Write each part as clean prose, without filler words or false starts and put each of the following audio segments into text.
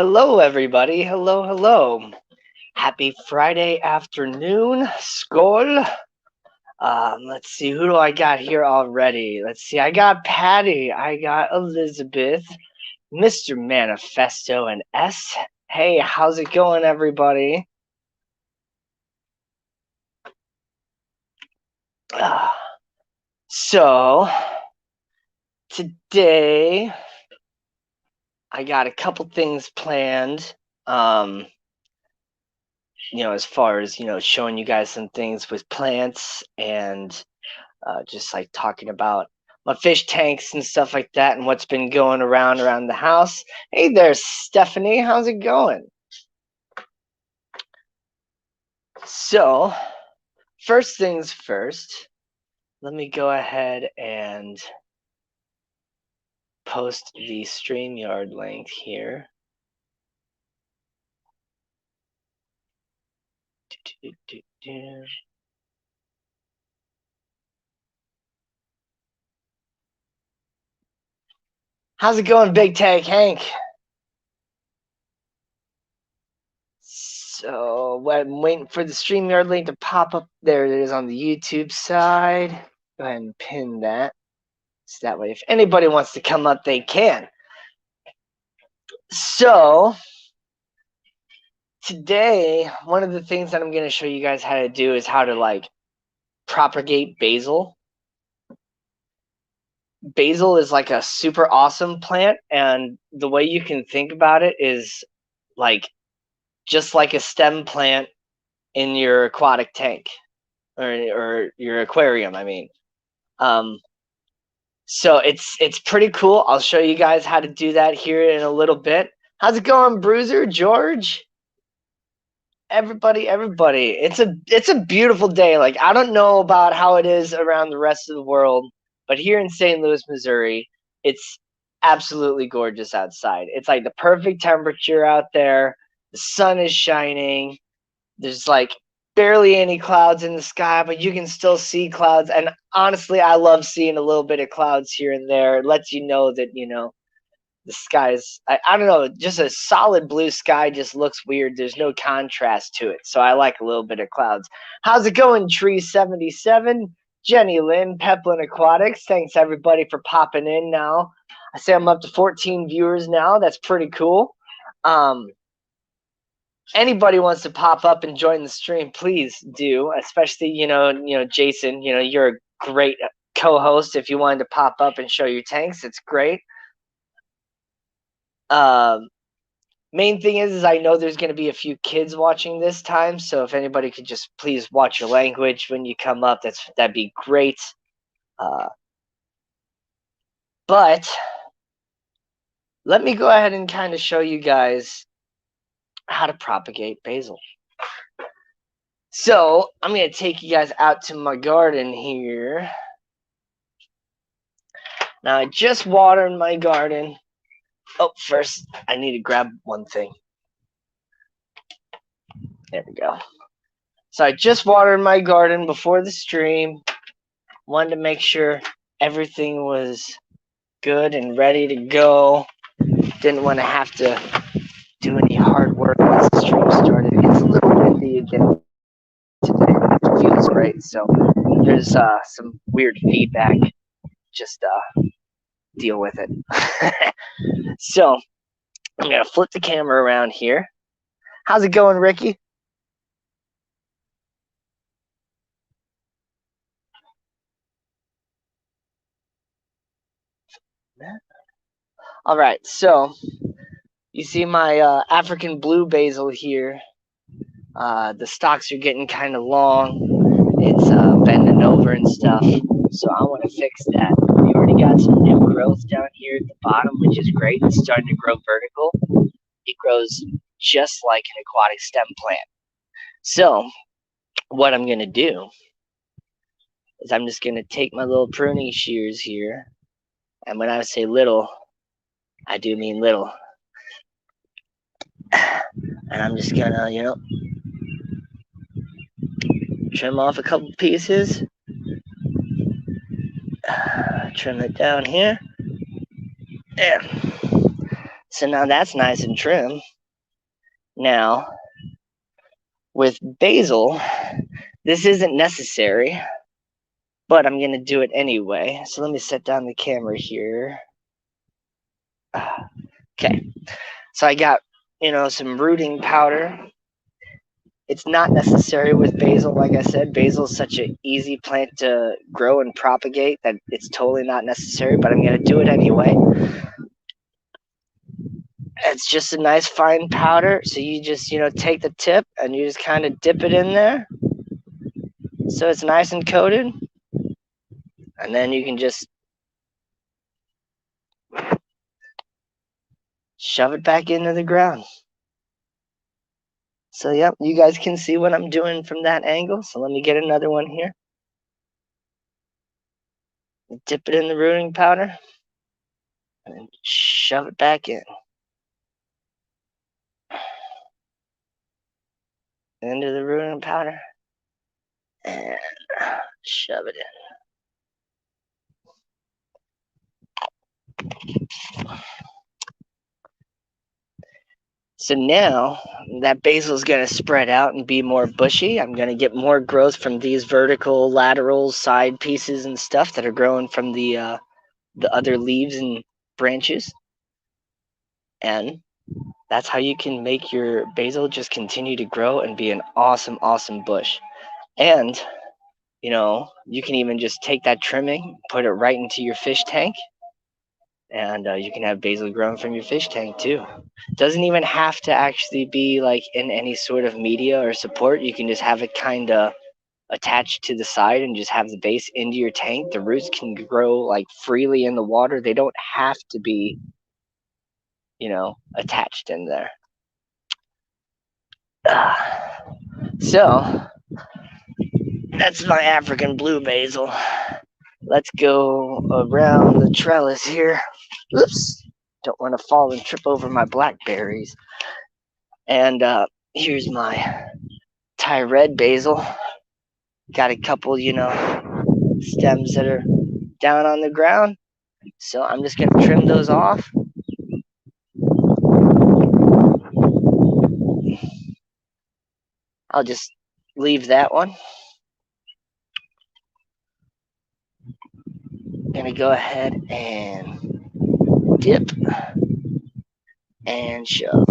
Hello, everybody. Hello, hello. Happy Friday afternoon. Skål. Let's see. Who do I got here already? Let's see. I got Patty. I got Elizabeth, Mr. Manifesto, and S. Hey, how's it going, everybody? So, today I got a couple things planned. As far as, showing you guys some things with plants and just like talking about my fish tanks and stuff like that and what's been going around the house. Hey there, Stephanie. How's it going? So, first things first, let me go ahead and post the StreamYard link here. How's it going, Big Tank Hank? So I'm waiting for the StreamYard link to pop up. There it is on the YouTube side. Go ahead and pin that. So that way, if anybody wants to come up, they can. So today, one of the things that I'm going to show you guys how to do is how to propagate basil. Basil is like a super awesome plant, and the way you can think about it is just like a stem plant in your aquatic tank or your aquarium, I mean. So it's pretty cool. I'll show you guys how to do that here in a little bit. How's it going, Bruiser, George? Everybody. It's a beautiful day. Like, I don't know about how it is around the rest of the world, but here in St. Louis, Missouri, it's absolutely gorgeous outside. It's like the perfect temperature out there. The sun is shining. There's like barely any clouds in the sky, but you can still see clouds. And honestly, I love seeing a little bit of clouds here and there. It lets you know that, the sky's, I don't know, just a solid blue sky just looks weird. There's no contrast to it. So I like a little bit of clouds. How's it going, Tree77? Jenny Lynn, Peplin Aquatics. Thanks, everybody, for popping in now. I say I'm up to 14 viewers now. That's pretty cool. Anybody wants to pop up and join the stream, please do. Especially, Jason, you're a great co-host. If you wanted to pop up and show your tanks, it's great. Main thing is I know there's going to be a few kids watching this time, so if anybody could just please watch your language when you come up, that'd be great. But let me go ahead and kind of show you guys how to propagate basil. So I'm going to take you guys out to my garden here. Now I just watered my garden. Oh, first I need to grab one thing. There we go. So I just watered my garden before the stream. Wanted to make sure everything was good and ready to go. Didn't want to have to do any hard work once the stream started. It's a little windy again today. It feels great. So there's some weird feedback. Just deal with it. So I'm going to flip the camera around here. How's it going, Ricky? All right, so you see my African blue basil here. The stalks are getting kind of long. It's bending over and stuff. So I want to fix that. We already got some new growth down here at the bottom, which is great. It's starting to grow vertical. It grows just like an aquatic stem plant. So what I'm going to do is I'm just going to take my little pruning shears here. And when I say little, I do mean little. And I'm just going to, trim off a couple pieces. Trim it down here. There. So now that's nice and trim. Now, with basil, this isn't necessary, but I'm going to do it anyway. So let me set down the camera here. Okay. So I got, some rooting powder. It's not necessary with basil. Like I said, basil is such an easy plant to grow and propagate that it's totally not necessary, but I'm going to do it anyway. It's just a nice fine powder. So you just, take the tip and you just kind of dip it in there. So it's nice and coated. And then you can just shove it back into the ground. So, yep, you guys can see what I'm doing from that angle. So let me get another one here. Dip it in the rooting powder. And shove it back in. Into the rooting powder. And shove it in. So now that basil is going to spread out and be more bushy. I'm going to get more growth from these vertical, lateral, side pieces and stuff that are growing from the other leaves and branches. And that's how you can make your basil just continue to grow and be an awesome, awesome bush. And, you can even just take that trimming, put it right into your fish tank, and you can have basil growing from your fish tank too. Doesn't even have to actually be like in any sort of media or support. You can just have it kind of attached to the side and just have the base into your tank. The roots can grow like freely in the water. They don't have to be, attached in there. So that's my African blue basil. Let's go around the trellis here. Oops. Don't want to fall and trip over my blackberries. And here's my Thai red basil. Got a couple, stems that are down on the ground. So I'm just going to trim those off. I'll just leave that one. Gonna go ahead and dip and shove.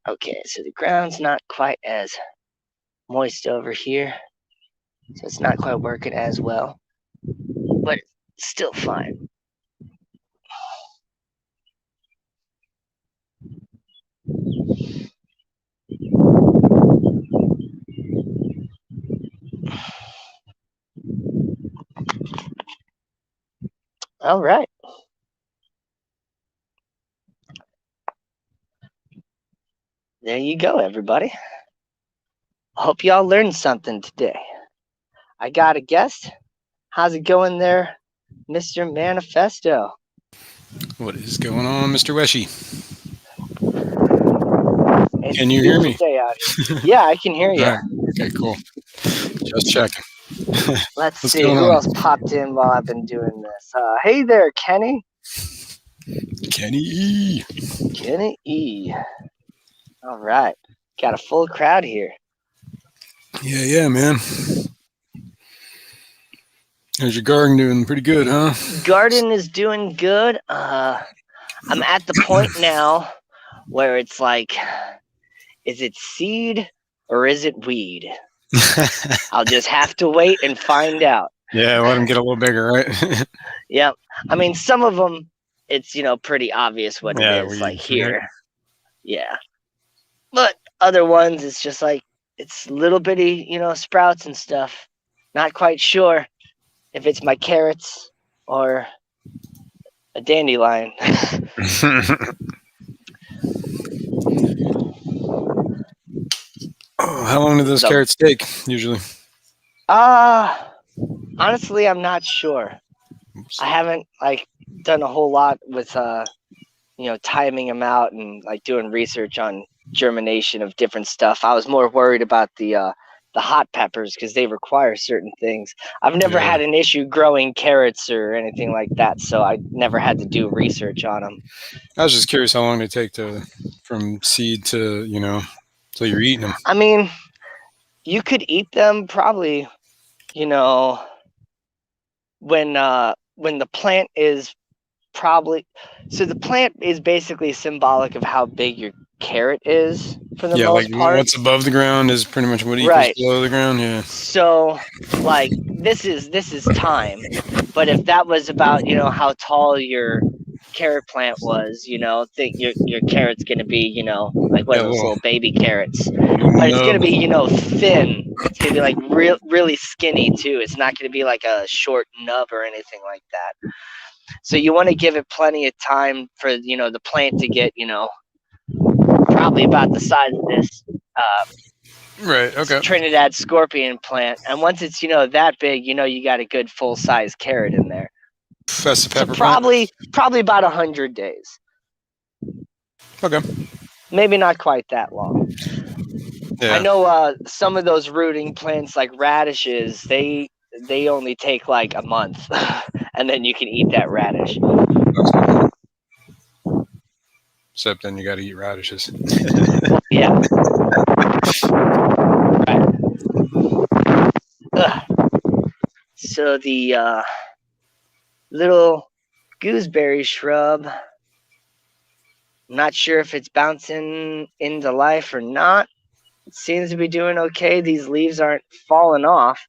Okay, so the ground's not quite as moist over here, so it's not quite working as well, but it's still fine. All right. There you go, everybody. I hope y'all learned something today. I got a guest. How's it going there, Mr. Manifesto? What is going on, Mr. Weshy? It's Can a you hear beautiful me? day out here. Yeah, I can hear All you. right. Okay, cool. Just checking. Let's What's see going who on? else popped in while I've been doing this. Hey there, Kenny. Kenny E. Kenny E. All right. Got a full crowd here. Yeah, man. How's your garden doing? Pretty good, huh? Garden is doing good. I'm at the point now where it's like, is it seed or is it weed? I'll just have to wait and find out. Yeah, let them get a little bigger, right? Yep. I mean, some of them, it's, pretty obvious what it Yeah, is, like weeds, right? here. Yeah. But other ones, it's just like, it's little bitty, sprouts and stuff. Not quite sure if it's my carrots or a dandelion. Oh, how long do those The carrots take, usually? honestly, I'm not sure. Oops. I haven't done a whole lot with timing them out and doing research on germination of different stuff. I was more worried about the the hot peppers because they require certain things. I've never Yeah. had an issue growing carrots or anything like that, so I never had to do research on them. I was just curious how long they take from seed to, till you're eating them. I mean, you could eat them probably, you know, when the plant is probably, so the plant is basically symbolic of how big your carrot is for the Yeah, like most part. what's above the ground is pretty much what equals Right. below the ground. Yeah. So like this is time. But if that was about, how tall your carrot plant was, think your carrot's gonna be, like one Yeah, of those little baby carrots. But it's nub. gonna be, thin. It's gonna be like really skinny too. It's not gonna be like a short nub or anything like that. So you want to give it plenty of time for, the plant to get, probably about the size of this Right. Okay. Trinidad scorpion plant. And once it's, that big, you got a good full size carrot in there. That's the So pepper plant. probably about 100 days. Okay. Maybe not quite that long. Yeah. I know some of those rooting plants like radishes, they only take like a month and then you can eat that radish. Except then you got to eat radishes. Well, yeah. Right. So the little gooseberry shrub, I'm not sure if it's bouncing into life or not. It seems to be doing okay. These leaves aren't falling off,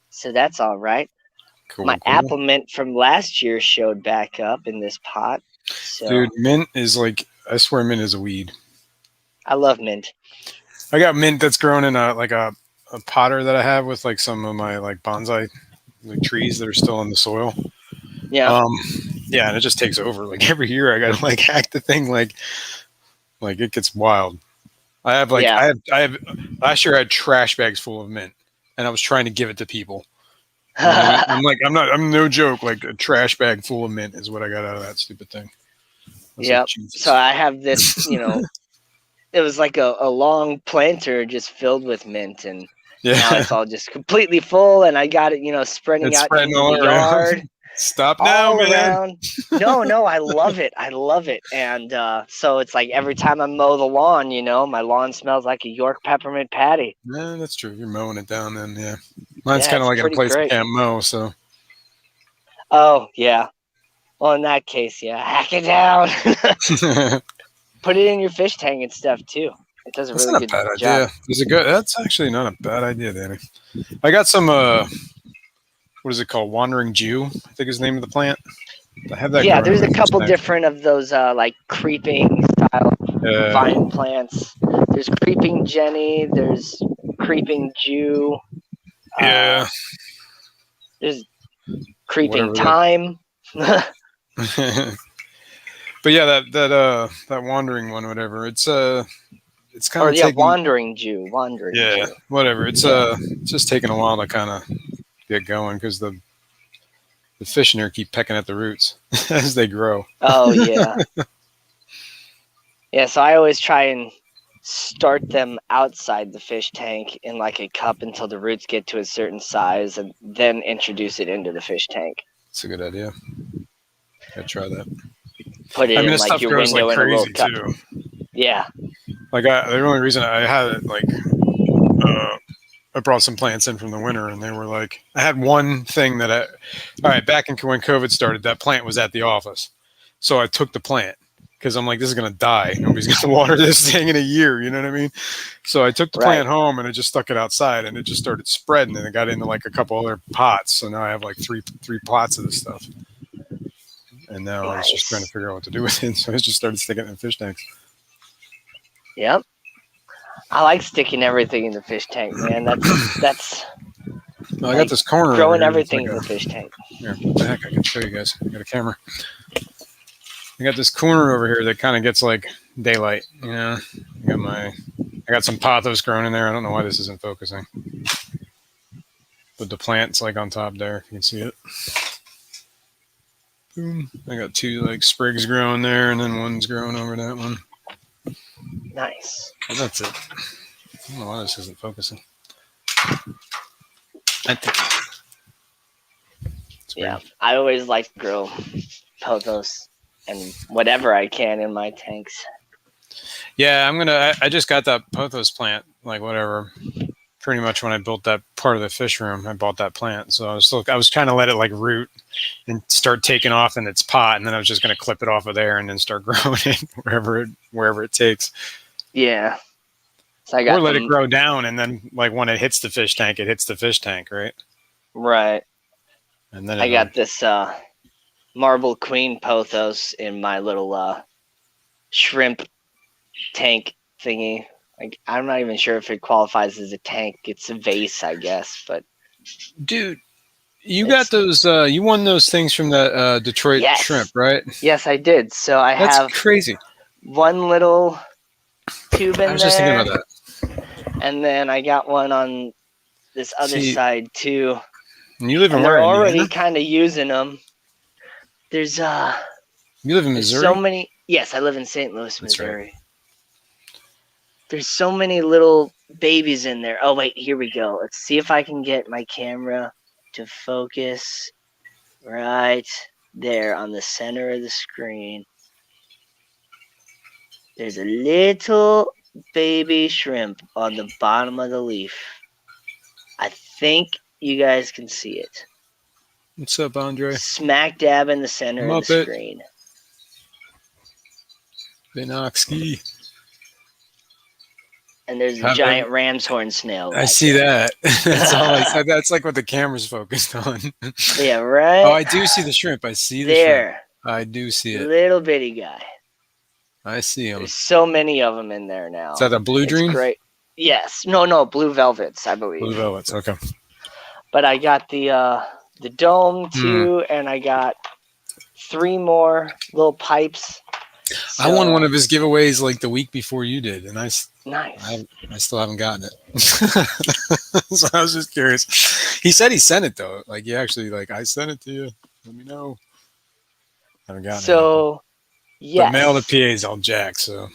so that's all right. Cool. My apple mint from last year showed back up in this pot. So Dude, mint is like, I swear mint is a weed. I love mint. I got mint that's grown in a potter that I have with like some of my like bonsai like trees that are still in the soil. Yeah. Yeah, and it just takes over. Like every year I gotta like hack the thing like it gets wild. I have like Yeah. I have last year I had trash bags full of mint and I was trying to give it to people. You know what I mean? I'm no joke, like a trash bag full of mint is what I got out of that stupid thing. Yep. Like, So I have this, it was like a long planter just filled with mint, and now it's all just completely full, and I got it, spreading it's out spreading into all the around. yard. Stop now, All man. around. No, I love it. I love it. And so it's like every time I mow the lawn, my lawn smells like a York peppermint patty. Yeah, that's true. If you're mowing it down, then yeah. Mine's Yeah, kind of it's like in a pretty place I great. can't mow, so. Oh, yeah. Well, in that case, yeah, hack it down. Put it in your fish tank and stuff, too. It does a That's really not a good bad job. idea. That's actually not a bad idea, Danny. I got some what is it called? Wandering Jew, I think is the name of the plant. I have that Yeah, growing in there's my a fish couple tank. different of those like creeping style vine plants. There's creeping Jenny, there's creeping Jew, Yeah. there's creeping Whatever thyme. that. But yeah, that wandering one, whatever. It's kind Or of yeah, taking. wandering Jew. Yeah, whatever. It's just taking a while to kind of get going because the fish in there keep pecking at the roots as they grow. Oh yeah. Yeah, so I always try and start them outside the fish tank in like a cup until the roots get to a certain size and then introduce it into the fish tank. It's a good idea. I'd try that. Put it I mean, in this like stuff your grows like window in a little crazy cup. too. Yeah. Like the only reason I had it, like, I brought some plants in from the winter, and they were like, I had one thing that all right, back in when COVID started, that plant was at the office, so I took the plant because I'm like, this is gonna die. Nobody's gonna water this thing in a year. You know what I mean? So I took the plant home and I just stuck it outside, and it just started spreading, and it got into like a couple other pots. So now I have like three pots of this stuff. And now I was just trying to figure out what to do with it, so I just started sticking it in fish tanks. Yep. I like sticking everything in the fish tank, man. That's. Well, I got this corner growing over here everything in the fish tank. Here, what the heck? I can show you guys. I got a camera. I got this corner over here that kind of gets like daylight. You know, I got some pothos growing in there. I don't know why this isn't focusing, but the plant's like on top there. If you can see it. Boom. I got two like sprigs growing there, and then one's growing over that one. Nice. And that's it. I don't know why this isn't focusing. I think. Yeah, I always like to grow pothos and whatever I can in my tanks. Yeah, I just got that pothos plant, like whatever. Pretty much when I built that part of the fish room, I bought that plant. So I was trying to let it like root and start taking off in its pot, and then I was just going to clip it off of there and then start growing it wherever it takes. Yeah. So I Or got let it grow down, and then like when it hits the fish tank, it hits the fish tank, right? Right. And then I got this marble queen pothos in my little shrimp tank thingy. Like, I'm not even sure if it qualifies as a tank. It's a vase, I guess. But dude, you got those. You won those things from the Detroit shrimp, right? Yes, I did. So I That's have crazy. one little tube in I was just thinking there, about that. and then I got one on this other side too. And you live in And where? they're Indiana? already kind of using them. There's You live in there's Missouri? so many. Yes, I live in St. Louis, That's Missouri. right. There's so many little babies in there. Oh wait, here we go. Let's see if I can get my camera to focus right there on the center of the screen. There's a little baby shrimp on the bottom of the leaf. I think you guys can see it. What's up, Andre? Smack dab in the center of the screen. Binoxky. And there's a giant ram's horn snail. I see that. That's all I said. That's like what the camera's focused on. Yeah, right? Oh, I do see the shrimp. I see the shrimp. I do see it. Little bitty guy. I see him. There's so many of them in there now. Is that a blue dream? Great. Yes. No, blue velvets, I believe. Blue velvets, okay. But I got the dome too, and I got 3 more little pipes. So, I won one of his giveaways like the week before you did, and I still haven't gotten it. So I was just curious. He said he sent it though. Like he actually I sent it to you. Let me know. I haven't gotten it. So yeah. But mail to PA is all jack, so.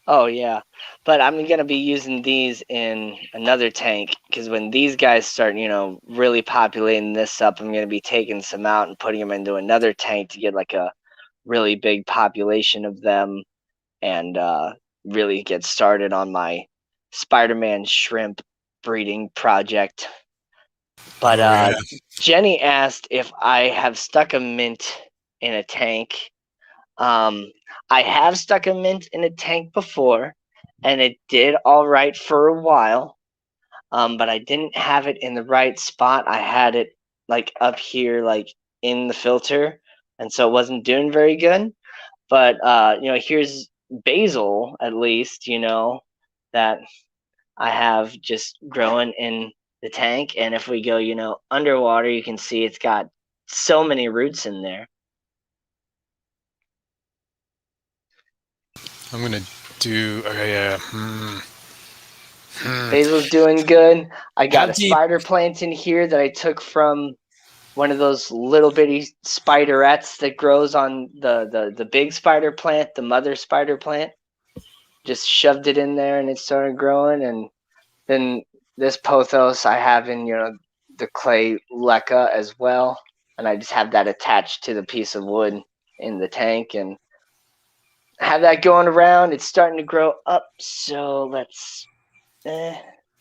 Oh yeah. But I'm gonna be using these in another tank because when these guys start, really populating this up, I'm gonna be taking some out and putting them into another tank to get like a really big population of them and really get started on my Spider-Man shrimp breeding project. But Jenny asked if I have stuck a mint in a tank. I have stuck a mint in a tank before, and it did all right for a while. But I didn't have it in the right spot. I had it like up here, like in the filter, and so it wasn't doing very good. But here's basil, at least, that I have just growing in the tank. And if we go, underwater, you can see it's got so many roots in there. I'm gonna do. Okay, yeah. Basil's doing good. I got a spider plant in here that I took from one of those little bitty spiderettes that grows on the big spider plant, the mother spider plant. Just shoved it in there and it started growing. And then this pothos I have in, the clay leca as well. And I just have that attached to the piece of wood in the tank and have that going around. It's starting to grow up. So let's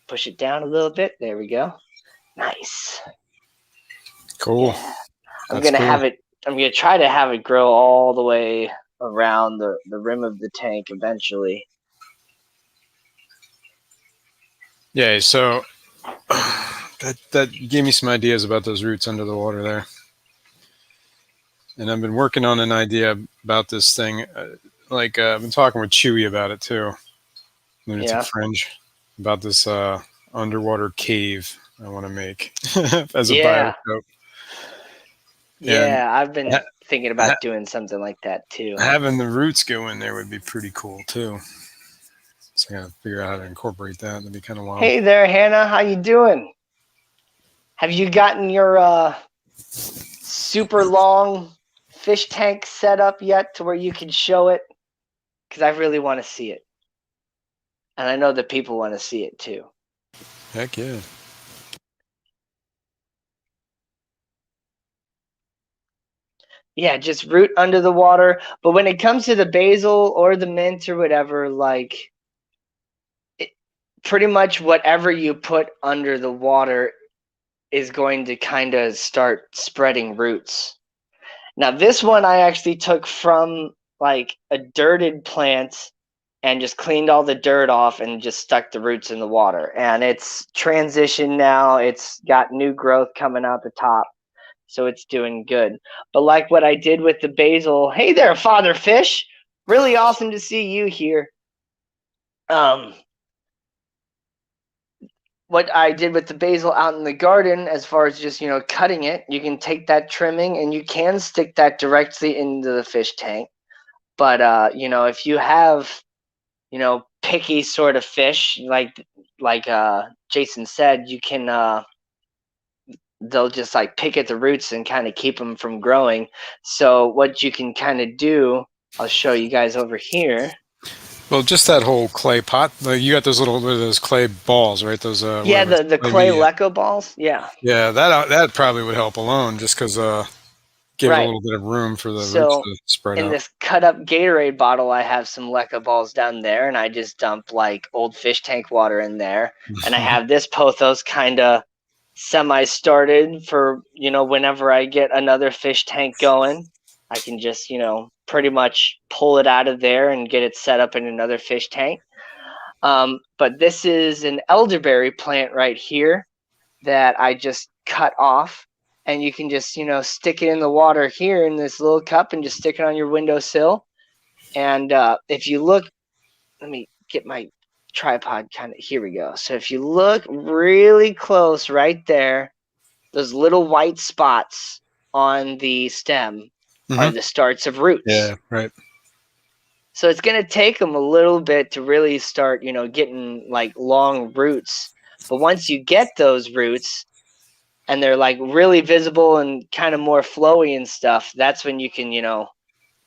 push it down a little bit. There we go. Nice. Cool. Yeah. I'm gonna try to have it grow all the way around the rim of the tank eventually. Yeah, so that gave me some ideas about those roots under the water there. And I've been working on an idea about this thing. I've been talking with Chewy about it too. Lunatic Fringe. About this underwater cave I want to make as a bioscope. Yeah, I've been thinking about doing something like that too. Having the roots go in there would be pretty cool too. So I gotta figure out how to incorporate that. That'd be kind of wild. Hey there, Hannah. How you doing? Have you gotten your super long fish tank set up yet to where you can show it? Because I really want to see it. And I know that people want to see it too. Heck yeah. yeah, just root under the water. But when it comes to the basil or the mint or whatever, like pretty much whatever you put under the water is going to kind of start spreading roots. Now, this one I actually took from like a dirted plant and just cleaned all the dirt off and just stuck the roots in the water. And it's transitioned now. It's got new growth coming out the top. So it's doing good. But like what I did with the basil, hey there, Father Fish. Really awesome to see you here. What I did with the basil out in the garden, as far as just, cutting it, you can take that trimming and you can stick that directly into the fish tank. But, if you have, picky sort of fish, like Jason said, you can, they'll just like pick at the roots and kind of keep them from growing. So what you can kind of do, I'll show you guys over here. Well, just that whole clay pot. Like you got those clay balls, right? Those Yeah, whatever the clay media. Leco balls. Yeah. Yeah, that probably would help alone, just because give it a Right. little bit of room for the roots So to spread in out. this cut up Gatorade bottle, I have some Leca balls down there, and I just dump like old fish tank water in there. And I have this pothos kind of semi started for, whenever I get another fish tank going, I can just, pretty much pull it out of there and get it set up in another fish tank. But this is an elderberry plant right here that I just cut off, and you can just stick it in the water here in this little cup and just stick it on your windowsill. And if you look, let me get my tripod here we go. So if you look really close right there, those little white spots on the stem are the starts of roots. Yeah, right. So it's going to take them a little bit to really start, getting like long roots. But once you get those roots, and they're like really visible and kind of more flowy and stuff, that's when you can,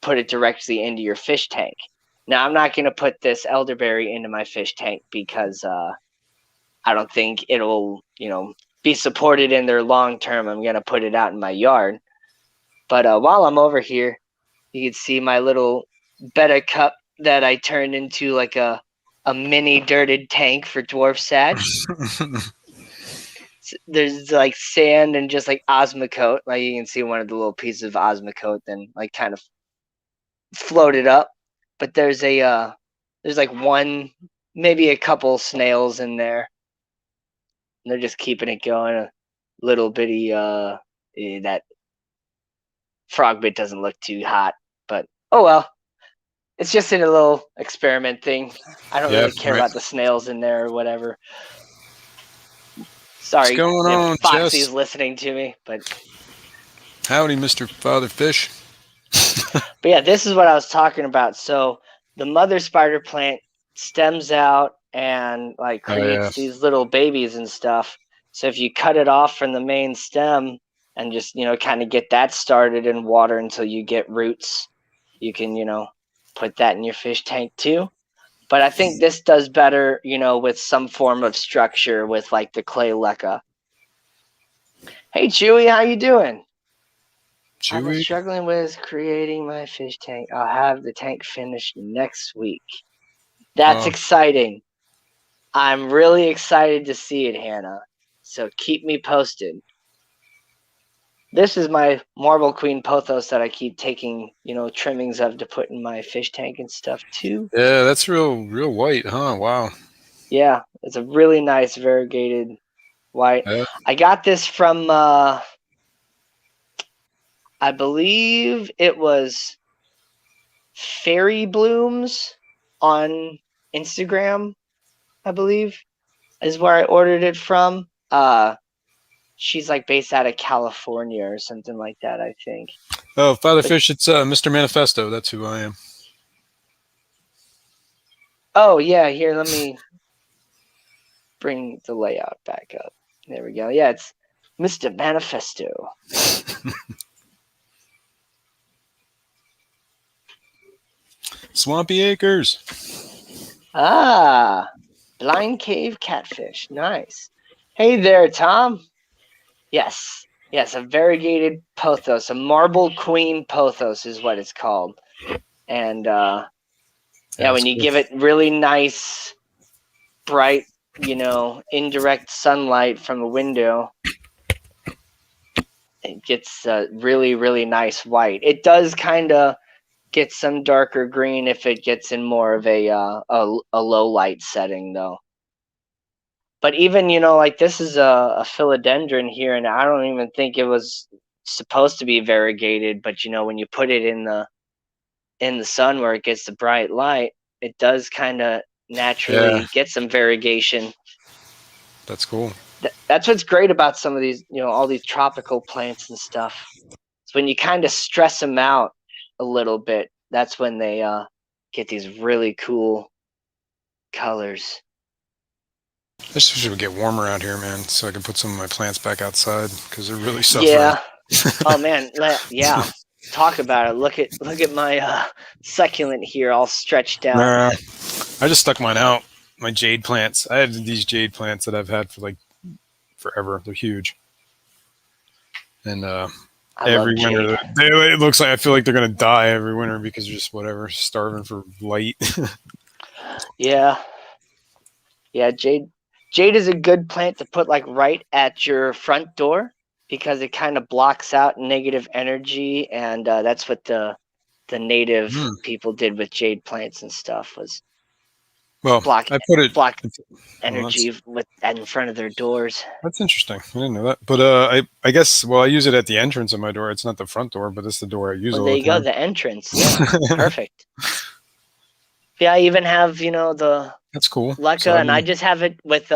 put it directly into your fish tank. Now, I'm not going to put this elderberry into my fish tank because I don't think it'll, be supported in their long term. I'm going to put it out in my yard. But while I'm over here, you can see my little Betta cup that I turned into like a mini dirted tank for dwarf sage. There's like sand and just like osmocote. Like you can see one of the little pieces of osmocote then like kind of floated up. But there's like one, maybe a couple snails in there. And they're just keeping it going. A little bitty that frog bit doesn't look too hot, but oh well. It's just in a little experiment thing. I don't really care about the snails in there or whatever. Sorry, what's going on, Foxy's Jess? listening to me, but Howdy, Mr. Father Fish. But yeah, this is what I was talking about. So the mother spider plant stems out and like creates these little babies and stuff. So if you cut it off from the main stem and just, kind of get that started in water until you get roots, you can, put that in your fish tank too. But I think this does better, with some form of structure with like the clay leca. Hey Chewy, how you doing? I've been struggling with creating my fish tank. I'll have the tank finished next week. That's exciting. I'm really excited to see it, Hannah. So keep me posted. This is my Marble Queen pothos that I keep taking, trimmings of to put in my fish tank and stuff too. Yeah, that's real white, huh? Wow. Yeah, it's a really nice variegated white. I got this from I believe it was Fairy Blooms on Instagram, I believe, is where I ordered it from. She's like based out of California or something like that, I think. Oh, Father Fish, it's Mr. Manifesto. That's who I am. Oh, yeah, here, let me bring the layout back up. There we go. Yeah, it's Mr. Manifesto. Swampy Acres. Ah, Blind Cave Catfish. Nice. Hey there, Tom. Yes, Yes, a variegated pothos, a marble queen pothos is what it's called. And yeah, when you cool. give it really nice, bright, indirect sunlight from a window, it gets really, really nice white. It does kind of get some darker green if it gets in more of a low light setting, though. But even, like this is a philodendron here, and I don't even think it was supposed to be variegated. But when you put it in the sun where it gets the bright light, it does kind of Yeah, naturally get some variegation. that's cool. That's what's great about some of these, all these tropical plants and stuff. It's when you kind of stress them out a little bit. That's when they get these really cool colors. I just wish it would get warmer out here, man, so I can put some of my plants back outside because they're really suffering. Yeah. Oh man. Yeah. Talk about it. Look at my succulent here, all stretched out. Nah, I just stuck mine out. My jade plants. I have these jade plants that I've had for like forever. They're huge, and I every love winter jade. it looks like I feel like they're gonna die every winter because they're just whatever starving for light. Yeah. Yeah. Jade is a good plant to put like right at your front door because it kind of blocks out negative energy, and that's what the native people did with jade plants and stuff was Well, block I put it. block Well, energy with in front of their doors. that's interesting. I didn't know that. But I guess I use it at the entrance of my door. It's not the front door, but it's the door I use Well, all there the you go, time. the entrance. Yeah, perfect. Yeah, I even have the That's cool. So Leica, and I just have it with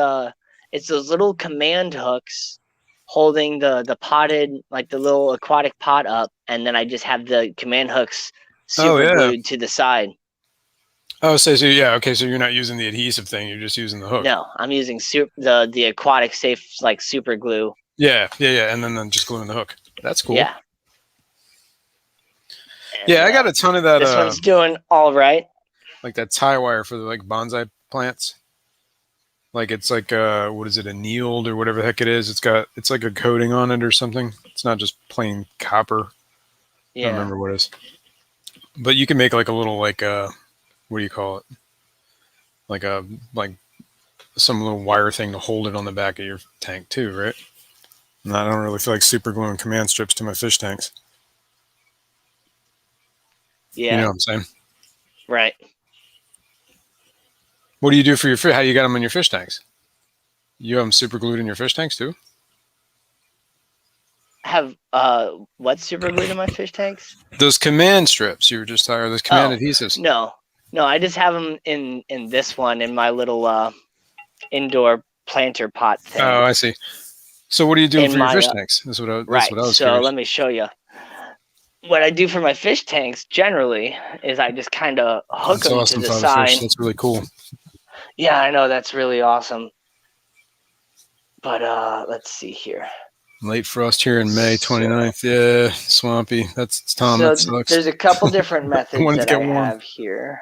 it's those little command hooks holding the potted, like the little aquatic pot up, and then I just have the command hooks oh super yeah. glued to the side. Oh, so yeah. Okay, so you're not using the adhesive thing. You're just using the hook. No, I'm using the aquatic safe like super glue. Yeah, and then just gluing the hook. That's cool. Yeah, Yeah, and I got a ton of that. this one's doing all right. Like that tie wire for the like bonsai plants. Like it's like what is it, annealed or whatever the heck it is? It's like a coating on it or something. It's not just plain copper. I don't Yeah, remember what it is. But you can make like a little like what do you call it? Like a like some little wire thing to hold it on the back of your tank too, right? And I don't really feel like super gluing command strips to my fish tanks. You know yeah, what I'm saying? right. What do you do for your fish? How you got them in your fish tanks? You have them super glued in your fish tanks too? Have what super glued in my fish tanks? Those command strips you were just talking, those command Oh, adhesives. no. No, I just have them in this one in my little indoor planter pot thing. Oh, I see. So what are you doing In for your my fish tanks? That's what right. I was So curious. let me show you. What I do for my fish tanks generally is I just kind of hook That's them to awesome, the Father Fish. side. That's really cool. Yeah, I know that's really awesome. But let's see here. Late frost here in May So, 29th. Yeah, swampy. That's Tom. so That sucks. there's a couple different I methods wanted to that get I warm. have here.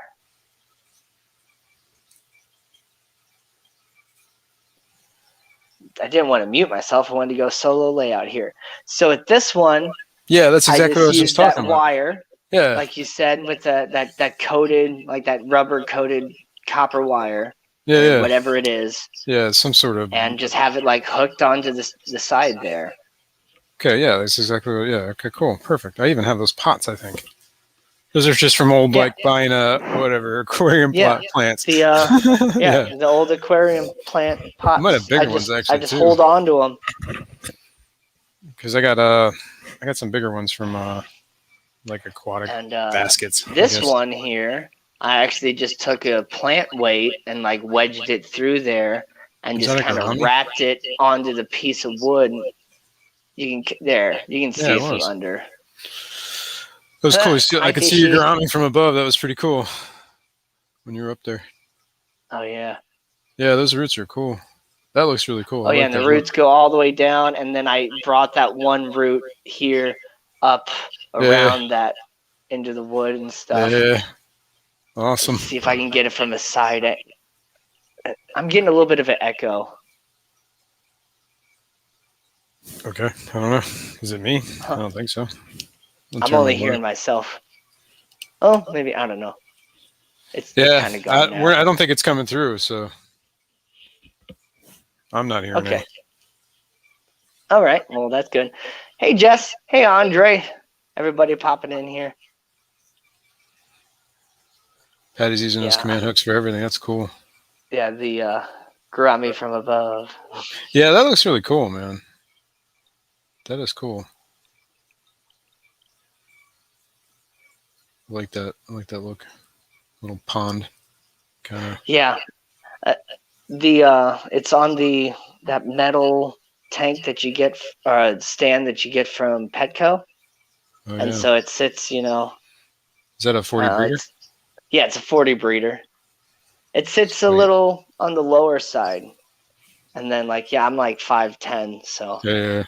I didn't want to mute myself. I wanted to go solo layout here. So with this one, Yeah, that's I exactly what I just was just used that talking about. wire, Yeah, like you said, with that coated, like that rubber coated copper wire yeah, or yeah, whatever it is, yeah. Some sort of. and just have it like hooked onto the side there. Okay, yeah, that's exactly what. Yeah, okay, cool, perfect. I even have those pots. I think those are just from old Yeah, like buying a whatever aquarium yeah. plants. The Yeah, the old aquarium plant I might have pots. bigger ones I actually just too, hold on to them. because I got some bigger ones from like aquatic And baskets. I this guess. one here, I actually just took a plant weight and like wedged it through there and Is just that a kind of gourami? wrapped it onto the piece of wood. You can Yeah, see it from was. under. It was cool. I Hi, could see your fishy. gourami from above. That was pretty cool when you were up there. Oh yeah. Yeah, those roots are cool. That looks really cool. Oh I yeah, like and the that look. roots go all the way down, and then I brought that one root here up Yeah, around that into the wood and stuff. yeah, awesome. See if I can get it from the side. I'm getting a little bit of an echo. Okay. I don't know. Is it me? I Huh. don't think so. I'm only hearing myself. Oh, maybe, I don't know. It's Yeah, kind of gone now. I don't think it's coming through, so I'm not hearing Okay. any. All right. Well, that's good. Hey, Jess. Hey, Andre. Everybody popping in here. Patty's using those Yeah. command hooks for everything. That's cool. Yeah, the Grammy from above. Yeah, that looks really cool, man. That is cool. I like that. I like that look. Little pond, kind of. Yeah. It's on that metal tank that you get, stand that you get from Petco. Oh And yeah. so it sits, Is that a 40 breeder? it's a 40 breeder. It sits a Sweet. little on the lower side. And then I'm like 5'10", so Yeah.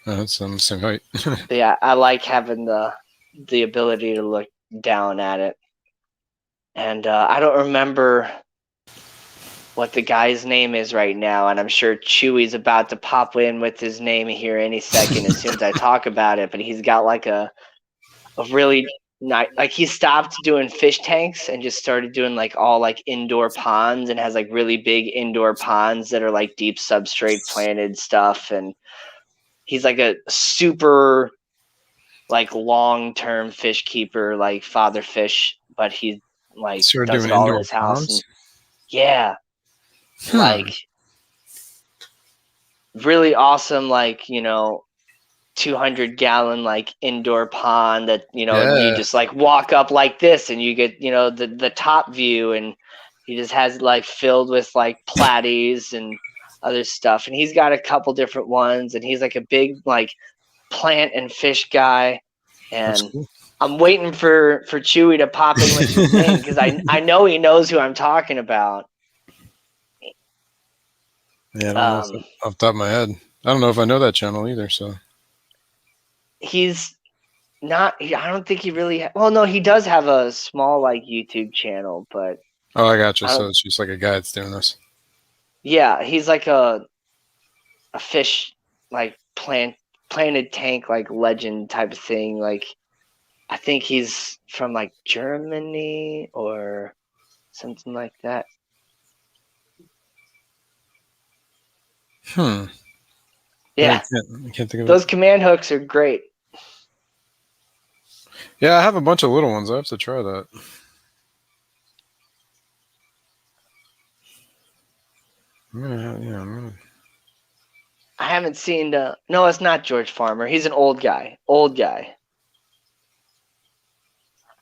Oh, that's on the same height. yeah, I like having the ability to look down at it. And I don't remember what the guy's name is right now, and I'm sure Chewy's about to pop in with his name here any second as soon as I talk about it. But he's got like a really nice, like he stopped doing fish tanks and just started doing like all like indoor ponds, and has like really big indoor ponds that are like deep substrate planted stuff. And he's like a super like long-term fish keeper, like father fish, but he like So we're does doing it all at indoor his house. And ponds. yeah, Hmm. like really awesome, like 200-gallon like indoor pond that you Yeah. just like walk up like this and you get the top view, and he just has it like filled with like platies and other stuff. And he's got a couple different ones, and he's like a big like plant and fish guy. That's And cool. I'm waiting for Chewy to pop in with his name, because I know he knows who I'm talking about. Yeah, I don't know um off the top of my head. I don't know if I know that channel either. So. he's not, I don't think he really well, no, he does have a small like YouTube channel, but Oh, I gotcha. I So don't. it's just like a guy that's doing this. Yeah, he's like a fish like planted tank like legend type of thing. Like I think he's from like Germany or something like that. Hmm. Yeah, Yeah, I can't think of it. those command hooks are great. Yeah, I have a bunch of little ones. I have to try that. I'm gonna. I haven't seen no, it's not George Farmer. He's an old guy. Old guy.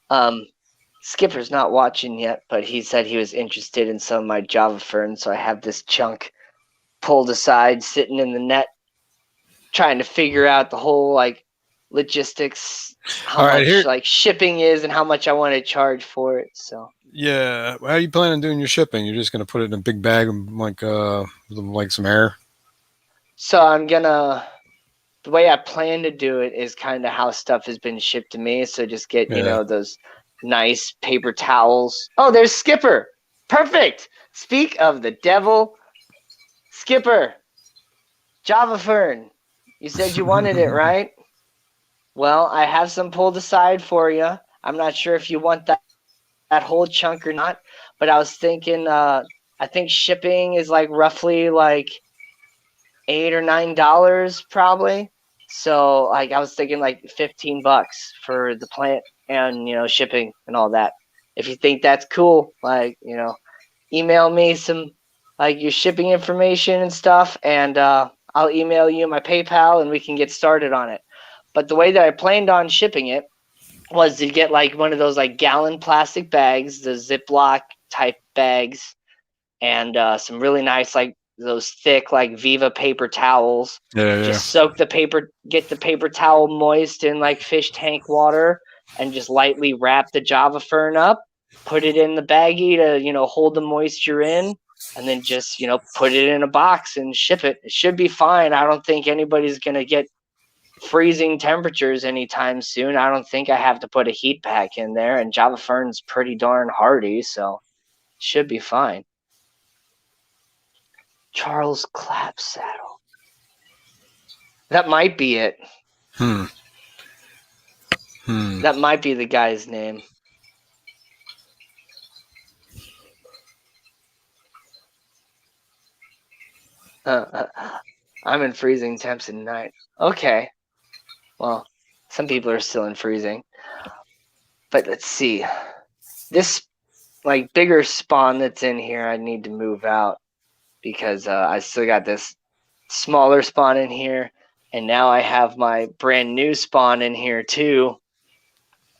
Um Skipper's not watching yet, but he said he was interested in some of my Java ferns, so I have this chunk pulled aside sitting in the net, trying to figure out the whole like logistics, how All right, much here. like shipping is and how much I want to charge for it. So Yeah, how are you planning on doing your shipping? You're just gonna put it in a big bag and with like some air. I'm gonna, the way I plan to do it is kind of how stuff has been shipped to me. So just get, Yeah. those nice paper towels. Oh, there's Skipper. Perfect. Speak of the devil, Skipper. Java Fern. You said you wanted it, right? Well, I have some pulled aside for you. I'm not sure if you want that whole chunk or not, but I was thinking, I think shipping is like roughly like $8 or $9 probably. So like I was thinking like $15 for the plant and shipping and all that. If you think that's cool, like email me some like your shipping information and stuff, and I'll email you my PayPal and we can get started on it. But the way that I planned on shipping it was to get like one of those like gallon plastic bags, the Ziploc type bags, and some really nice like those thick like Viva paper towels. Yeah. Just get the paper towel moist in like fish tank water, and just lightly wrap the Java fern up, put it in the baggie to hold the moisture in, and then just put it in a box and ship it. It should be fine. I don't think anybody's gonna get freezing temperatures anytime soon. I don't think I have to put a heat pack in there, and Java fern's pretty darn hardy, so should be fine. Charles Clapsaddle. That might be it. Hmm. That might be the guy's name. I'm in freezing temps at night. Okay. Well, some people are still in freezing. But let's see. This like bigger spawn that's in here, I need to move out because I still got this smaller spawn in here, and now I have my brand new spawn in here too.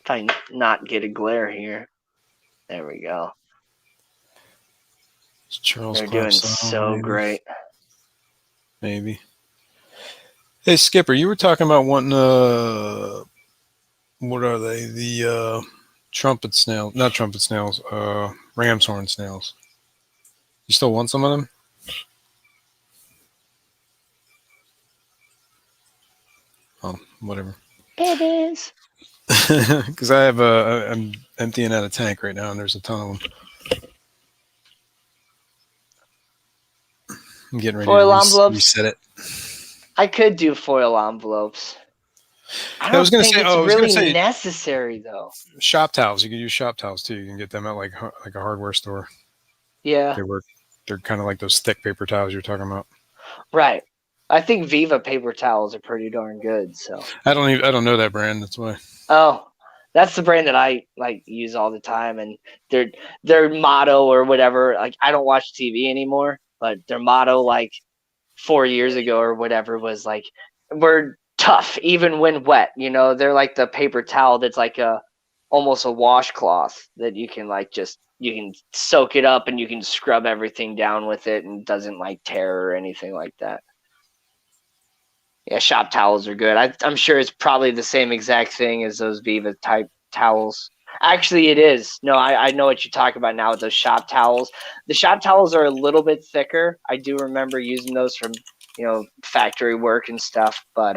If I not get a glare here. There we go. It's Charles They're doing Clapson, so great. Maybe. Hey Skipper, you were talking about wanting what are they? The trumpet snail, not trumpet snails, ram's horn snails. You still want some of them? Oh, whatever. It is. Because I'm emptying out a tank right now, and there's a ton of them. I'm getting ready Foil to envelopes. reset it. I could do foil envelopes. I was don't gonna think say- it's oh, I was gonna really say- necessary though. Shop towels. You can use shop towels too. You can get them at like a hardware store. Yeah. They're kind of like those thick paper towels you're talking about. Right. I think Viva paper towels are pretty darn good. So I don't know that brand. That's why. oh, that's the brand that I like use all the time, and their motto or whatever. Like I don't watch TV anymore, but their motto like 4 years ago or whatever was like, "We're tough even when wet." You know, they're like the paper towel that's like almost a washcloth that you can like you can soak it up and you can scrub everything down with it and it doesn't like tear or anything like that. Yeah, shop towels are good. I'm sure it's probably the same exact thing as those Viva type towels. Actually, it is. No, I know what you're talking about now with those shop towels. The shop towels are a little bit thicker. I do remember using those from, factory work and stuff. But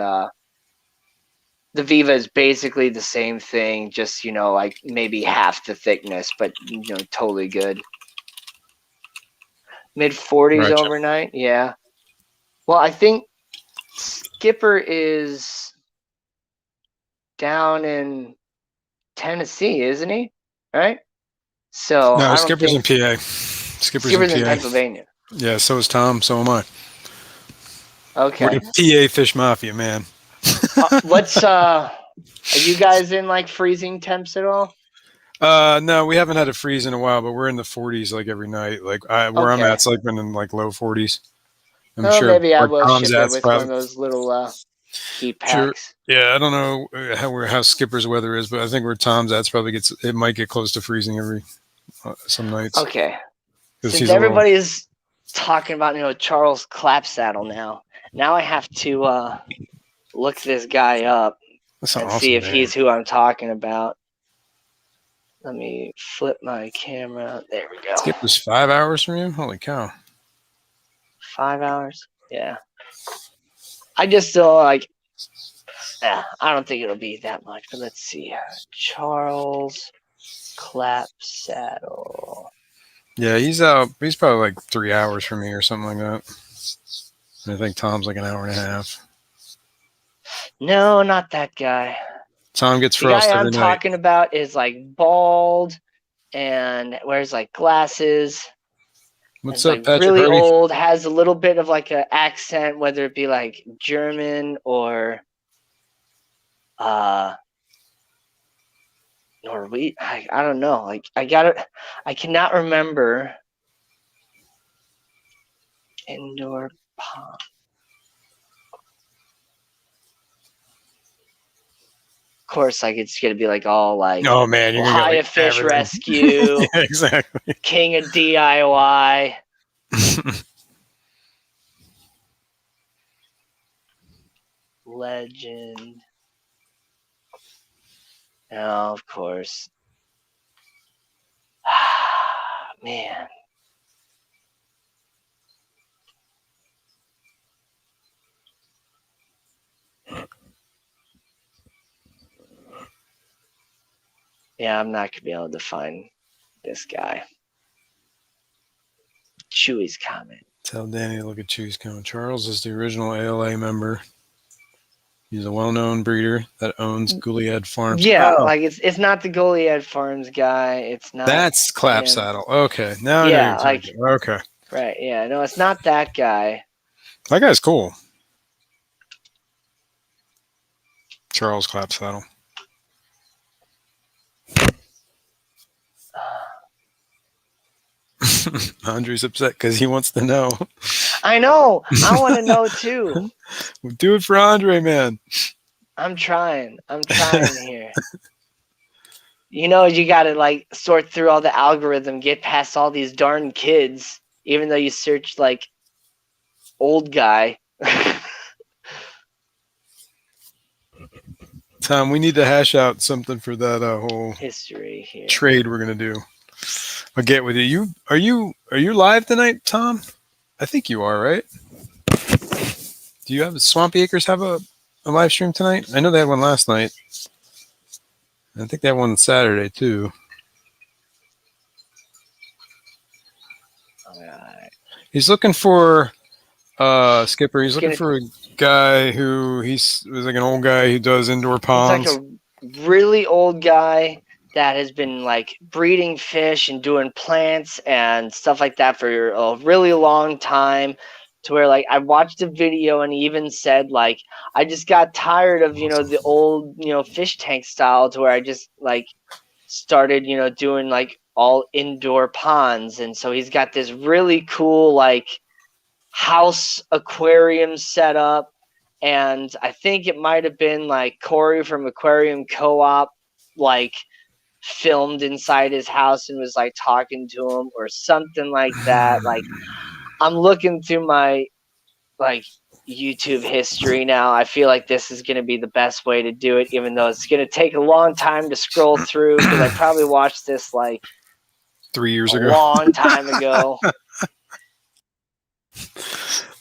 the Viva is basically the same thing, just, like maybe half the thickness, but, totally good. Mid-40s Right. overnight? Yeah. Well, I think Skipper is down in Tennessee, isn't he? Right? So No, I don't Skipper's think in PA. Skipper's Skipper's in in PA. Pennsylvania. Yeah, so is Tom. So am I. Okay. We're the PA Fish Mafia, man. Are you guys in like freezing temps at all? No, we haven't had a freeze in a while, but we're in the 40s like every night. Like where I'm Okay. at, it's like been in like low 40s. I'm Oh, sure maybe I where will Tom's ship it at's with one probably of those little heat sure. packs. Yeah, I don't know how Skipper's weather is, but I think where Tom's at's probably it might get close to freezing every some nights. Okay. Because Since he's a little. everybody's talking about Charles Clapsaddle now I have to look this guy up That's an and awesome see if name. he's who I'm talking about. Let me flip my camera. There we go. Skipper's 5 hours from you? Holy cow. 5 hours? Yeah. I just still like. I don't think it'll be that much, but let's see. Charles Clapsaddle. Yeah, he's out. He's probably like 3 hours from me or something like that. And I think Tom's like an hour and a half. No, not that guy. Tom gets The frost guy every I'm night. talking about is like bald and wears like glasses. What's It's up, like Patrick really Hardy? old, has a little bit of like an accent, whether it be like German or Norwegian. I don't know. Like I cannot remember. Indoor pond. Of course, like it's gonna be like all like, Oh man, you're gonna Ohio get like Fish everything. Rescue, Yeah, exactly. King of DIY. Legend. Oh, of course. Man. Yeah, I'm not gonna be able to find this guy. Chewy's comment. Tell Danny to look at Chewy's comment. Charles is the original ALA member. He's a well-known breeder that owns Goliad Farms. Yeah, Oh, like it's not the Goliad Farms guy. It's not that's him. Clapsaddle. Okay, now I know Yeah, you're like talking about. Okay, right. Yeah, no, it's not that guy. that guy's cool. Charles Clapsaddle. Andre's upset because he wants to know. I know. I want to know too. Do it for Andre, man. I'm trying. I'm trying here. You know, you got to like sort through all the algorithm, get past all these darn kids, even though you search like old guy. Tom, we need to hash out something for that whole History here. trade we're gonna do. I'll get with you. Are you live tonight, Tom? I think you are, right? Do you have Swampy Acres have a live stream tonight? I know they had one last night. I think they had one Saturday too. All right. He's looking for Skipper. He's looking for a guy who was like an old guy who does indoor ponds. He's like a really old guy that has been like breeding fish and doing plants and stuff like that for a really long time, to where like I watched a video and he even said like I just got tired of the old fish tank style, to where I just like started doing like all indoor ponds. And so he's got this really cool like house aquarium set up, and I think it might have been like Corey from Aquarium Co-op like filmed inside his house and was like talking to him or something like that. Like I'm looking through my like YouTube history now. I feel like this is going to be the best way to do it, even though it's going to take a long time to scroll through, because I probably watched this like 3 years a ago. long time ago.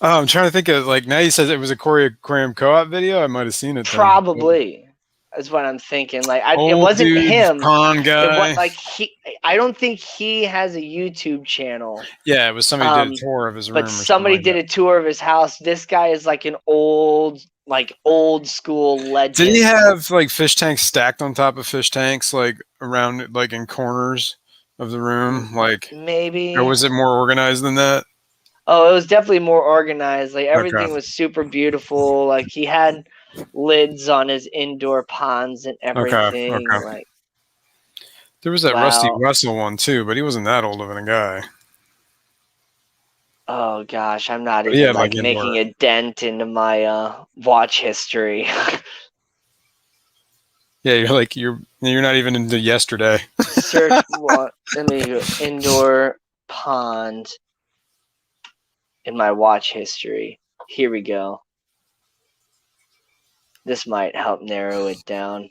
I'm trying to think of like now. He says it was a Corey Aquarium Co-op video. I might have seen it. Probably is what I'm thinking. Like it Old wasn't dude, him. pond guy. It was like I don't think he has a YouTube channel. Yeah, it was somebody did a tour of his room. But somebody did a tour of his house. This guy is like an old school legend. Did he have like fish tanks stacked on top of fish tanks, like around, like in corners of the room? Like maybe. Or was it more organized than that? Oh, it was definitely more organized. Like everything was super beautiful. Like he had lids on his indoor ponds and everything. Okay. Like there was that Rusty Russell one too, but he wasn't that old of a guy. Oh gosh, I'm not even like making a dent into my watch history. Yeah, you're not even into yesterday. Search let me go indoor pond in my watch history. Here we go. This might help narrow it down.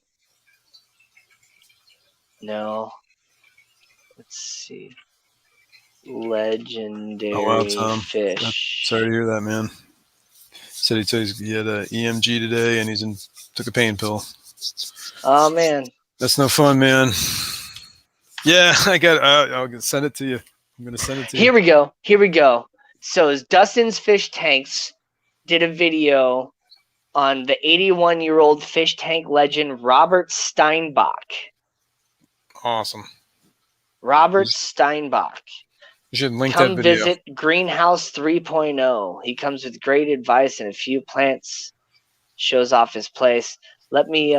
No. Let's see. Legendary fish. Sorry to hear that, man. Said he had a EMG today and took a pain pill. Oh man, that's no fun, man. Yeah, I'll send it to you. I'm gonna send it to you. Here we go. So Dustin's Fish Tanks did a video on the 81-year-old fish tank legend Robert Steinbach. Awesome. Robert Steinbach. You should link that video. Come visit Greenhouse 3.0. He comes with great advice and a few plants. Shows off his place. Let me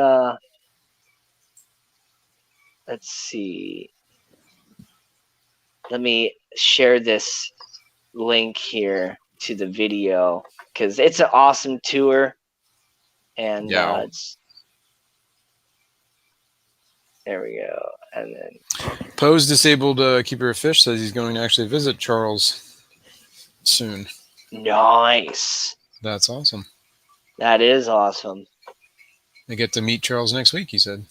let's see. Let me share this link here to the video, because it's an awesome tour. And there we go. And then Poe's disabled keeper of fish says he's going to actually visit Charles soon. Nice. That's awesome. That is awesome. I get to meet Charles next week, he said.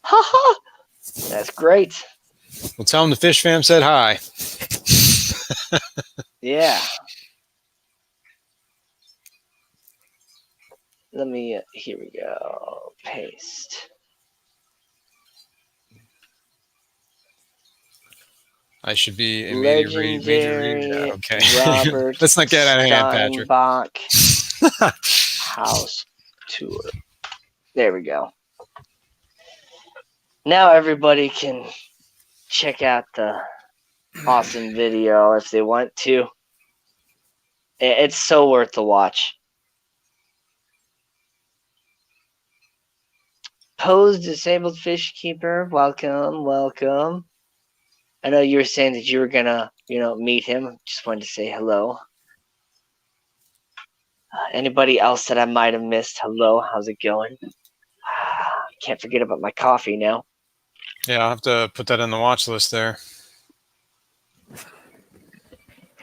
Haha. That's great. Well, tell him the Fish Fam said hi. Yeah. Let me, here we go. Paste. I should be immediately. Okay. Robert Let's not get out of hand, Patrick. House tour. There we go. Now everybody can check out the awesome video if they want to. It's so worth the watch. Pose disabled fish keeper, welcome. I know you were saying that you were gonna, meet him. Just wanted to say hello. Anybody else that I might have missed? Hello, how's it going? Can't forget about my coffee now. Yeah, I'll have to put that in the watch list there.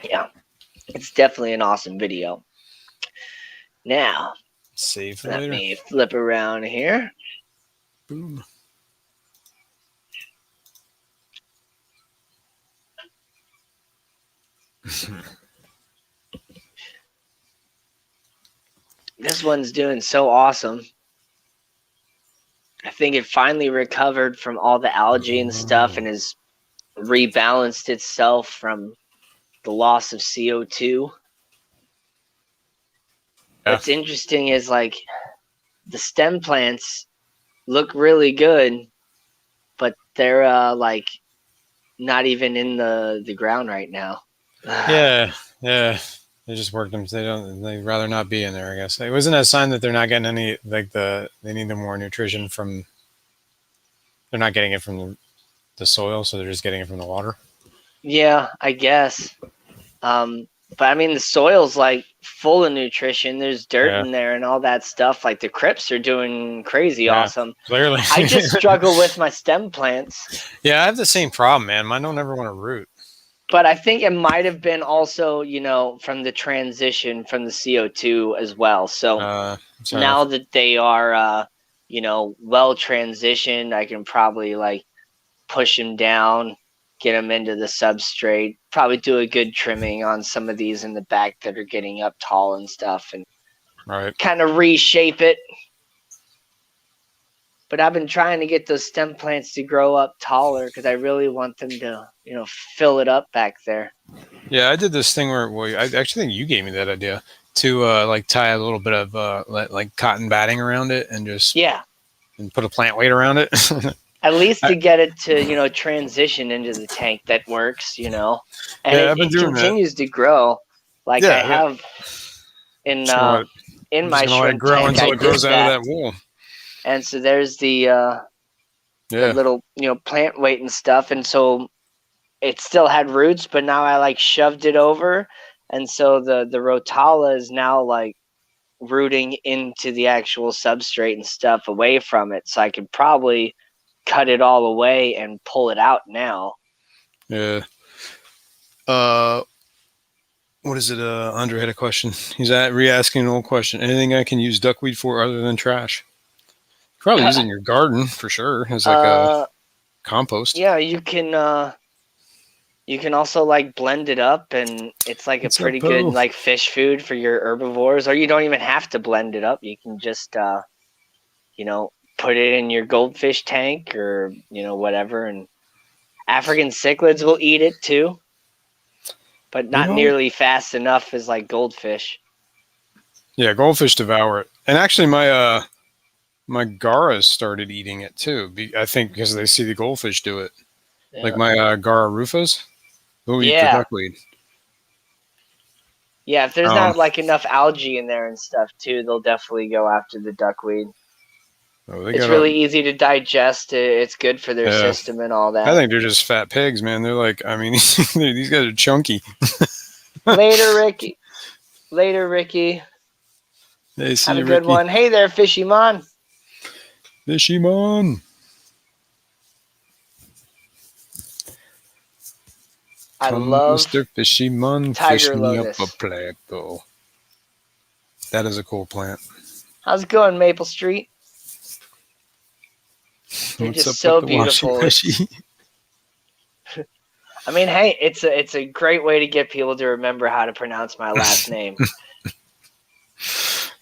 Yeah, it's definitely an awesome video. Now, save for let later. me flip around here. Boom. This one's doing so awesome. I think it finally recovered from all the algae and stuff and has rebalanced itself from the loss of CO2. Yeah. What's interesting is like the stem plants look really good, but they're like not even in the ground right now. Yeah. They just worked them. They'd rather not be in there, I guess. It wasn't a sign that they're not getting any, like they need the more nutrition from, they're not getting it from the soil, so they're just getting it from the water. Yeah, I guess. But I mean, the soil's like full of nutrition. There's dirt in there and all that stuff. Like the Crips are doing crazy awesome. Clearly. I just struggle with my stem plants. Yeah, I have the same problem, man. Mine don't ever want to root. But I think it might have been also, from the transition from the CO2 as well. So now that they are, well transitioned, I can probably like push them down, get them into the substrate, probably do a good trimming on some of these in the back that are getting up tall and stuff, and kind of reshape it. But I've been trying to get those stem plants to grow up taller because I really want them to, fill it up back there. Yeah, I did this thing where I actually think you gave me that idea to like tie a little bit of like cotton batting around it and just and put a plant weight around it. At least to get it to, transition into the tank that works, and it continues to grow. Like I have in my shrimp grow tank, until it grows out of that wool. And so there's the little, plant weight and stuff. And so it still had roots, but now I like shoved it over. And so the rotala is now like rooting into the actual substrate and stuff away from it. So I could probably cut it all away and pull it out now. Yeah. What is it? Andre had a question. He's re-asking an old question. Anything I can use duckweed for other than trash? Probably use it in your garden for sure as like a compost. Yeah, you can also like blend it up, and it's like a pretty good like fish food for your herbivores. Or you don't even have to blend it up. You can just put it in your goldfish tank or whatever, and African cichlids will eat it too, but not nearly fast enough as like goldfish. Yeah, goldfish devour it, and actually my Garas started eating it too. I think because they see the goldfish do it. Yeah. Like my Gara rufas, they'll eat the duckweed. Yeah, if there's not like enough algae in there and stuff too, they'll definitely go after the duckweed. It's really easy to digest. It's good for their system and all that. I think they're just fat pigs, man. They're like, I mean, these guys are chunky. Later, Ricky. Hey, have a good one. Hey there, Fishy Mon. Fishymon. I love Mr. Fishymon, fish me up a plato. That is a cool plant. How's it going, Maple Street? They're just so beautiful. I mean, hey, it's a great way to get people to remember how to pronounce my last name.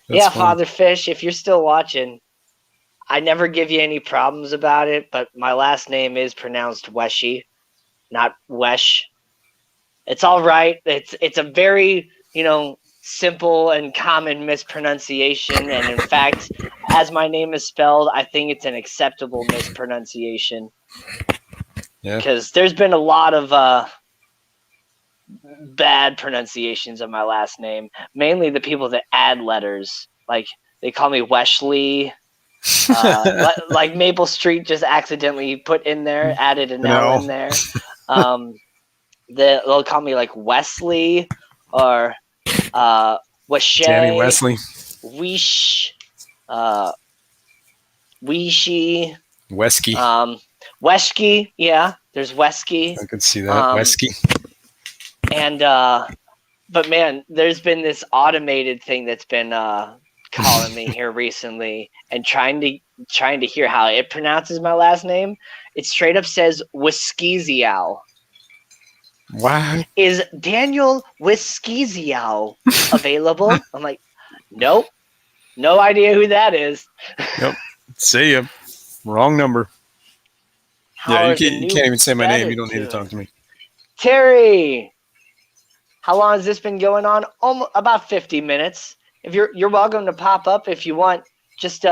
Yeah, fun. Father Fish, if you're still watching, I never give you any problems about it, but my last name is pronounced Weshi, not Wesh. It's all right. It's a very, simple and common mispronunciation, and in fact, as my name is spelled, I think it's an acceptable mispronunciation. Yeah. Because there's been a lot of bad pronunciations of my last name. Mainly the people that add letters. Like, they call me Wesley. Like Maple Street just accidentally added an L in there. They'll call me like Wesley or Washay. Tammy Wesley. Weesh. Weeshy. Wesky. Wesky, yeah. There's Wesky. I could see that. Wesky. And but man, there's been this automated thing that's been calling me here recently and trying to hear how it pronounces my last name. It straight up says Wiskiziao. What? Is Daniel Wiskiziao available? I'm like, nope. No idea who that is. Yep. See ya. Wrong number. Yeah, you can't even say my name. You don't need to talk to me. Terry! How long has this been going on? About 50 minutes. If you're welcome to pop up if you want. Just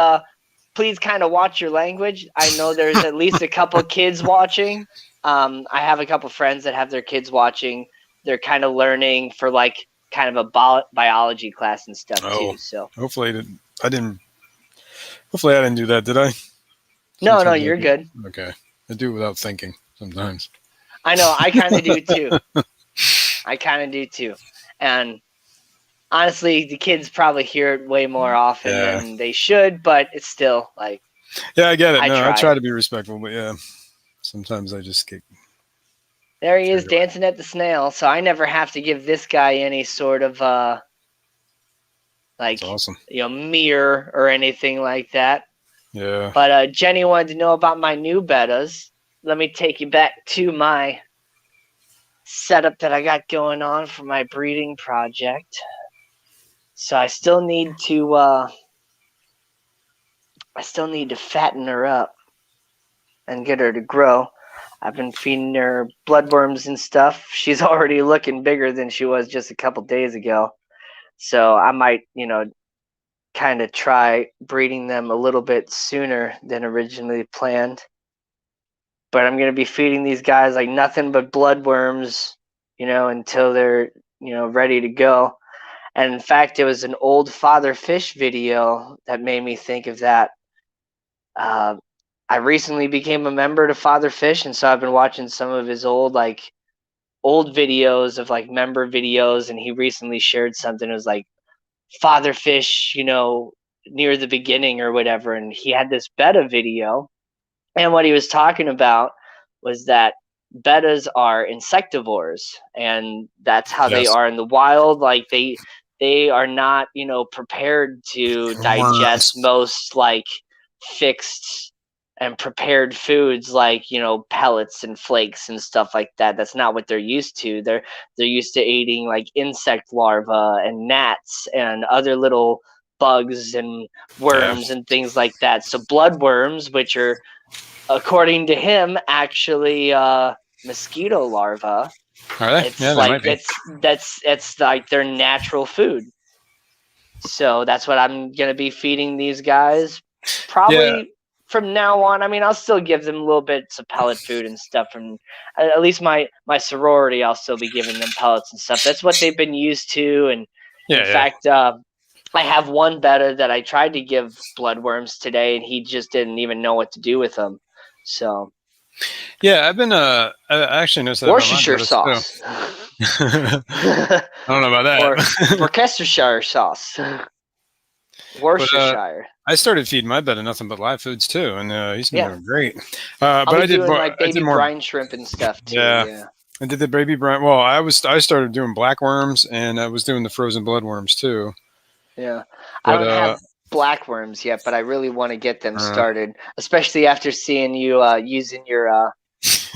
please kind of watch your language. I know there's at least a couple kids watching. I have a couple friends that have their kids watching. They're kind of learning for like kind of a biology class and stuff too. So hopefully I didn't do that, did I? No, you're good. Okay. I do without thinking sometimes. I know, I kind of do too. And honestly, the kids probably hear it way more often than they should, but it's still like. Yeah, I get it. I try to be respectful, but yeah, sometimes I just get. There he is dancing at the snail. So I never have to give this guy any sort of like, awesome. Mirror or anything like that. Yeah. But Jenny wanted to know about my new bettas. Let me take you back to my setup that I got going on for my breeding project. So I still need to fatten her up and get her to grow. I've been feeding her bloodworms and stuff. She's already looking bigger than she was just a couple days ago. So I might, kind of try breeding them a little bit sooner than originally planned. But I'm going to be feeding these guys like nothing but bloodworms, until they're, ready to go. And in fact, it was an old Father Fish video that made me think of that. I recently became a member to Father Fish, and so I've been watching some of his old videos of like member videos, and he recently shared something. It was like Father Fish, near the beginning or whatever, and he had this betta video, and what he was talking about was that bettas are insectivores, and that's how they are in the wild. Like they are not, prepared to digest most like fixed and prepared foods like, pellets and flakes and stuff like that. That's not what they're used to. They're used to eating like insect larvae and gnats and other little bugs and worms and things like that. So bloodworms, which are, according to him, actually mosquito larvae. Are they? It's it's like their natural food. So that's what I'm gonna be feeding these guys. Probably from now on. I mean, I'll still give them little bits of pellet food and stuff. From at least my sorority, I'll still be giving them pellets and stuff. That's what they've been used to. And in fact, I have one betta that I tried to give bloodworms today, and he just didn't even know what to do with them. So. Yeah, I've been. I actually noticed that. Worcestershire sauce. I don't know about that. Worcestershire sauce. Worcestershire. I started feeding my betta nothing but live foods too, and he's been doing great. But I did more like baby brine shrimp and stuff too. Yeah. I did the baby brine. Well, I started doing blackworms, and I was doing the frozen bloodworms too. Yeah, I don't have blackworms yet, but I really want to get them started, especially after seeing you using your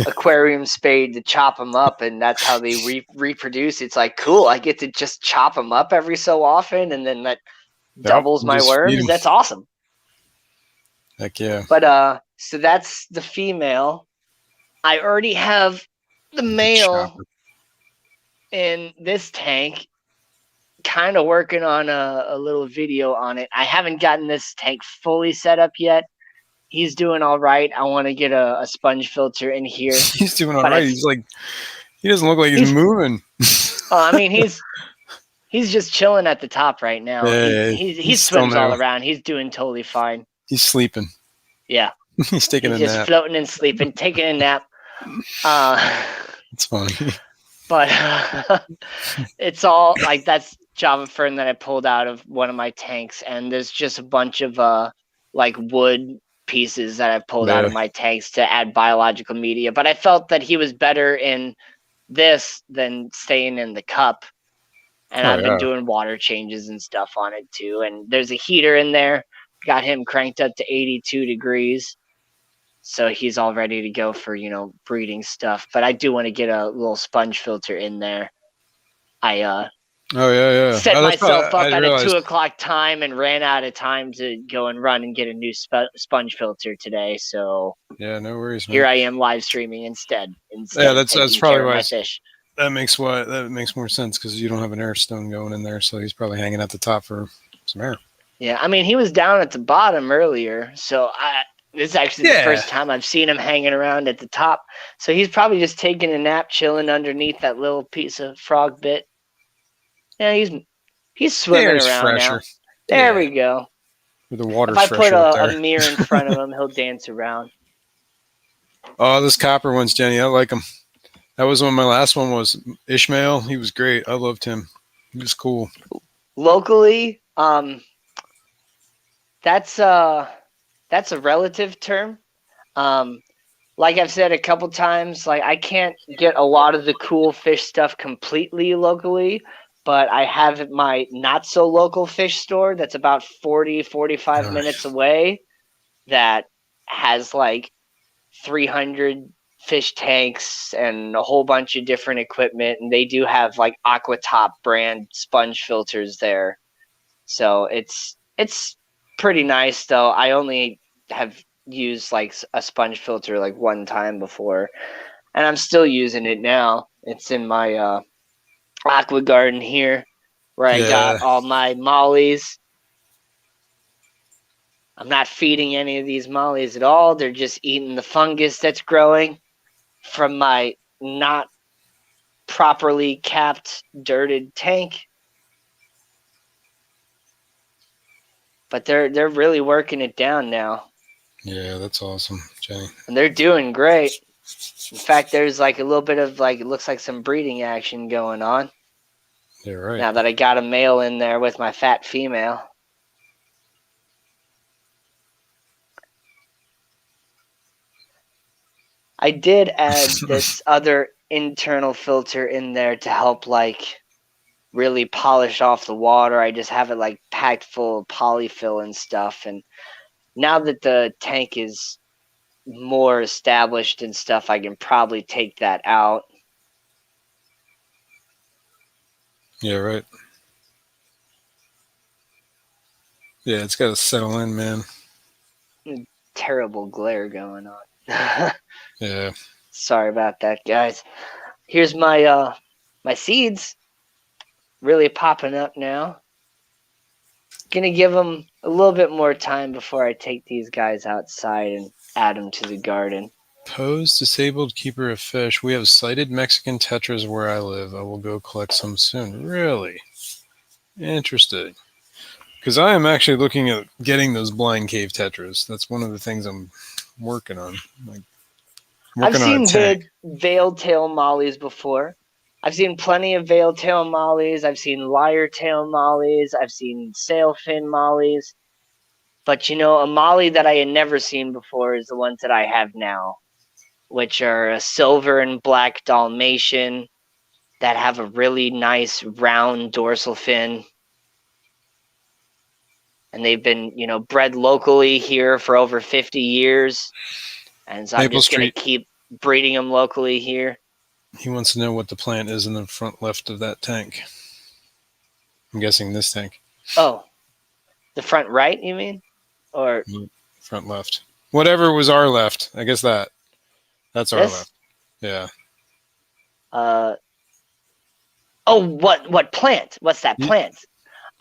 aquarium spade to chop them up, and that's how they reproduce. It's like, cool, I get to just chop them up every so often, and then that doubles my worms. That's awesome. Heck yeah. But so that's the female. I already have the male in this tank kind of working on a little video on it. I haven't gotten this tank fully set up yet. He's doing all right. I want to get a sponge filter in here. He's doing all right. He's like, he doesn't look like he's moving. I mean, he's just chilling at the top right now. Yeah, he swims all around. He's doing totally fine. He's sleeping. Yeah. He's taking a nap. He's just floating and sleeping, taking a nap. It's funny. But it's all like that's Java fern that I pulled out of one of my tanks, and there's just a bunch of like wood pieces that I've pulled out of my tanks to add biological media. But I felt that he was better in this than staying in the cup. And I've been doing water changes and stuff on it too. And there's a heater in there. Got him cranked up to 82 degrees. So he's all ready to go for, breeding stuff. But I do want to get a little sponge filter in there. I set myself up at a 2 o'clock time and ran out of time to go and run and get a new sponge filter today. So yeah, no worries, man. Here I am live streaming instead. Yeah, that's probably why fish. That makes more sense because you don't have an air stone going in there, so he's probably hanging at the top for some air. Yeah, I mean he was down at the bottom earlier, so this is actually the first time I've seen him hanging around at the top. So he's probably just taking a nap, chilling underneath that little piece of frog bit. Yeah, he's swimming around fresher. Now. There we go. With the water. If I put a mirror in front of him, he'll dance around. Oh, this copper one's Jenny. I like him. That was when my last one was Ishmael. He was great. I loved him. He was cool. Locally, that's a relative term. Like I've said a couple times, like I can't get a lot of the cool fish stuff completely locally, but I have my not so local fish store that's about 45 minutes away that has like 300 fish tanks and a whole bunch of different equipment, and they do have like Aquatop brand sponge filters there. So it's pretty nice though. I only have used like a sponge filter like one time before, and I'm still using it now. It's in my aqua garden here where I got all my mollies. I'm not feeding any of these mollies at all. They're just eating the fungus that's growing from my not properly capped, dirted tank. But they're really working it down now. Yeah, that's awesome, Jenny. And they're doing great. In fact, there's like a little bit of like, it looks like some breeding action going on. Yeah, right. Now that I got a male in there with my fat female. I did add this other internal filter in there to help like really polish off the water. I just have it like packed full of polyfill and stuff. And now that the tank is more established and stuff, I can probably take that out. Yeah, right. Yeah, it's got to settle in, man. Terrible glare going on. Yeah. Sorry about that, guys. Here's my my seeds really popping up now. Gonna give them a little bit more time before I take these guys outside and add them to the garden. Pose disabled keeper of fish. We have sighted Mexican tetras where I live. I will go collect some soon. Really? Interesting. Because I am actually looking at getting those blind cave tetras. That's one of the things I'm working on. I've seen veiled tail mollies before. I've seen plenty of veiled tail mollies. I've seen lyre tail mollies. I've seen sailfin mollies. But, a molly that I had never seen before is the ones that I have now, which are a silver and black Dalmatian that have a really nice round dorsal fin. And they've been, bred locally here for over 50 years. And so I'm just going to keep breeding them locally here. He wants to know what the plant is in the front left of that tank. I'm guessing this tank. Oh, the front right, you mean? Or front left. Whatever was our left. I guess that's our left. Yeah. Oh, what plant? What's that plant?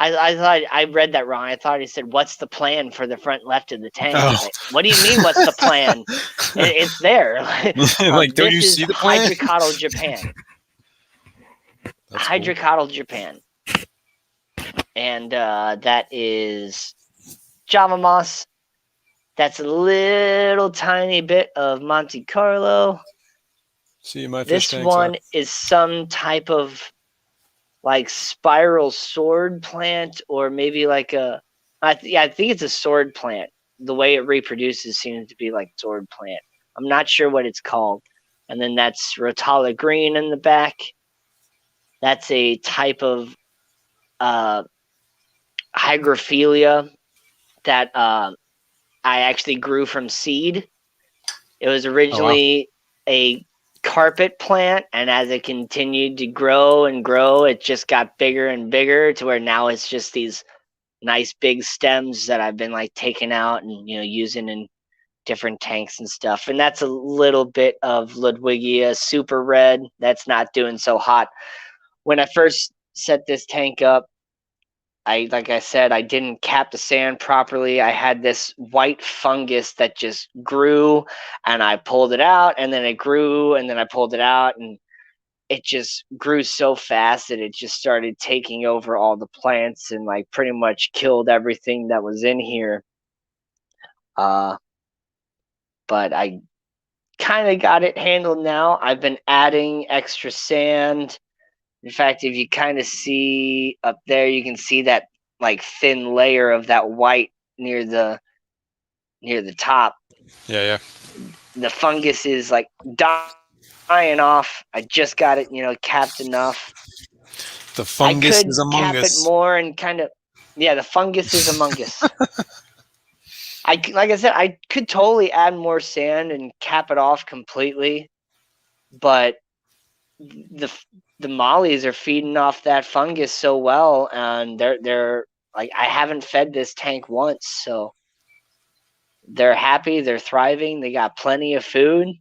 I thought I read that wrong. I thought he said, "What's the plan for the front left of the tank?" I was like, "What do you mean? What's the plan? It's there." Like, don't you This is see the plan? Hydrocotyle Japan. That's cool. Hydrocotyle Japan, and that is Java moss. That's a little tiny bit of Monte Carlo. See my fish This tanks one up. is some type of like spiral sword plant, or maybe like I think it's a sword plant. The way it reproduces seems to be like sword plant. I'm not sure what it's called. And then that's Rotala green in the back. That's a type of hygrophilia that I actually grew from seed. It was originally a carpet plant, and as it continued to grow and grow, it just got bigger and bigger to where now it's just these nice big stems that I've been like taking out and using in different tanks and stuff. And that's a little bit of Ludwigia super red that's not doing so hot. When I first set this tank up, like I said, I didn't cap the sand properly. I had this white fungus that just grew, and I pulled it out, and then it grew, and then I pulled it out, and it just grew so fast that it just started taking over all the plants and like pretty much killed everything that was in here. But I kind of got it handled now. I've been adding extra sand. In fact, if you kind of see up there, you can see that like thin layer of that white near the top. Yeah. The fungus is like dying off. I just got it, capped enough. The fungus is among cap us. it more and kind of, the fungus is among us. Like I said, I could totally add more sand and cap it off completely, but the mollies are feeding off that fungus so well, and they're like, I haven't fed this tank once, so they're happy, they're thriving, they got plenty of food.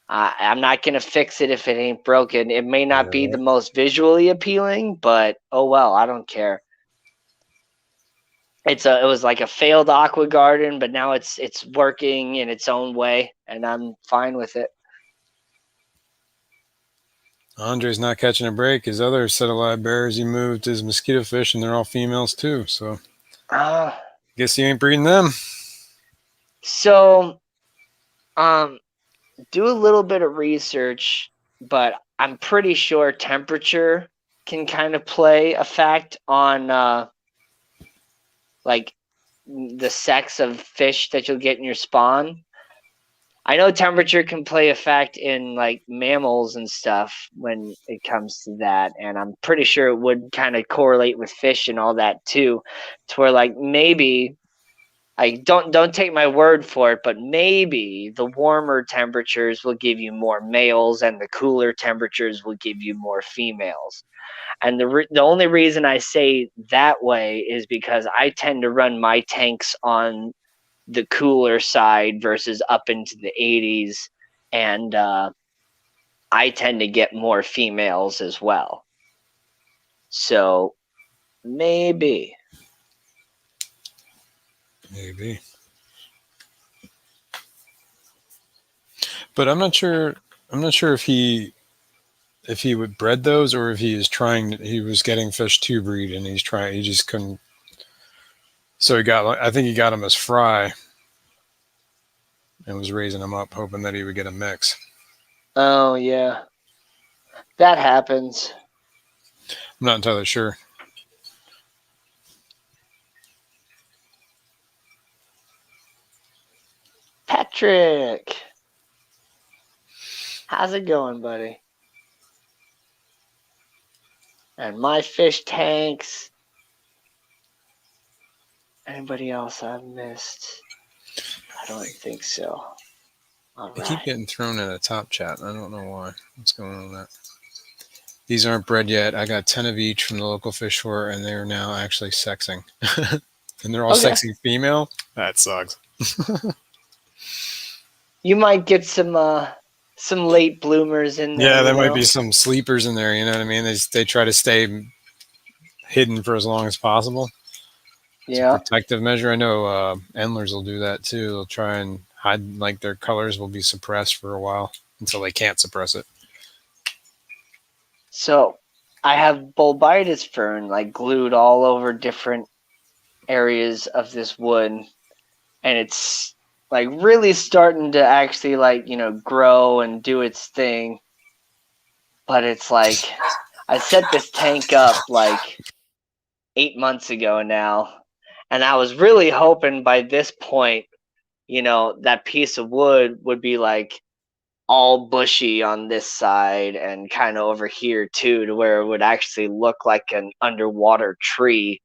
I'm not gonna fix it if it ain't broken. It may not be the most visually appealing, but oh well, I don't care. It was like a failed aqua garden, but now it's working in its own way, and I'm fine with it. Andre's not catching a break. His other set of live bears, he moved his mosquito fish, and they're all females too. So, guess he ain't breeding them. So, do a little bit of research, but I'm pretty sure temperature can kind of play a fact on like the sex of fish that you'll get in your spawn. I know temperature can play a fact in like mammals and stuff when it comes to that, and I'm pretty sure it would kind of correlate with fish and all that too, to where like maybe, don't take my word for it, but maybe the warmer temperatures will give you more males and the cooler temperatures will give you more females. And the only reason I say that way is because I tend to run my tanks on the cooler side versus up into the 80s, and I tend to get more females as well. So maybe. But I'm not sure if he would bred those, or if he was getting fish to breed, and he just couldn't. So I think he got them as fry and was raising them up, hoping that he would get a mix. Oh yeah, that happens. I'm not entirely sure. Patrick, how's it going, buddy? And my fish tanks. Anybody else I've missed? I don't think so. All I right. keep getting thrown in a top chat. I don't know why. What's going on with that? These aren't bred yet. I got 10 of each from the local fish store, and they're now actually sexing. And they're all sexing female? That sucks. You might get some some late bloomers in there. Yeah, there might know? be some sleepers in there. You know what I mean? They try to stay hidden for as long as possible. It's a Yeah. protective measure. I know endlers will do that too. They'll try and hide, like their colors will be suppressed for a while until they can't suppress it. So I have bulbitis fern like glued all over different areas of this wood, and it's like really starting to actually like grow and do its thing. But it's like I set this tank up like 8 months ago now, and I was really hoping by this point, that piece of wood would be like all bushy on this side and kind of over here too, to where it would actually look like an underwater tree.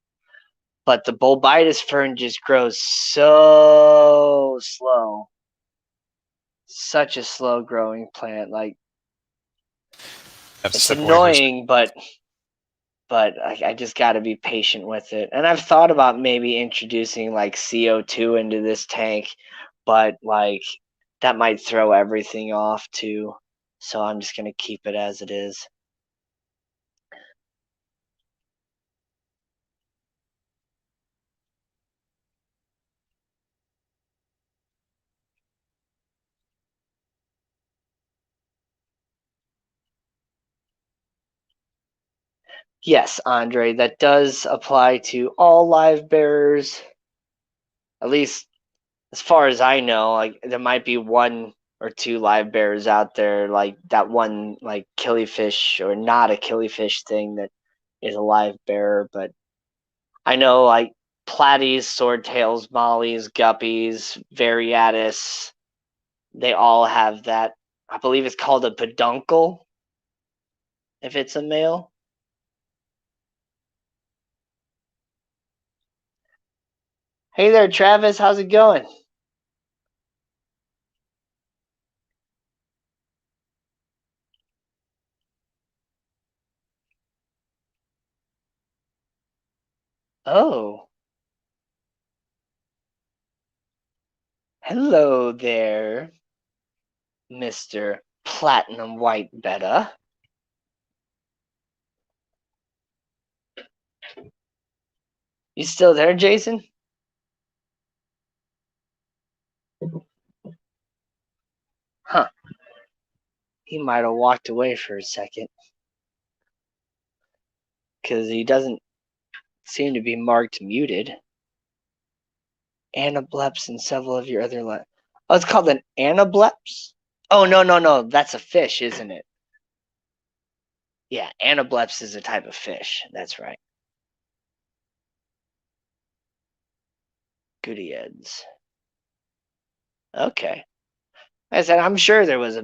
But the bulbitis fern just grows so slow. Such a slow growing plant. Like, it's annoying, but I just got to be patient with it. And I've thought about maybe introducing like CO2 into this tank, but like that might throw everything off too. So I'm just going to keep it as it is. Yes, Andre, that does apply to all live bearers. At least as far as I know, like there might be one or two live bearers out there, like that one like killifish or not a killifish thing that is a live bearer, but I know like platies, swordtails, mollies, guppies, variatus, they all have that. I believe it's called a peduncle if it's a male. Hey there, Travis, how's it going? Oh, hello there, Mr. Platinum White Betta. You still there, Jason? Huh. He might have walked away for a second. Because he doesn't seem to be marked muted. Anableps and several of your other... Oh, it's called an anableps? Oh, no. That's a fish, isn't it? Yeah, anableps is a type of fish. That's right. Goodieads. Okay. I said, I'm sure there was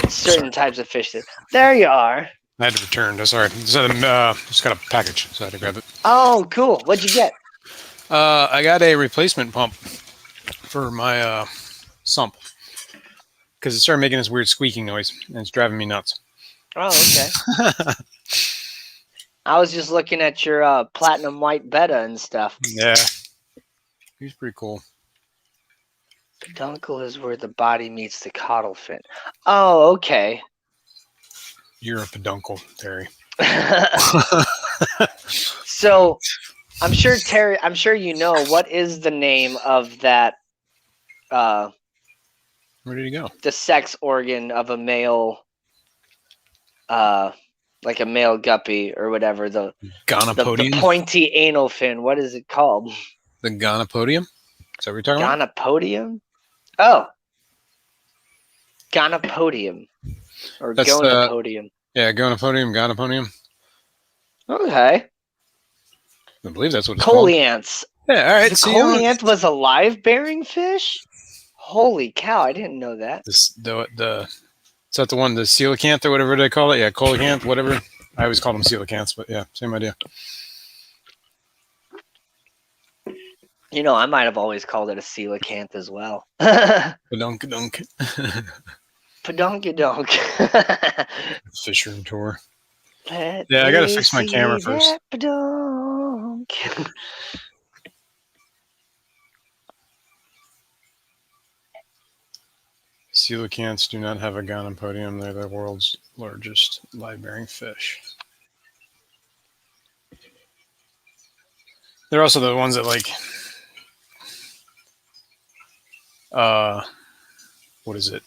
certain types of fish. There you are. I had to return. Sorry. Just got a package, so I had to grab it. Oh, cool. What'd you get? I got a replacement pump for my sump because it started making this weird squeaking noise, and it's driving me nuts. Oh, okay. I was just looking at your platinum white betta and stuff. Yeah. He's pretty cool. Peduncle is where the body meets the caudal fin. Oh, okay. You're a peduncle, Terry. So, I'm sure Terry. I'm sure you know what is the name of that. Where did he go? The sex organ of a male. Like a male guppy or whatever. The pointy anal fin. What is it called? The gonopodium. Is that what you're talking about? Gonopodium? Oh. Gonopodium. Or That's gonopodium. Yeah, gonopodium. Okay. I believe that's what it's called. Coleanths. Yeah, all right. The coleanth was a live-bearing fish? Holy cow, I didn't know that. Is that the one, the coelacanth or whatever they call it? Yeah, coelacanth, whatever. I always call them coelacanths, but yeah, same idea. I might have always called it a coelacanth as well. Pedunk. Pedunkadunk. Fisher and tour. Yeah, I gotta fix my camera first. Coelacanths do not have a gonopodium. They're the world's largest live-bearing fish. They're also the ones that like, what is it?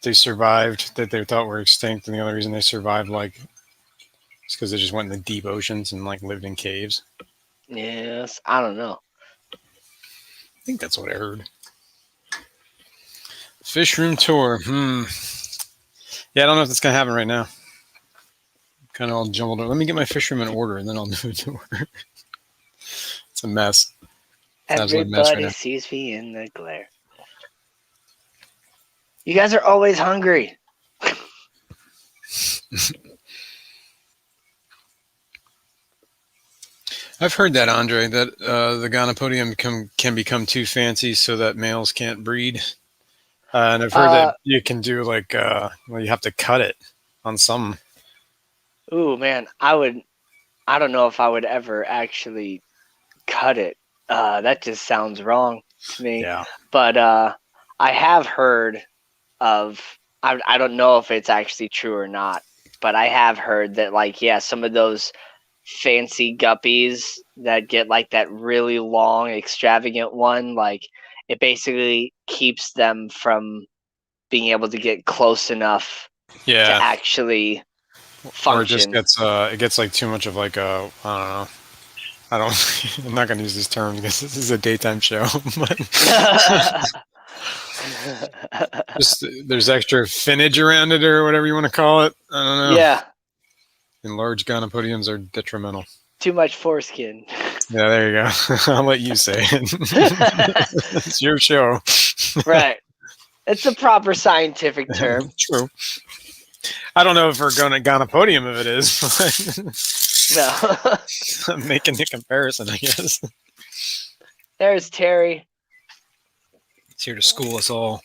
They survived that they thought were extinct, and the only reason they survived like is because they just went in the deep oceans and like lived in caves. Yes, I don't know. I think that's what I heard. Fish room tour. Yeah, I don't know if that's gonna happen right now. Kind of all jumbled up. Let me get my fish room in order, and then I'll do a tour. It's a mess. It's an absolute mess right Everybody now. sees me in the glare. You guys are always hungry. I've heard that, Andre, that the gonopodium can become too fancy so that males can't breed. And I've heard that you can do like, well, you have to cut it on some. Ooh, man, I don't know if I would ever actually cut it. That just sounds wrong to me. Yeah. But I have heard of, I don't know if it's actually true or not, but I have heard that, like, yeah, some of those fancy guppies that get like that really long, extravagant one, like it basically keeps them from being able to get close enough to actually function. Or it just gets it gets like too much of like a, I don't know. I'm not going to use this term because this is a daytime show. But just there's extra finnage around it or whatever you want to call it. I don't know. Yeah. And large gonopodiums are detrimental. Too much foreskin. Yeah, there you go. I'll let you say it. It's your show. Right. It's a proper scientific term. True. I don't know if we're going to gonopodium if it is. No. I'm making the comparison, I guess. There's Terry. It's here to school us all.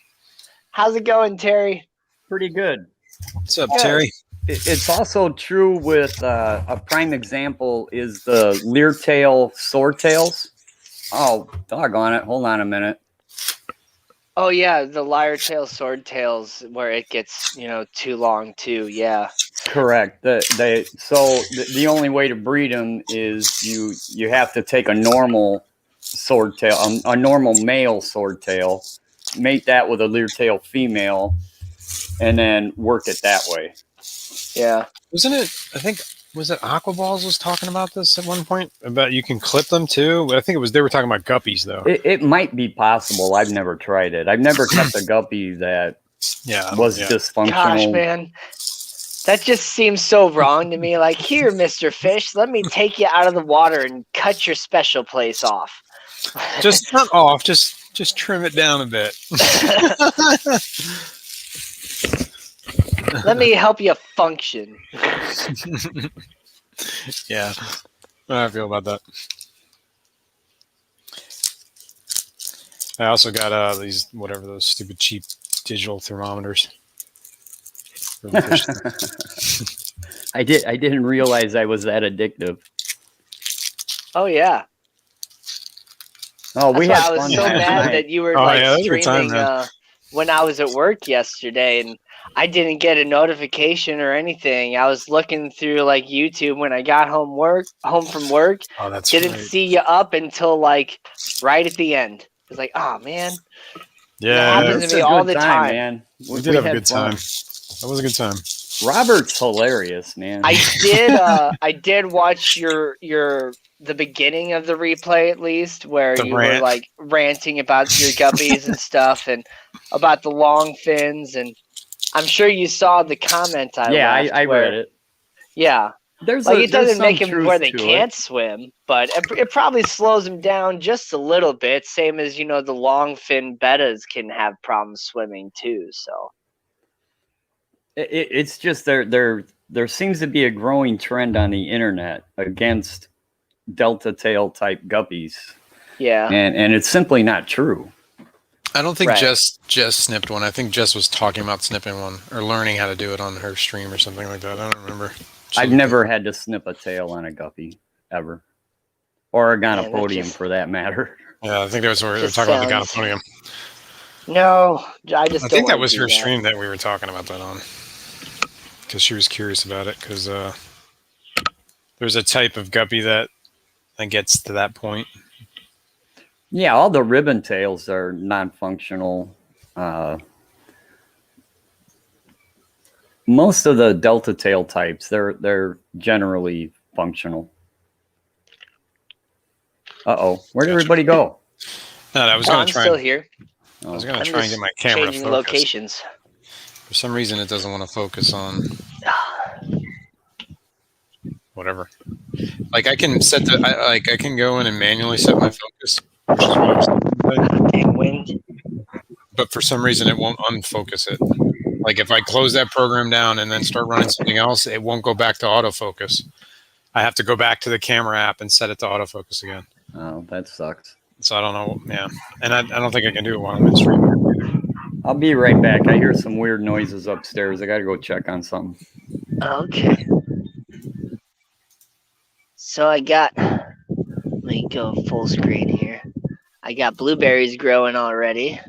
How's it going, Terry? Pretty good. What's up, Terry? It's also true with a prime example is the leertail swordtails. Oh, doggone it. Hold on a minute. Oh, yeah, the lyre-tail swordtails where it gets, too long, too. Yeah. Correct. The only way to breed them is you have to take a normal swordtail, a normal male swordtail, mate that with a leertail female, and then work it that way. Yeah. Wasn't it, I think, was it Aquaballs was talking about this at one point? About you can clip them too? I think they were talking about guppies though. It might be possible. I've never tried it. I've never kept a guppy that was dysfunctional. Gosh, man. That just seems so wrong to me. Like, here, Mr. Fish, let me take you out of the water and cut your special place off. Just not off, just trim it down a bit. Let me help you function. Yeah, I feel about that. I also got these those stupid cheap digital thermometers. I didn't realize I was that addictive. Oh yeah. Oh, I was so mad that you were streaming when I was at work yesterday, and I didn't get a notification or anything. I was looking through like YouTube when I got home from work. Oh, that's didn't see you up until like right at the end. It's like, oh man. Yeah, that happens to me all the time, man. We did have a good time. That was a good time. Robert's hilarious, man. I did watch the beginning of the replay, at least, where you were like ranting about your guppies and stuff and about the long fins, and I'm sure you saw the comment I left. I read it. Yeah. It doesn't make them where they can't swim, but it probably slows them down just a little bit, same as, the long fin bettas can have problems swimming too, so. It's just there seems to be a growing trend on the internet against delta tail type guppies. Yeah. And it's simply not true. I don't think Jess snipped one. I think Jess was talking about snipping one or learning how to do it on her stream or something like that. I don't remember. I've never had to snip a tail on a guppy ever, or a gonopodium for that matter. Yeah, I think that's what we were talking about, the gonopodium. No, I just I don't think that want was to do her that. stream that we were talking about that on, because she was curious about it. Because there's a type of guppy that gets to that point. Yeah, all the ribbon tails are non-functional. Most of the delta tail types, they're generally functional. Uh-oh, where'd Gotcha. everybody go? No, I was Oh, going I'm to try. still here. I was Oh, going to I'm try and just get my camera changing focused. locations. For some reason, it doesn't want to focus on whatever. Like I can set the I can go in and manually set my focus, which is what I was thinking today. Dang wind. But for some reason, it won't unfocus it. Like if I close that program down and then start running something else, it won't go back to autofocus. I have to go back to the camera app and set it to autofocus again. oh, that sucks. So I don't know. Yeah, and I don't think I can do it while I'm in stream. I'll be right back. I hear some weird noises upstairs. I gotta go check on something. Okay. So I got, let me go full screen here. I got blueberries growing already.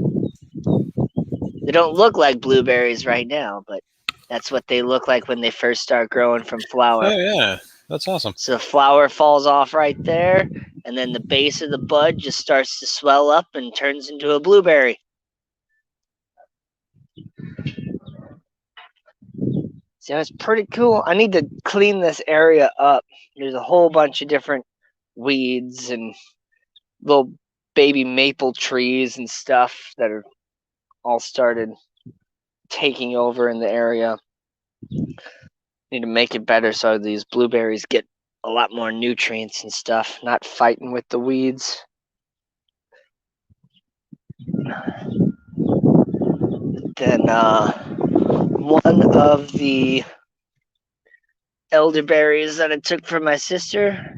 They don't look like blueberries right now, but that's what they look like when they first start growing from flower. Oh yeah, that's awesome. So the flower falls off right there, and then the base of the bud just starts to swell up and turns into a blueberry. So it's pretty cool. I need to clean this area up. There's a whole bunch of different weeds and little baby maple trees and stuff that are all started taking over in the area. Need to make it better so these blueberries get a lot more nutrients and stuff, not fighting with the weeds. Then one of the elderberries that I took from my sister,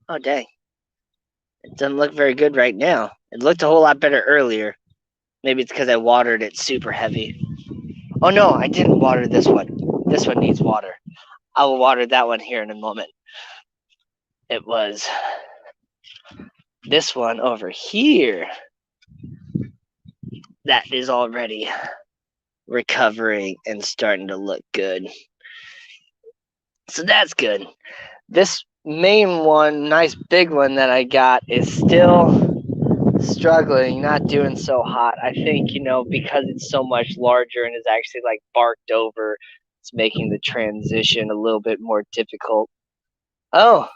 oh dang, it doesn't look very good right now. It looked a whole lot better earlier. Maybe it's because I watered it super heavy. Oh no, I didn't water this one. This one needs water. I will water that one here in a moment. It was this one over here that is already recovering and starting to look good. So that's good. This main one, nice big one that I got, is still struggling, not doing so hot. I think, because it's so much larger and is actually like barked over, it's making the transition a little bit more difficult. Oh,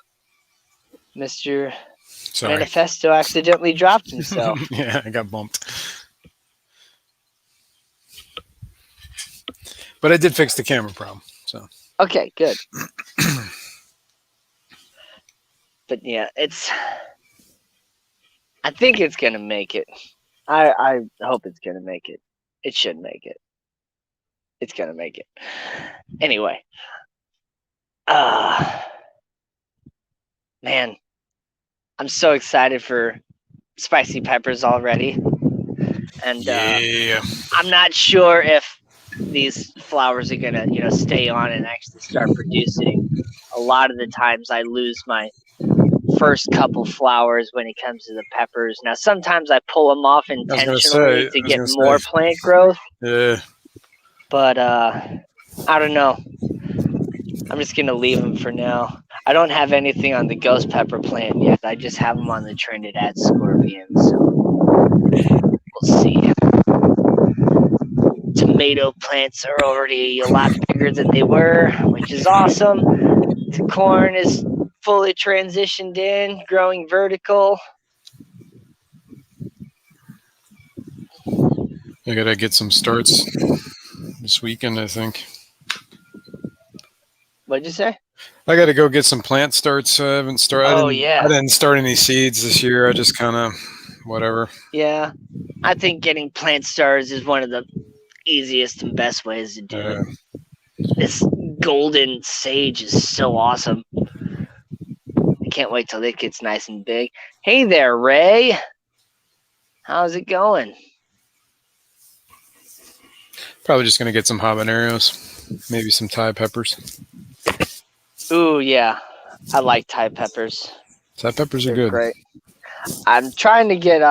Mr. Sorry. Manifesto accidentally dropped himself. Yeah, I got bumped. But I did fix the camera problem. So Okay, good. But yeah, I think it's gonna make it. I hope it's gonna make it. It should make it. It's gonna make it. Anyway. Man, I'm so excited for spicy peppers already. And yeah, I'm not sure if these flowers are gonna, stay on and actually start producing. A lot of the times I lose my first couple flowers when it comes to the peppers. Now sometimes I pull them off intentionally to get more plant growth. Yeah. But I don't know. I'm just gonna leave them for now. I don't have anything on the ghost pepper plant yet. I just have them on the Trinidad scorpion. So we'll see. Tomato plants are already a lot bigger than they were, which is awesome. The corn is fully transitioned in, growing vertical. I gotta get some starts this weekend, I think. What'd you say? I gotta go get some plant starts. I haven't started. I didn't start any seeds this year. I just kind of whatever. Yeah, I think getting plant starts is one of the easiest and best ways to do it. This golden sage is so awesome. I can't wait till it gets nice and big. Hey there, Ray. How's it going? Probably just gonna get some habaneros, maybe some Thai peppers. Ooh, yeah. I like Thai peppers. Thai peppers are good. Great. I'm trying to get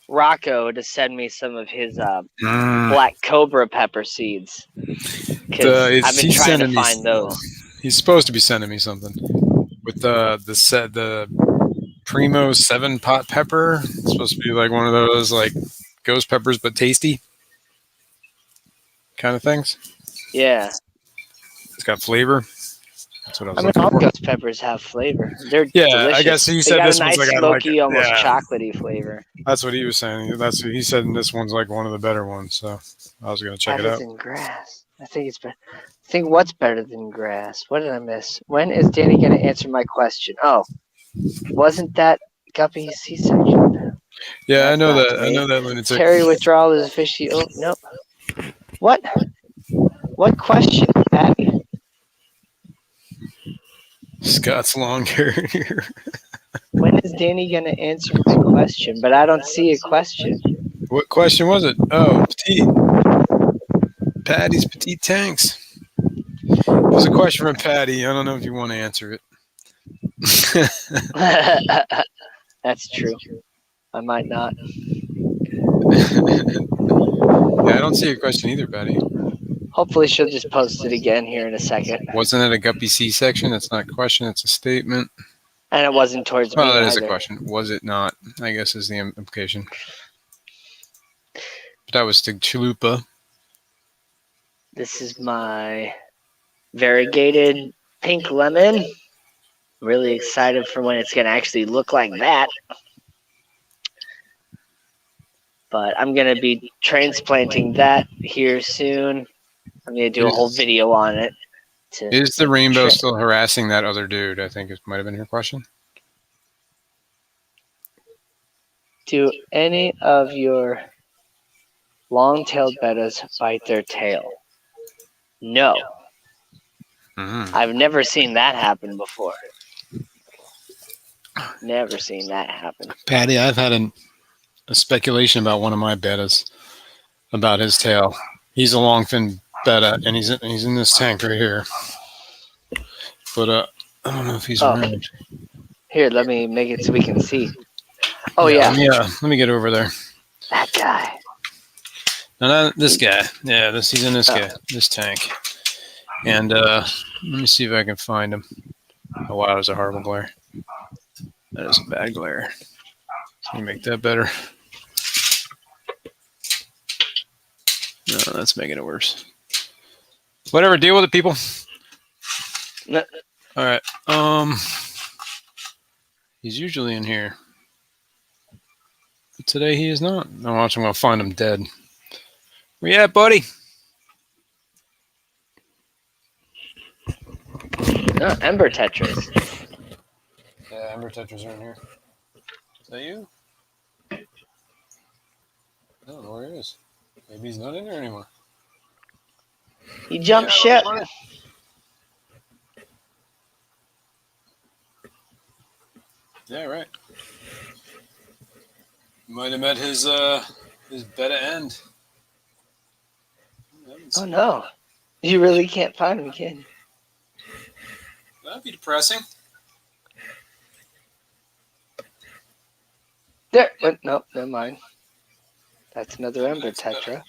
Rocco to send me some of his black cobra pepper seeds. Because I've been trying to find those. He's supposed to be sending me something with the Primo 7-pot pepper. It's supposed to be like one of those like ghost peppers, but tasty kind of things. Yeah. It's got flavor. That's what I was I mean, looking all for. ghost peppers have flavor. They're Yeah, delicious. I guess he they said got this a nice one's like smoky, almost yeah. chocolatey flavor. That's what he was saying. That's what he said. And this one's like one of the better ones. So I was gonna check it out. Better than grass. I think it's better. I think what's better than grass? What did I miss? When is Danny going to answer my question? Oh, wasn't that Guppy C-section? Yeah, That's I know not that. I me. know that lunatic. Terry withdrawal is fishy. Oh, no. What? What question, Patty? Scott's long hair here. When is Danny going to answer my question? But I don't see a question. What question was it? Oh, petite. Patty's petite tanks. There's a question from Patty. I don't know if you want to answer it. That's true. I might not. Yeah, I don't see a question either, Patty. Hopefully she'll just post it again here in a second. Wasn't it a guppy C-section? That's not a question. It's a statement. And it wasn't towards me Well, that either. is a question. Was it not? I guess is the implication. But that was to Chalupa. This is my variegated pink lemon. Really excited for when it's going to actually look like that. But I'm going to be transplanting that here soon. I'm going to do a whole video on it. Is the rainbow still harassing that other dude? I think it might have been your question. Do any of your long-tailed bettas bite their tail? No. Mm-hmm. I've never seen that happen before. Never seen that happen. Patty, I've had a speculation about one of my bettas, about his tail. He's a longfin betta, and he's in this tank right here. But I don't know if he's around. Here, let me make it so we can see. Oh yeah. Let me get over there. That guy. No, this guy. Yeah, he's in this guy, this tank. And let me see if I can find him. Oh wow, that was a horrible glare. That is a bad glare. Let me make that better. No, that's making it worse. Whatever, deal with it, people. No. All right. He's usually in here. But today he is not. No, watch, I'm gonna find him dead. Where you at, buddy? No, Ember Tetras. Yeah, Ember Tetras are in here. Is that you? I don't know where he is. Maybe he's not in there anymore. He jumped ship. Yeah, right. Might have met his betta end. Oh no. You really can't find him, can you? That'd be depressing. There. No, never mind. That's another Ember Tetra.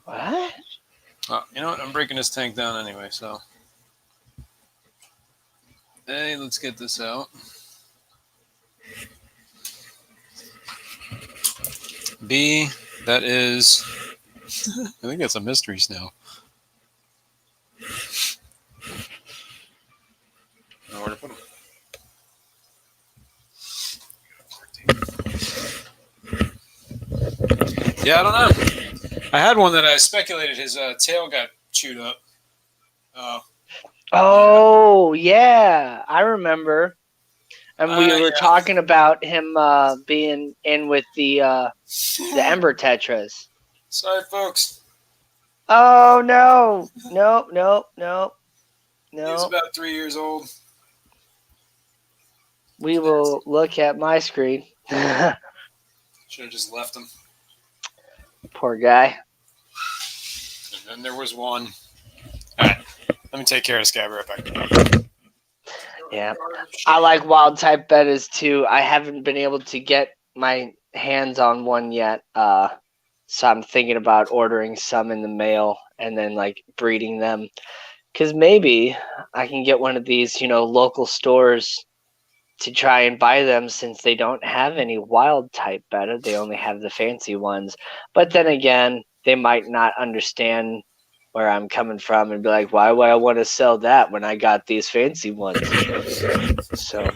What? You know what? I'm breaking this tank down anyway, so. Hey, let's get this out. B, that is. I think that's a mystery snail. Know where to put him. Yeah, I don't know. I had one that I speculated his tail got chewed up. Oh, yeah. I remember. And we were talking about him being in with the Ember Tetras. Sorry, folks. Oh, no. No. He's about 3 years old. We will look at my screen. Should have just left him. Poor guy. And then there was one. All right. Let me take care of this guy right back. Yeah, I like wild type bettas too. I haven't been able to get my hands on one yet. So I'm thinking about ordering some in the mail and then like breeding them. Because maybe I can get one of these, local stores to try and buy them since they don't have any wild type betta. They only have the fancy ones. But then again, they might not understand where I'm coming from and be like, why would I want to sell that when I got these fancy ones? So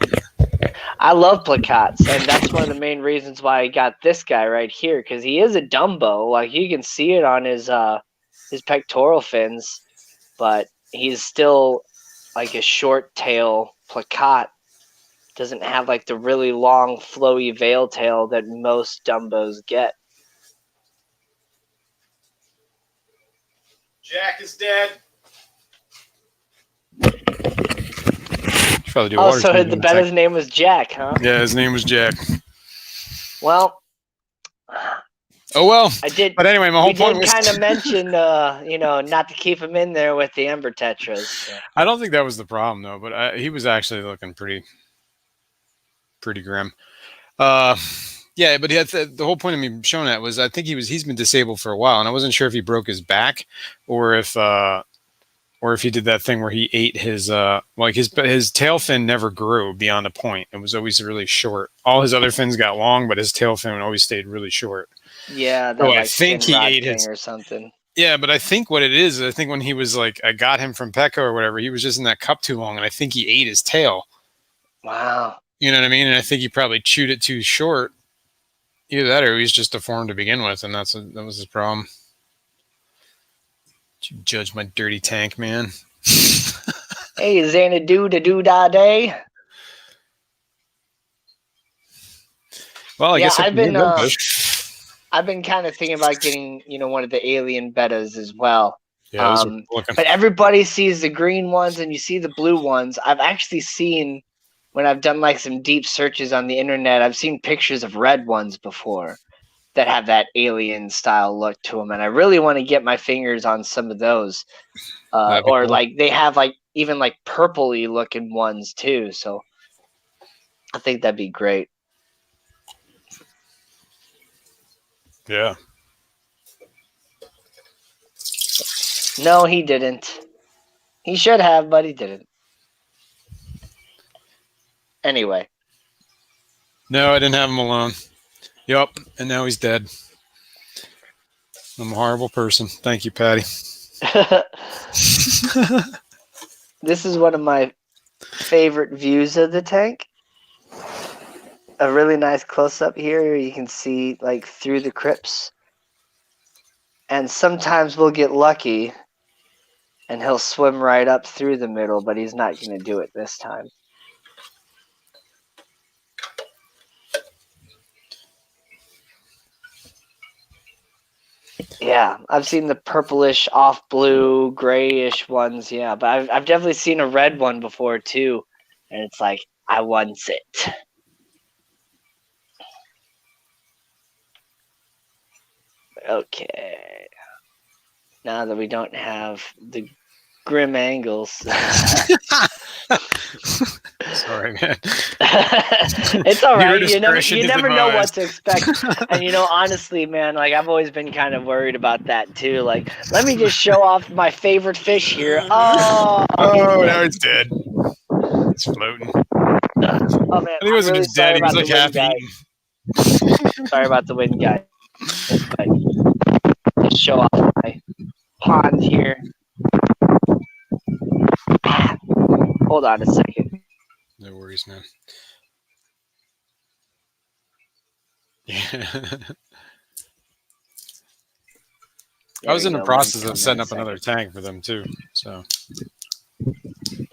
I love placats, and that's one of the main reasons why I got this guy right here, because he is a Dumbo. Like you can see it on his pectoral fins, but he's still like a short tail plakat. Doesn't have like the really long flowy veil tail that most Dumbos get. Jack is dead. Oh, so the betta's name was Jack, huh? Yeah, his name was Jack. Well, oh well. I did. But anyway, my whole point was kind of mention, not to keep him in there with the Ember Tetras. So. I don't think that was the problem though, but he was actually looking pretty grim. Yeah, but the whole point of me showing that was I think he's been disabled for a while, and I wasn't sure if he broke his back or if he did that thing where he ate his his tail fin never grew beyond a point. It was always really short. All his other fins got long, but his tail fin always stayed really short. Yeah, I think he ate his or something. Yeah, but I think what it is, I think when he was like, I got him from Petco or whatever, he was just in that cup too long, and I think he ate his tail. Wow. You know what I mean? And I think he probably chewed it too short. Either that or he was just deformed to begin with, and that was his problem. You judge my dirty tank, man. Hey, Xanadu da do da day. Well, I guess I've been kind of thinking about getting, one of the alien bettas as well. Yeah, but everybody sees the green ones and you see the blue ones. I've actually seen, when I've done like some deep searches on the internet, I've seen pictures of red ones before that have that alien style look to them, and I really want to get my fingers on some of those. Or cool. Like they have like even like purpley looking ones too. So I think that'd be great. Yeah. No, he didn't. He should have, but he didn't. Anyway. No, I didn't have him alone. Yep, and now he's dead. I'm a horrible person. Thank you, Patty. This is one of my favorite views of the tank. A really nice close-up here. You can see like through the crypts. And sometimes we'll get lucky and he'll swim right up through the middle, but he's not going to do it this time. Yeah, I've seen the purplish, off blue, grayish ones. Yeah, but I've definitely seen a red one before too, and it's like I want it. Okay. Now that we don't have the grim angles. Sorry, man. It's all right. You never know what to expect. And honestly, man, like I've always been kind of worried about that too. Like, let me just show off my favorite fish here. Oh, now he's dead. He's floating. Oh man, he wasn't just dead. He was like half eaten. Sorry about the wind, guys. But just show off my pond here. Hold on a second. No worries, man. Yeah. I was in the process of setting up another tank for them too. So,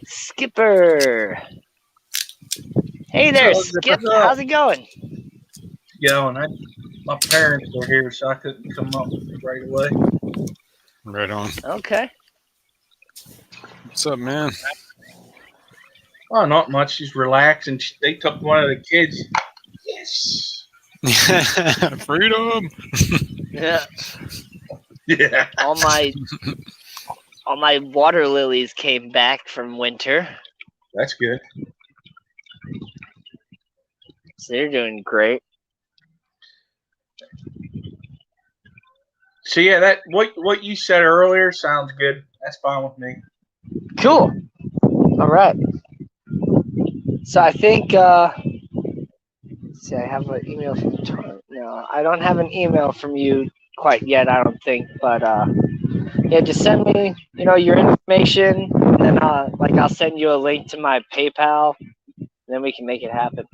Skipper. Hey there, Skip. How's it going? My parents were here, so I couldn't come up right away. Right on. Okay. What's up, man? Oh, not much. She's relaxed, and they took one of the kids. Yes. Freedom. Yeah. Yeah. All my water lilies came back from winter. That's good. So they're doing great. So yeah, that what you said earlier sounds good. That's fine with me. Cool. All right. So I think, see, I have an email from no, I don't have an email from you quite yet, I don't think, but yeah, just send me, your information, and then I'll send you a link to my PayPal, and then we can make it happen.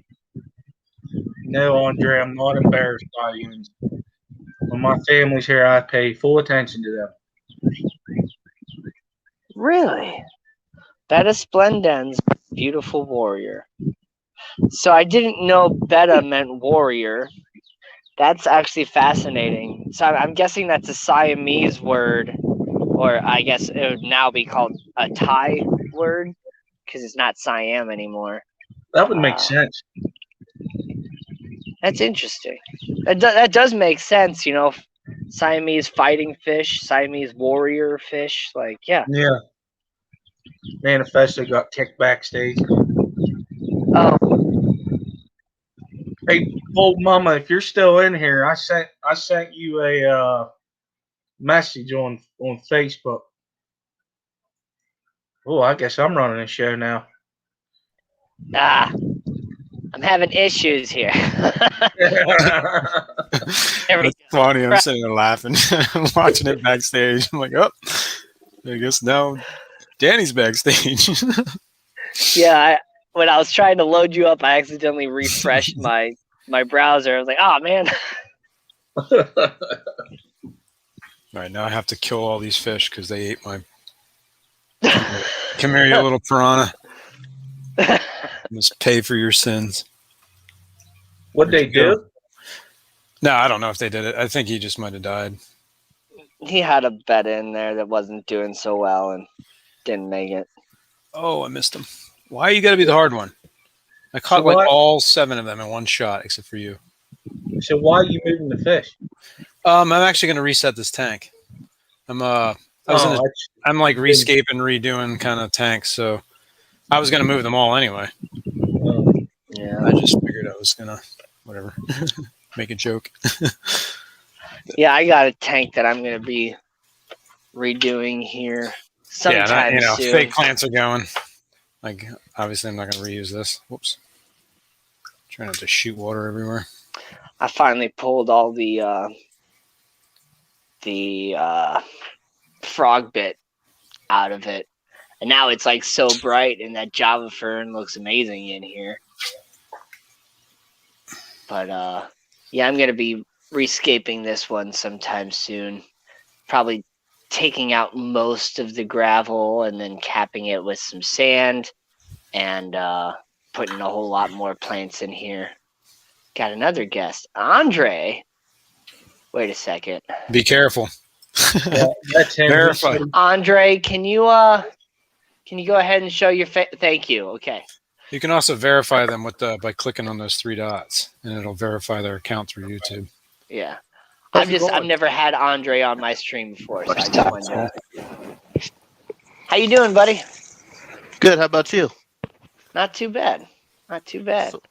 No, Andre, I'm not embarrassed by you. When my family's here, I pay full attention to them. Really? Betta splendens, beautiful warrior. So I didn't know Betta meant warrior. That's actually fascinating. So I'm guessing that's a Siamese word, or I guess it would now be called a Thai word, because it's not Siam anymore. That would make sense. That's interesting. That does make sense, Siamese fighting fish, Siamese warrior fish, yeah. Yeah. Manifesto got kicked backstage. Oh, Hey, old mama, if you're still in here, I sent you a message on Facebook. Oh, I guess I'm running the show now. I'm having issues here. That's funny. I'm sitting there laughing. I'm watching it backstage. I'm like, oh, I guess now Danny's backstage. Yeah, when I was trying to load you up, I accidentally refreshed my browser. I was like, oh, man. All right, now I have to kill all these fish because they ate my... Come here, you little piranha. You must pay for your sins. What'd they do? No, I don't know if they did it. I think he just might have died. He had a bet in there that wasn't doing so well and didn't make it. Oh, I missed him. Why you got to be the hard one? I caught all 7 of them in one shot, except for you. So why are you moving the fish? I'm actually going to reset this tank. I'm like rescaping, redoing kind of tanks, so I was going to move them all anyway. Yeah. I just figured I was going to, whatever, make a joke. Yeah, I got a tank that I'm going to be redoing here sometime soon. Fake plants are going. Like, obviously I'm not going to reuse this. Whoops. Trying not to shoot water everywhere. I finally pulled all the frog bit out of it. And now it's like so bright, and that Java fern looks amazing in here. But yeah, I'm going to be rescaping this one sometime soon. Probably taking out most of the gravel and then capping it with some sand and putting a whole lot more plants in here. Got another guest, Andre. Wait a second. Be careful. That's him. Verify. Andre, can you go ahead and show your thank you? Okay. You can also verify them by clicking on those 3 dots, and it'll verify their account through YouTube. Yeah. I've never had Andre on my stream before, so I just wanted to... How you doing, buddy? Good. How about you? Not too bad. Not too bad. So,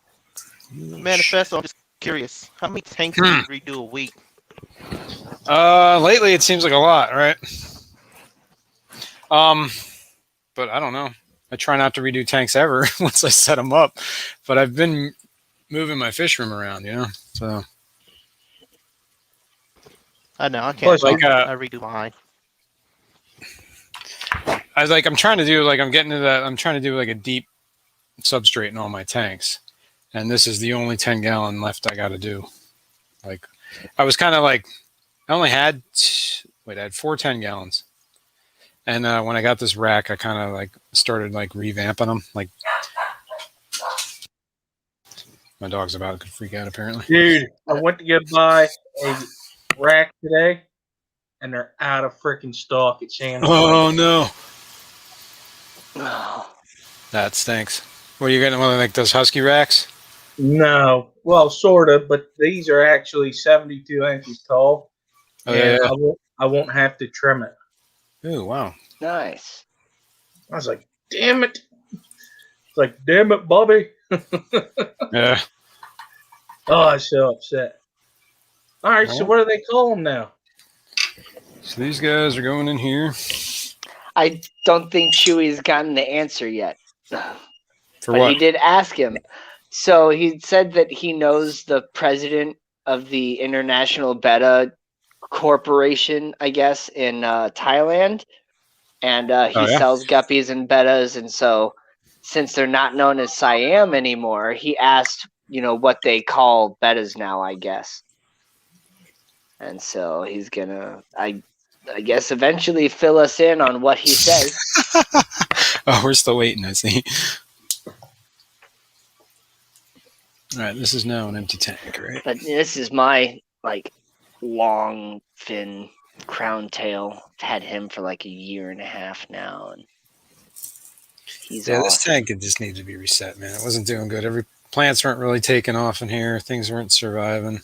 Manifesto, I'm just curious. How many tanks do you redo a week? Lately it seems like a lot, right? But I don't know. I try not to redo tanks ever once I set them up, but I've been moving my fish room around, so. I know, I can't. Like, I redo mine. I'm trying to do, I'm getting to that. I'm trying to do like a deep substrate in all my tanks. And this is the only 10-gallon left I got to do. Like, I was kind of like, I only had, I had 4 10-gallons. And when I got this rack, I kind of started revamping them. Like, my dog's about to freak out apparently. Dude, I went to go buy a rack today, and they're out of freaking stock at Sam's. Oh no! Oh. That stinks. What are you getting? One of those Husky racks? No, well, sort of, but these are actually 72 inches tall. Oh, yeah. I won't have to trim it. Ooh, wow. Nice. I was like, damn it. It's like, damn it, Bobby. Yeah. Oh, I'm so upset. All right, so Well. what do they call them now? So these guys are going in here. I don't think Chewy's gotten the answer yet. For But what? he did ask him. So he said that he knows the president of the International Betta Corporation, I guess, in Thailand. And he Oh, yeah? sells guppies and bettas. And so since they're not known as Siam anymore, he asked, what they call bettas now, I guess. And so he's going to, I guess, eventually fill us in on what he says. Oh, we're still waiting, I see. All right, this is now an empty tank, right? But this is my, long fin crown tail. I've had him for like a year and a half now. And he's Yeah, this awesome. tank, it just needs to be reset, man. It wasn't doing good. Plants weren't really taking off in here. Things weren't surviving.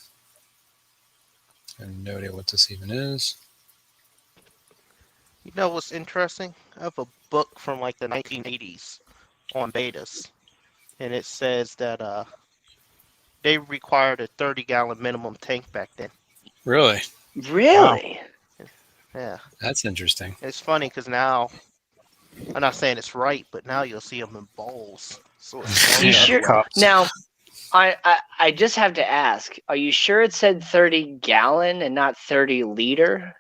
I have no idea what this even is. You know what's interesting? I have a book from like the 1980s on betas, and it says that they required a 30-gallon minimum tank back then. Really? Really? Yeah, That's interesting. it's funny because now, I'm not saying it's right, but now you'll see them in bowls. So it's You Yeah, sure? cups. Now, I just have to ask, are you sure it said 30 gallon and not 30 liter?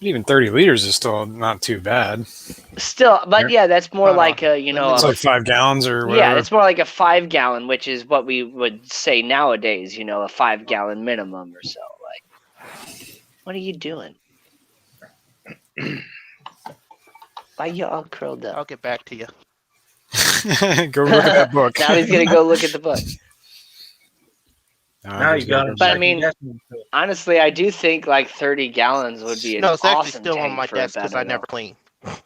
Even 30 liters is still not too bad. Still, but yeah, that's more Hold like on. a, It's like 5 gallons or whatever. yeah, it's more like a 5 gallon, which is what we would say nowadays, a 5 gallon minimum or so. Like, what are you doing? Why you all curled I'll up? get back to you. Go look at that book. Now he's gonna go look at the book. Now you got him. But I mean, honestly, I do think like 30 gallons would be an No, it's actually awesome still on tank my for a desk because I betta, never though. clean. Let's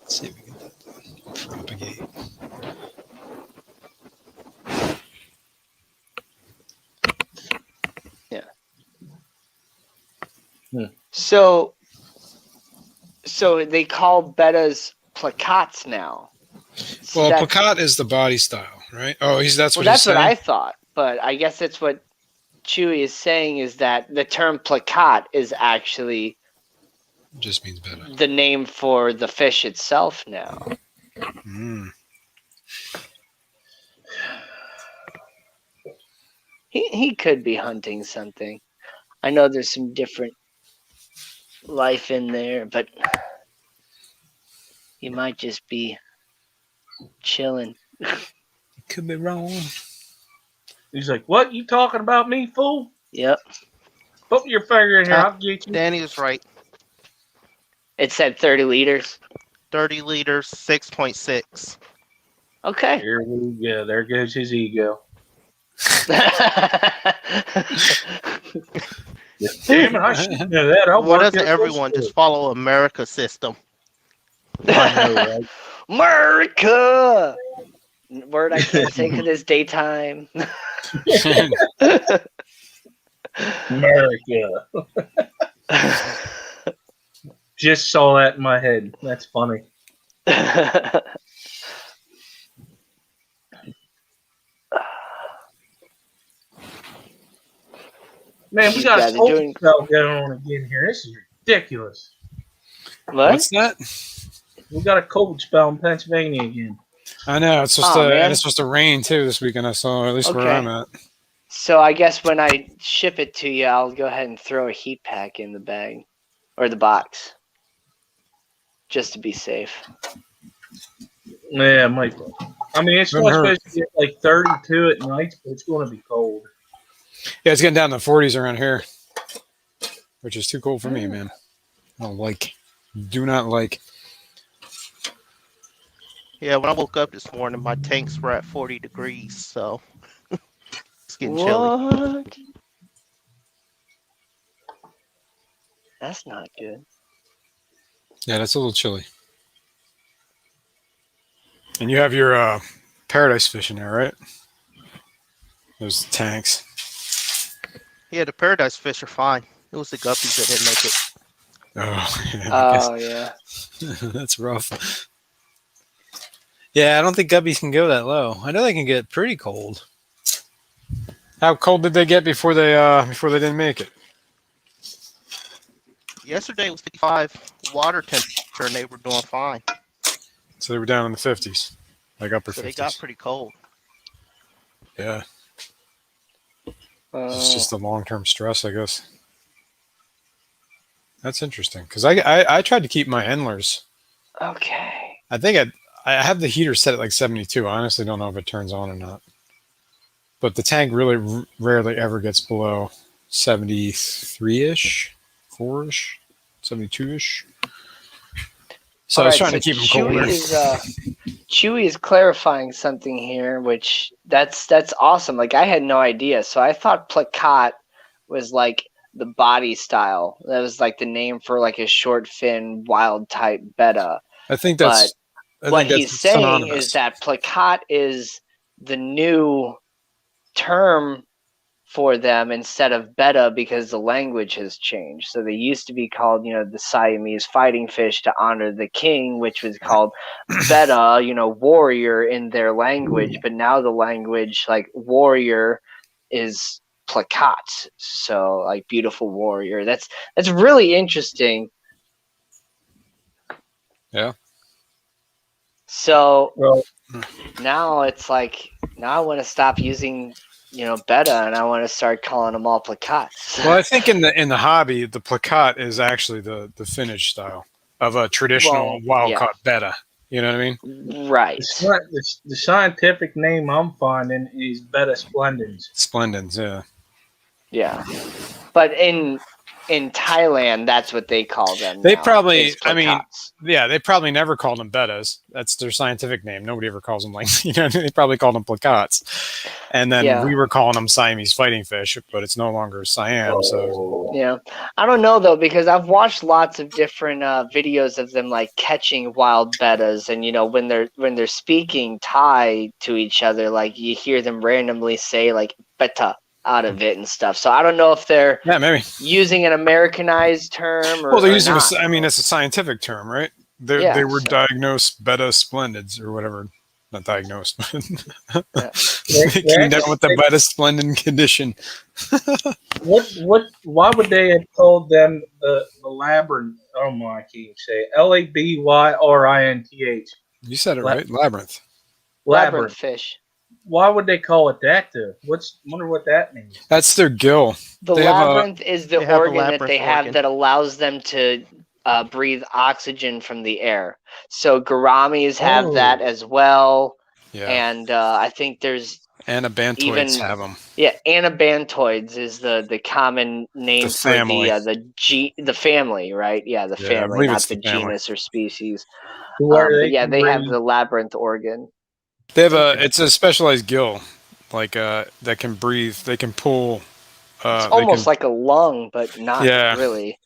see if we can get that propagate. So they call bettas placats now. So Well, that's, plakat is the body style, right? Oh, that's well, what he's that's what saying? I thought, but I guess that's what Chewy is saying, is that the term plakat is actually It just means betta. the name for the fish itself now. Mm. He could be hunting something. I know there's some different life in there, but he might just be chilling. Could be wrong. He's like, "What you talking about me, fool? Yep. Put your finger in here. I'll get you." Danny was right. It said 30 liters. 30 liters, 6.6. Okay. Here we go. There goes his ego. Damn it! I should know that. Why doesn't everyone just follow America's system? I know, right? America! Word I can't say because it's daytime. America. Just saw that in my head. That's funny. Man, we got a cold spell going on again here. This is ridiculous. What? What's that? We got a cold spell in Pennsylvania again. I know. It's supposed man. it's supposed to rain too this weekend, I saw, at least where I'm at. So I guess when I ship it to you, I'll go ahead and throw a heat pack in the bag or the box, just to be safe. Yeah, it might be. I mean, it's not supposed to get like 32 at night, but it's going to be cold. Yeah, it's getting down to the 40s around here, which is too cold for me, man. I don't like. Do not like. Yeah, when I woke up this morning, my tanks were at 40 degrees, so it's getting chilly. What? That's not good. Yeah, that's a little chilly. And you have your paradise fish in there, right? Those tanks. Yeah, the paradise fish are fine. It was the guppies that didn't make it. Oh, yeah. Oh, yeah. That's rough. Yeah, I don't think guppies can go that low. I know they can get pretty cold. How cold did they get before they didn't make it? Yesterday was 55 water temperature, and they were doing fine. So they were down in the 50s, like upper So 50s. they got pretty cold. Yeah, it's just the long-term stress, I guess. That's interesting because I tried to keep my endlers. Okay. I think I have the heater set at like 72. I honestly don't know if it turns on or not. But the tank really rarely ever gets below 73-ish, 4-ish, 72-ish. So I was trying to keep them colder. Chewy is clarifying something here, which that's awesome. Like I had no idea. So I thought Plakat was like the body style. That was like the name for like a short fin wild type betta. I think that's what he's saying is that Plakat is the new term for them instead of betta because the language has changed. So they used to be called, the Siamese fighting fish to honor the king, which was called betta, warrior in their language. But now the language, like warrior, is Plakat. So like beautiful warrior. That's really interesting. Yeah. So now it's like I want to stop using betta, and I want to start calling them all Plakats. Well, I think in the hobby, the Plakat is actually the Finnish style of a traditional wild-caught betta. You know what I mean? Right. The scientific name I'm finding is Betta splendens. Splendens, yeah. Yeah. But in Thailand, that's what they call them. They now, probably, they probably never called them bettas. That's their scientific name. Nobody ever calls them like, they probably called them Plakats. And then we were calling them Siamese fighting fish, but it's no longer Siam. So yeah, I don't know though, because I've watched lots of different videos of them like catching wild bettas, and when they're speaking Thai to each other, like you hear them randomly say like betta out of it and stuff. So I don't know if they're maybe using an Americanized term or they're using not. it's a scientific term, right? They were diagnosed betta splendens or whatever. Not diagnosed, but came down with the betta splendid condition. Why would they have called them the labyrinth? Oh my, I can't say Labyrintھ. You said it right, labyrinth. Labyrinth fish. Why would they call it that though? Wonder what that means. That's their gill. The labyrinth is the organ that they have that allows them to breathe oxygen from the air. So gouramis have that as well. Yeah. And I think there's anabantoids have them. Yeah, anabantoids is the common name for the family, right? Yeah, the family, not the genus or species. But yeah, they have the labyrinth organ. They have it's a specialized gill, like that can breathe. They can pull. It's almost like a lung, but not really.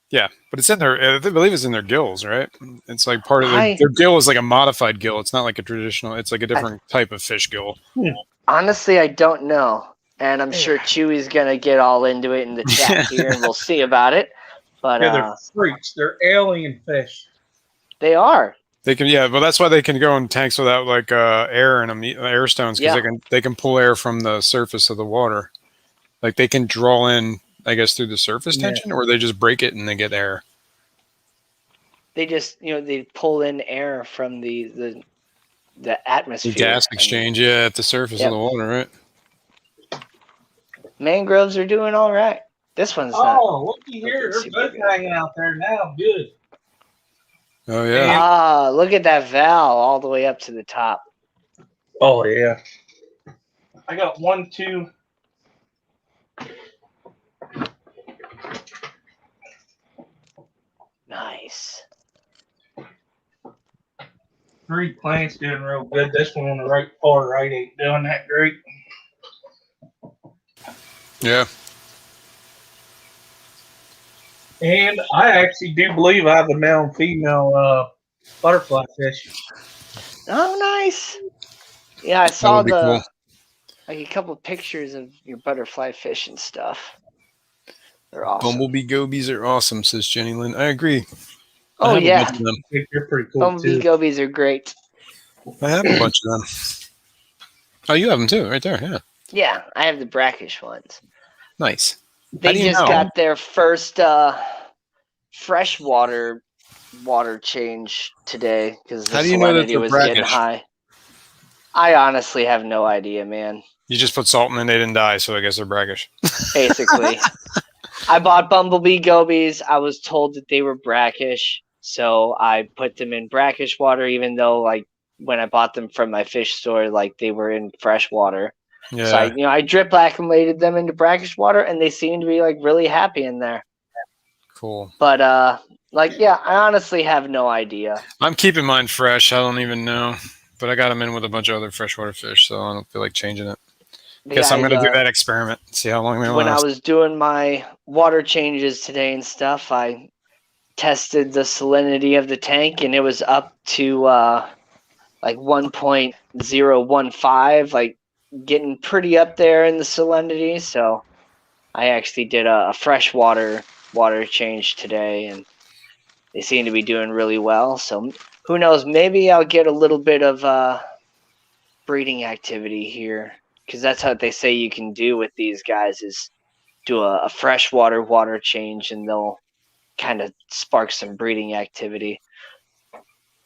Yeah, but it's in their. I believe it's in their gills, right? It's like part of their gill is like a modified gill. It's not like a traditional. It's like a different type of fish gill. Honestly, I don't know, and I'm sure Chewy's gonna get all into it in the chat here, and we'll see about it. But they're freaks. They're alien fish. They are. They can, but that's why they can go in tanks without like air in them, air stones, because they can pull air from the surface of the water. Like they can draw in, I guess, through the surface tension, or they just break it and they get air. They just, they pull in air from the atmosphere. The gas exchange, at the surface of the water, right? Mangroves are doing all right. This one's not. Oh, looky here. They're both hanging out there now. Good. Oh, yeah. Look at that valve all the way up to the top. Oh, yeah. I got 1, 2. Nice. 3 plants doing real good. This one on the right far right ain't doing that great. Yeah. And I actually do believe I have a male and female butterfly fish. Oh, nice. Yeah, I saw like a couple of pictures of your butterfly fish and stuff. They're awesome. Bumblebee gobies are awesome, says Jenny Lynn. I agree. Oh, yeah. They're pretty cool, Bumblebee gobies are great. I have a bunch of them. Oh, you have them too, right there. Yeah, Yeah, I have the brackish ones. nice. They do you just know? got their first freshwater water change today because the How do you know that salinity they're was getting brackish? high. I honestly have no idea, man. You just put salt in and they didn't die, so I guess they're brackish. Basically, I bought bumblebee gobies. I was told that they were brackish, so I put them in brackish water, even though like when I bought them from my fish store, like they were in fresh water. Yeah, So I drip acclimated them into brackish water, and they seem to be like really happy in there. cool. But I honestly have no idea. I'm keeping mine fresh. I don't even know, but I got them in with a bunch of other freshwater fish, so I don't feel like changing it. Guess I'm gonna do that experiment. See how long they When I last. was doing my water changes today and stuff, I tested the salinity of the tank, and it was up to like 1.015, like getting pretty up there in the salinity. So I actually did a freshwater water change today, and they seem to be doing really well. So who knows? Maybe I'll get a little bit of breeding activity here, because that's what they say you can do with these guys is do a freshwater water change, and they'll kind of spark some breeding activity.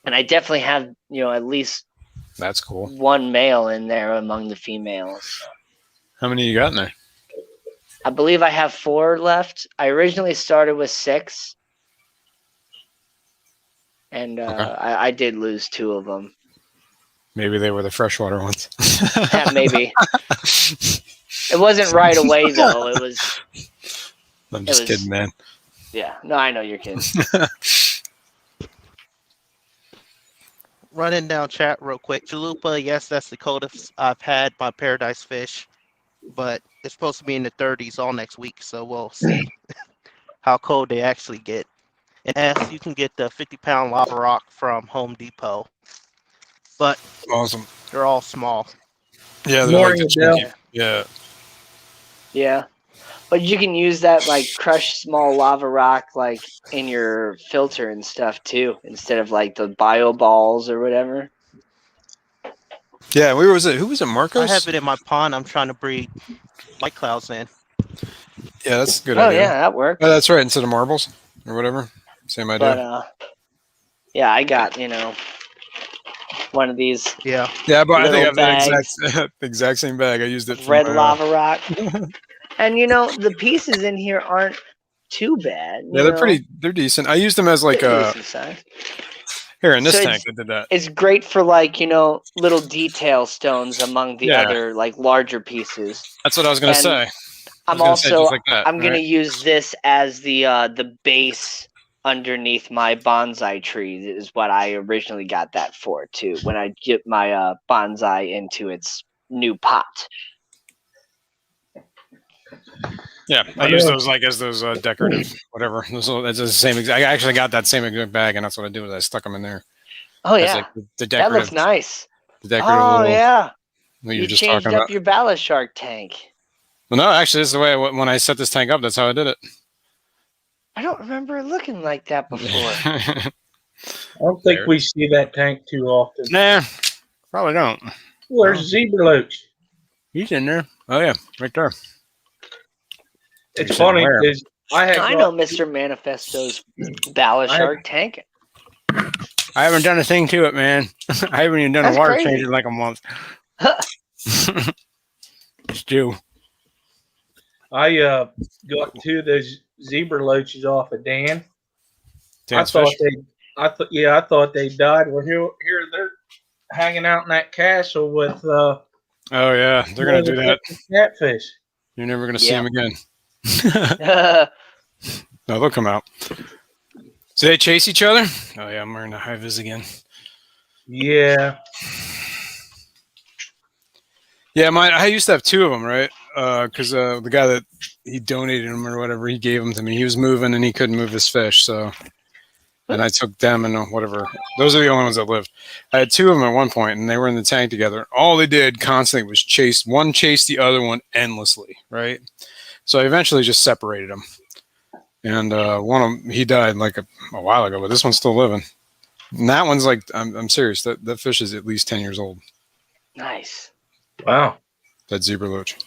And I definitely have, at least That's cool. one male in there among the females. How many you got in there? I believe I have 4 left. I originally started with 6. And Okay. I did lose 2 of them. Maybe they were the freshwater ones. Yeah, maybe. It wasn't right away, though. It was... I'm just kidding, man. Yeah. No, I know you're kidding. Running down chat real quick. Chalupa, yes, that's the coldest I've had my paradise fish, but it's supposed to be in the 30s all next week, so we'll see how cold they actually get. And S, you can get the 50-pound lava rock from Home Depot, but Awesome. they're all small. Yeah, they're Morning, like the Bill. chunky. Yeah. Yeah. But you can use that, like, crushed small lava rock, like, in your filter and stuff, too, instead of, like, the bio balls or whatever. Yeah, where was it? Who was it, Marcos? I have it in my pond. I'm trying to breed white clouds in. Yeah, that's a good Oh, idea. yeah, that works. Oh, that's right, instead of marbles or whatever. Same idea. But, yeah, I got, one of these Yeah. Yeah, but I think I have little the exact same bag. I used it for red my, lava rock. And, the pieces in here aren't too bad. Yeah, they're decent. I used them as like They're a decent size. here in this So tank. I did that. It's great for, like, little detail stones among the Yeah. other, like, larger pieces. That's what I was gonna And say. I'm gonna say also just like that, I'm gonna right? use this as the base underneath my bonsai tree. Is what I originally got that for too. When I get my bonsai into its new pot. Yeah, I use those like as those decorative whatever. It's the same exact. I actually got that same exact bag, and that's what I did. Was I stuck them in there. Oh As, yeah, like, the that decorative. looks nice. The decorative Oh little, yeah, what you were just changed talking up about. your ballast shark tank. Well, no, actually, this is the way when I set this tank up. That's how I did it. I don't remember it looking like that before. I don't think we see that tank too often. Nah, probably don't. Where's Zebra Loach? He's in there. Oh yeah, right there. It's funny because I know Mr. Manifesto's ballast shark tank. I haven't done a thing to it, man. I haven't even done That's a water crazy. change in like a month. It's due. I got 2 of those Zebra Loaches off of Dan. Dan's I fish. thought they died. Well, here they're hanging out in that castle with. Oh yeah, they're gonna do that. Catfish. You're never gonna see them again. No, they'll come out. So they chase each other? Oh yeah, I'm wearing the high vis again. Yeah. Yeah, I used to have 2 of them, right? Because the guy that he donated them or whatever, he gave them to me. He was moving and he couldn't move his fish, so and I took them and whatever. Those are the only ones that lived. I had 2 of them at one point, and they were in the tank together. All they did constantly was chase the other one endlessly, right? So I eventually just separated them. And one of them, he died like a while ago, but this one's still living. And that one's like, I'm serious. That fish is at least 10 years old. Nice. Wow. That zebra loach.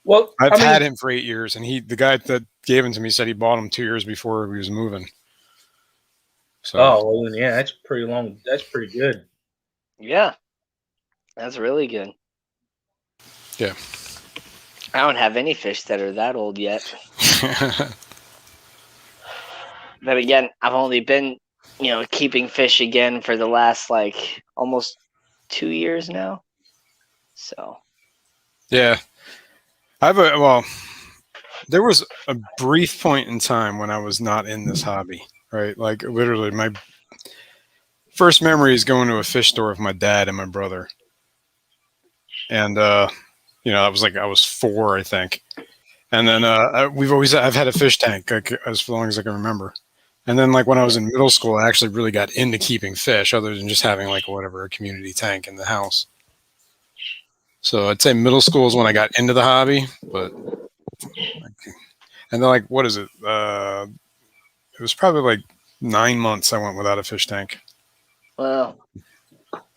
Well, I've I mean, had him for 8 years, and the guy that gave him to me said he bought him 2 years before he was moving. So, well, then, yeah, that's pretty long. That's pretty good. Yeah. That's really good. yeah. I don't have any fish that are that old yet. But again, I've only been, keeping fish again for the last like almost 2 years now. So yeah. There was a brief point in time when I was not in this hobby, right? Like literally my first memory is going to a fish store with my dad and my brother. And, I was 4, I think. And then I've had a fish tank as long as I can remember. And then like when I was in middle school, I actually really got into keeping fish other than just having like a community tank in the house. So I'd say middle school is when I got into the hobby, and then like, what is it? It was probably like 9 months I went without a fish tank. well,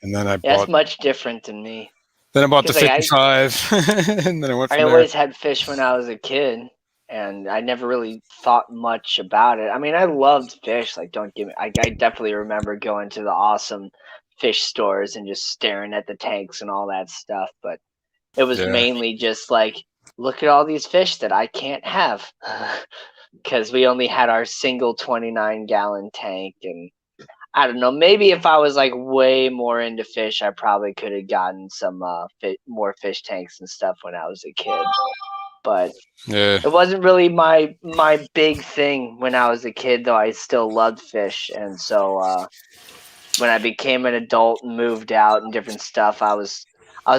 And then I that's bought much different than me. the Because, like, 55 and then I went I from there. always had fish when I was a kid, and I never really thought much about it. I mean, I loved fish. Like, don't get me. I definitely remember going to the awesome fish stores and just staring at the tanks and all that stuff. But it was Yeah. mainly just like, look at all these fish that I can't have, because we only had our single 29-gallon tank. And I don't know, maybe if I was like way more into fish, I probably could have gotten some more fish tanks and stuff when I was a kid. But Yeah. it wasn't really my big thing when I was a kid, though I still loved fish. And so when I became an adult and moved out and different stuff, I was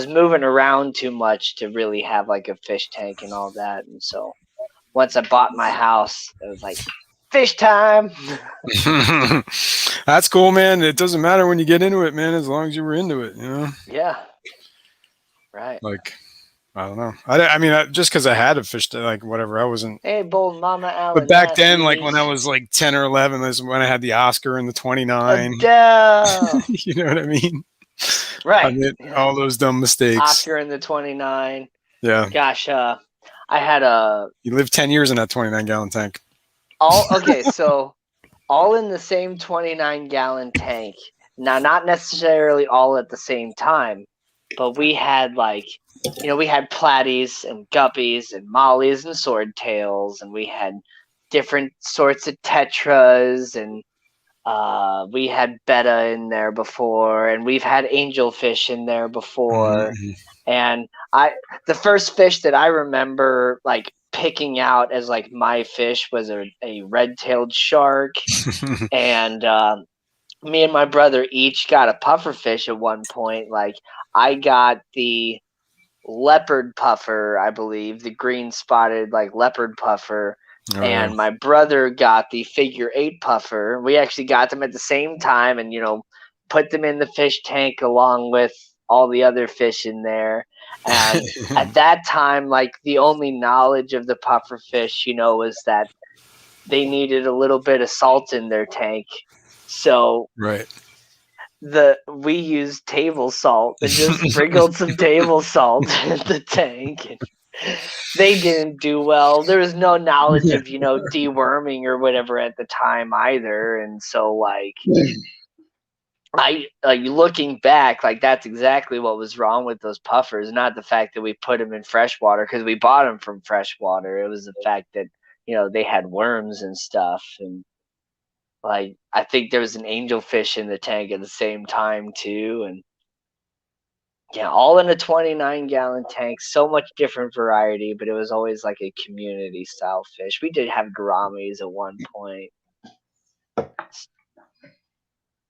moving around too much to really have like a fish tank and all that. And so once I bought my house, it was like, fish time. That's cool, man. It doesn't matter when you get into it, man, as long as you were into it, Yeah. Right. Like, I don't know. I mean, just because I had a fish, like whatever, I wasn't. Hey, bold Mama Alan. But back then, like when I was like 10 or 11, that's when I had the Oscar and the 29. Adele. You know what I mean? Right. I made all those dumb mistakes. Oscar and the 29. Yeah. Gosh, I had You lived 10 years in that 29-gallon tank. So all in the same 29-gallon tank. Now, not necessarily all at the same time, but we had we had platies and guppies and mollies and swordtails, and we had different sorts of tetras, and we had betta in there before, and we've had angelfish in there before. Mm-hmm. And the first fish that I remember like picking out as like my fish was a red-tailed shark. And me and my brother each got a puffer fish at one point. Like, I got the leopard puffer, I believe, the green spotted like leopard puffer. Oh, and yeah. my brother got the figure 8 puffer. We actually got them at the same time and, put them in the fish tank along with all the other fish in there. And at that time, like, the only knowledge of the puffer fish, was that they needed a little bit of salt in their tank. So right. we used table salt and just sprinkled some table salt in the tank. And they didn't do well. There was no knowledge of, deworming or whatever at the time either. And so, like, looking back, like, that's exactly what was wrong with those puffers. Not the fact that we put them in freshwater, because we bought them from freshwater. It was the fact that, they had worms and stuff. And like, I think there was an angelfish in the tank at the same time too. And yeah, all in a 29-gallon tank. So much different variety, but it was always like a community style fish. We did have gouramis at one point.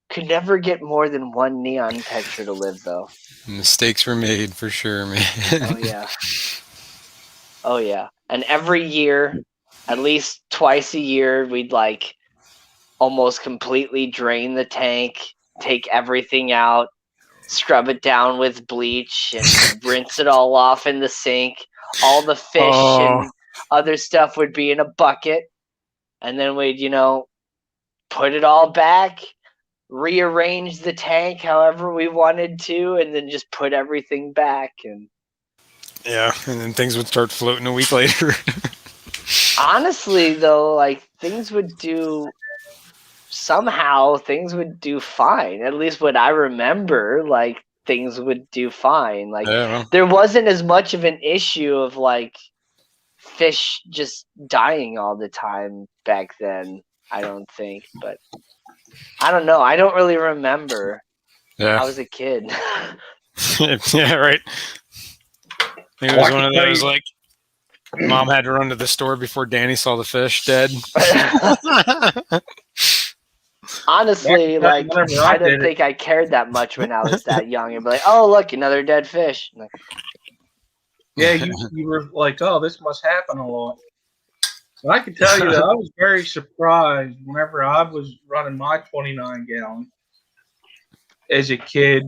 Could never get more than one neon tetra to live, though. Mistakes were made for sure, man. Oh yeah. Oh yeah. And every year, at least twice a year, we'd like almost completely drain the tank, take everything out, scrub it down with bleach, and rinse it all off in the sink. All the fish and other stuff would be in a bucket, and then we'd, put it all back, rearrange the tank however we wanted to, and then just put everything back. And Yeah, and then things would start floating a week later. honestly, though, like things would do fine. At least what I remember, like things would do fine. Like Yeah, well, there wasn't as much of an issue of like fish just dying all the time back then, I don't think. But I don't know. I don't really remember. yeah, I was a kid. yeah, right. It Well, was I one can of tell those you- like mom had to run to the store before Danny saw the fish dead. Honestly, Well, like whenever I I didn't did it, think I cared that much when I was that young. I'd be like, "Oh, look, another dead fish." Like, yeah, you were like, oh, this must happen a lot. But I can tell you that I was very surprised whenever I was running my 29 gallon as a kid.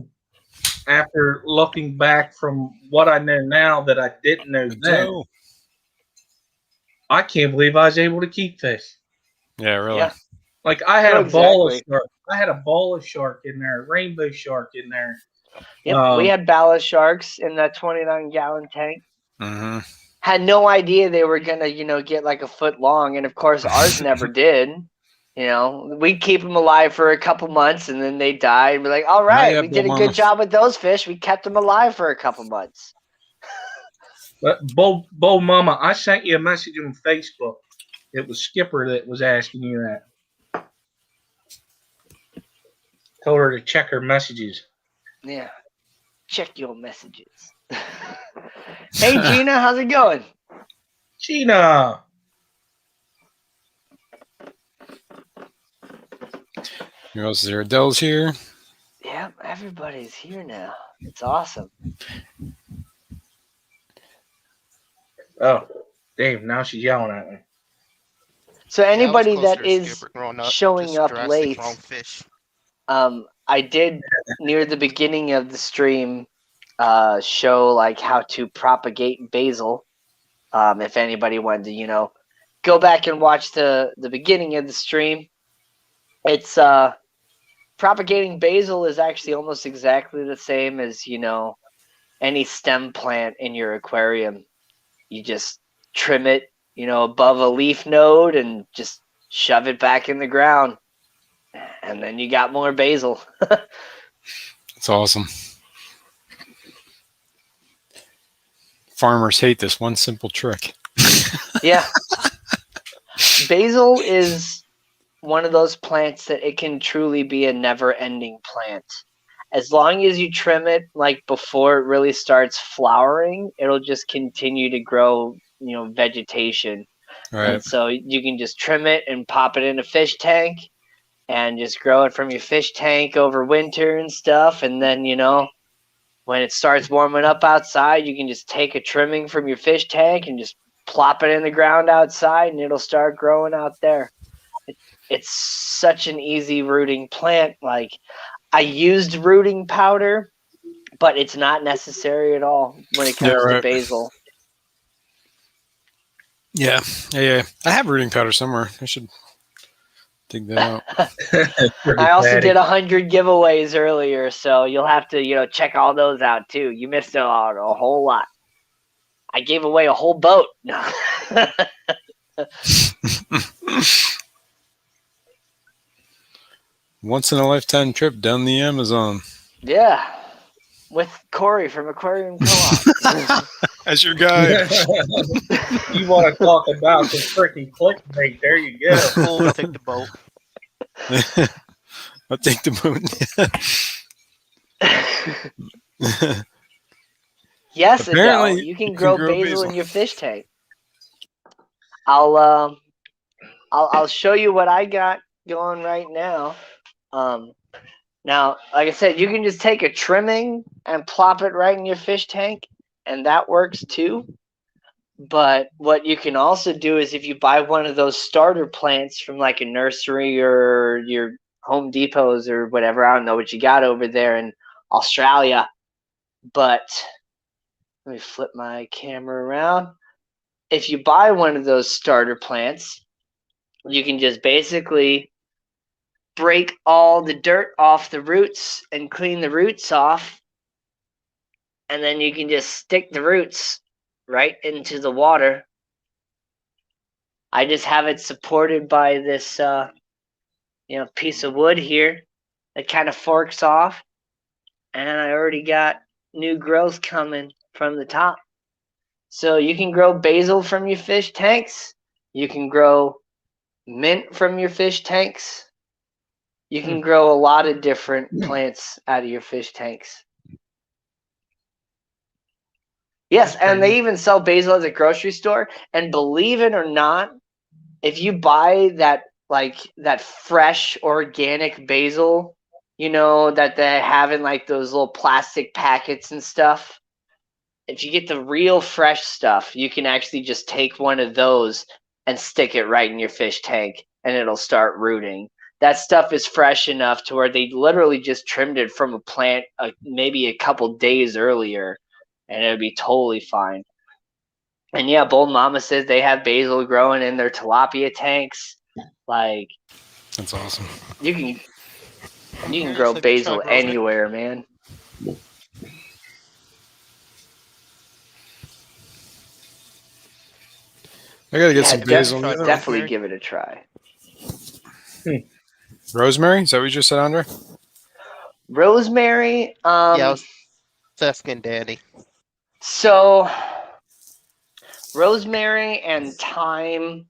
After looking back from what I know now that I didn't know then, Joe. I can't believe I was able to keep fish. Yeah, really. yeah, Like I had No, a ball of exactly. shark. I had a ball of shark in there, rainbow shark in there. Yep, we had ballast sharks in that 29-gallon tank. Mm-hmm. Had no idea they were gonna, get like a foot long, and of course ours never did. We'd keep them alive for a couple months, and then they died. And we're like, all Not right, yet, we did Bull a Mama. good job with those fish. We kept them alive for a couple months. But Bo Mama, I sent you a message on Facebook. It was Skipper that was asking you that. Told her to check her messages. Yeah, check your messages. Hey Gina, how's it going? Gina. Who else is there? Adele's here. Yeah, everybody's here now. It's awesome. Oh, damn, now she's yelling at me. So Yeah, I was anybody closer that to is Skipper growing up, showing just up drastic late, wrong fish. I did near the beginning of the stream show like how to propagate basil. If anybody wanted to, go back and watch the beginning of the stream. It's propagating basil is actually almost exactly the same as, any stem plant in your aquarium. You just trim it, above a leaf node and just shove it back in the ground. And then you got more basil. It's awesome. Farmers hate this one simple trick. Yeah. Basil is one of those plants that it can truly be a never-ending plant. As long as you trim it like before it really starts flowering, it'll just continue to grow, vegetation. Right. And so you can just trim it and pop it in a fish tank and just grow it from your fish tank over winter and stuff. And then, when it starts warming up outside, you can just take a trimming from your fish tank and just plop it in the ground outside and it'll start growing out there. It's such an easy rooting plant. Like I used rooting powder, but it's not necessary at all when it comes to basil. Yeah. I have rooting powder somewhere. I should dig that out. I also did 100 giveaways earlier, so you'll have to, check all those out too. You missed out a whole lot. I gave away a whole boat. No. Once in a lifetime trip down the Amazon. Yeah, with Corey from Aquarium Co-op. As your guide. You want to talk about some freaking clickbait? There you go. I'll take the boat. I'll take the boat. Yes, Apparently, Adele, you can grow basil in your fish tank. I'll show you what I got going right now. Now, like I said, you can just take a trimming and plop it right in your fish tank, and that works too. But what you can also do is if you buy one of those starter plants from like a nursery or your Home Depots or whatever, I don't know what you got over there in Australia, but let me flip my camera around. If you buy one of those starter plants, you can just basically break all the dirt off the roots and clean the roots off. And then you can just stick the roots right into the water. I just have it supported by this, piece of wood here that kind of forks off. And I already got new growth coming from the top. So you can grow basil from your fish tanks. You can grow mint from your fish tanks. You can grow a lot of different plants out of your fish tanks. Yes, and they even sell basil at the grocery store. And believe it or not, if you buy that fresh organic basil, that they have in like those little plastic packets and stuff, if you get the real fresh stuff, you can actually just take one of those and stick it right in your fish tank and it'll start rooting. That stuff is fresh enough to where they literally just trimmed it from a plant maybe a couple days earlier, and it'll be totally fine. And yeah, Bold Mama says they have basil growing in their tilapia tanks. Like, That's awesome. You can grow basil anywhere, man. I gotta get some basil. Definitely give it a try. Rosemary? Is that what you just said, Andre? Rosemary? Yeah, I was asking Danny. So, rosemary and thyme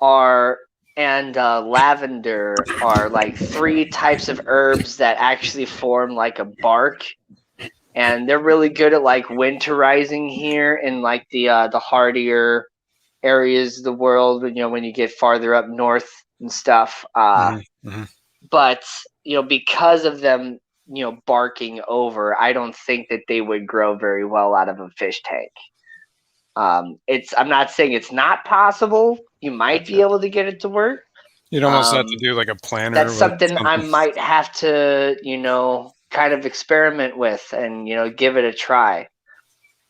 and lavender are like 3 types of herbs that actually form like a bark. And they're really good at like winterizing here in like the hardier areas of the world, when you get farther up north and stuff. But, because of them, barking over, I don't think that they would grow very well out of a fish tank. I'm not saying it's not possible. You might be able to get it to work. You'd almost have to do like a planner. That's something I might have to, kind of experiment with and, give it a try.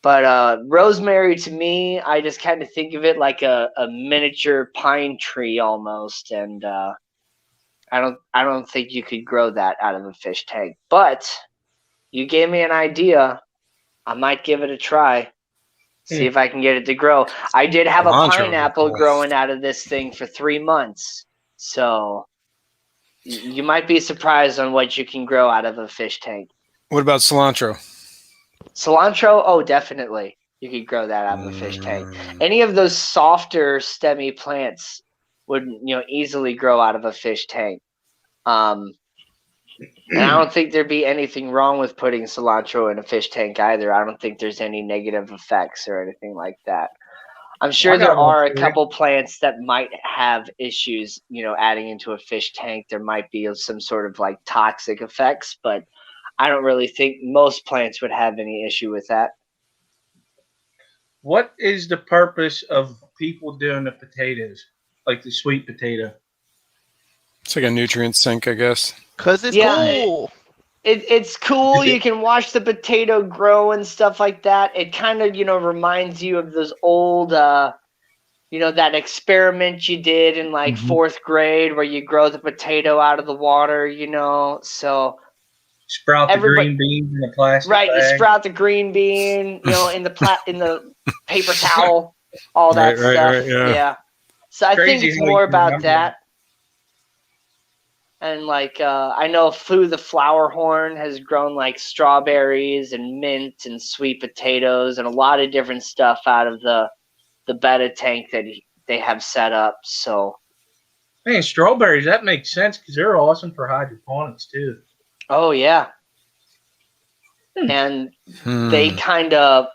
But rosemary, to me, I just kind of think of it like a miniature pine tree almost, and I don't think you could grow that out of a fish tank. But you gave me an idea. I might give it a try. See if I can get it to grow. I did have a pineapple growing out of this thing for 3 months, so you might be surprised on what you can grow out of a fish tank. What about cilantro? Cilantro, oh, definitely. You could grow that out of a fish tank. Any of those softer stemmy plants would, easily grow out of a fish tank. And I don't think there'd be anything wrong with putting cilantro in a fish tank either. I don't think there's any negative effects or anything like that. I'm sure there are a couple plants that might have issues, adding into a fish tank. There might be some sort of like toxic effects, but I don't really think most plants would have any issue with that. What is the purpose of people doing the potatoes, like the sweet potato? It's like a nutrient sink, I guess. Because it's cool. It's cool. You can watch the potato grow and stuff like that. It kind of, reminds you of those old, that experiment you did in like 4th grade where you grow the potato out of the water, so... Sprout the green beans in the plastic bag. You sprout the green bean, in the paper towel, all that stuff. Right, yeah. So I think it's more about that. And like I know Foo the flower horn has grown like strawberries and mint and sweet potatoes and a lot of different stuff out of the Betta tank that they have set up. So, man, strawberries, that makes sense because they're awesome for hydroponics too. Oh yeah. And they kind of,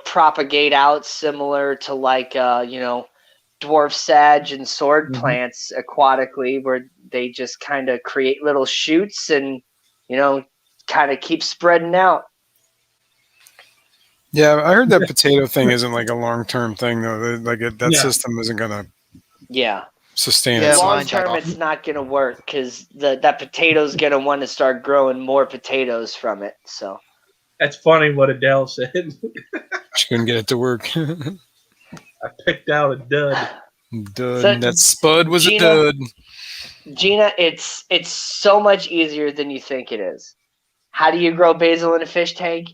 propagate out similar to like dwarf sage and sword plants aquatically, where they just kind of create little shoots and, kind of keep spreading out. Yeah, I heard that potato thing isn't like a long-term thing though. Like that system isn't gonna sustain it. Long term, it's not gonna work because that potato's gonna want to start growing more potatoes from it. So that's funny what Adele said. She couldn't get it to work. I picked out a dud. Dud. So, That spud was Gina- a dud. Gina, it's so much easier than you think it is. How do you grow basil in a fish tank?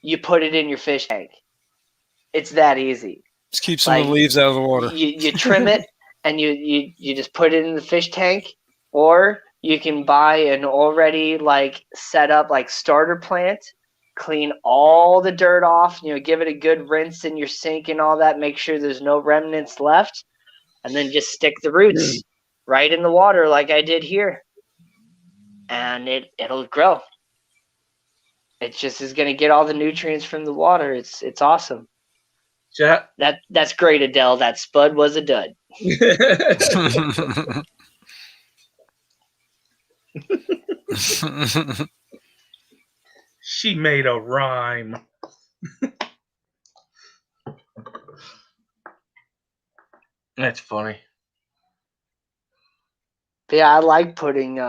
You put it in your fish tank. It's that easy. Just keep some of the leaves out of the water. You trim it and you just put it in the fish tank, or you can buy an already like set up like starter plant, clean all the dirt off, give it a good rinse in your sink and all that, make sure there's no remnants left, and then just stick the roots right in the water like I did here. And it'll grow. It just is going to get all the nutrients from the water. It's awesome. That's great, Adele. That spud was a dud. She made a rhyme. That's funny. But yeah, I like putting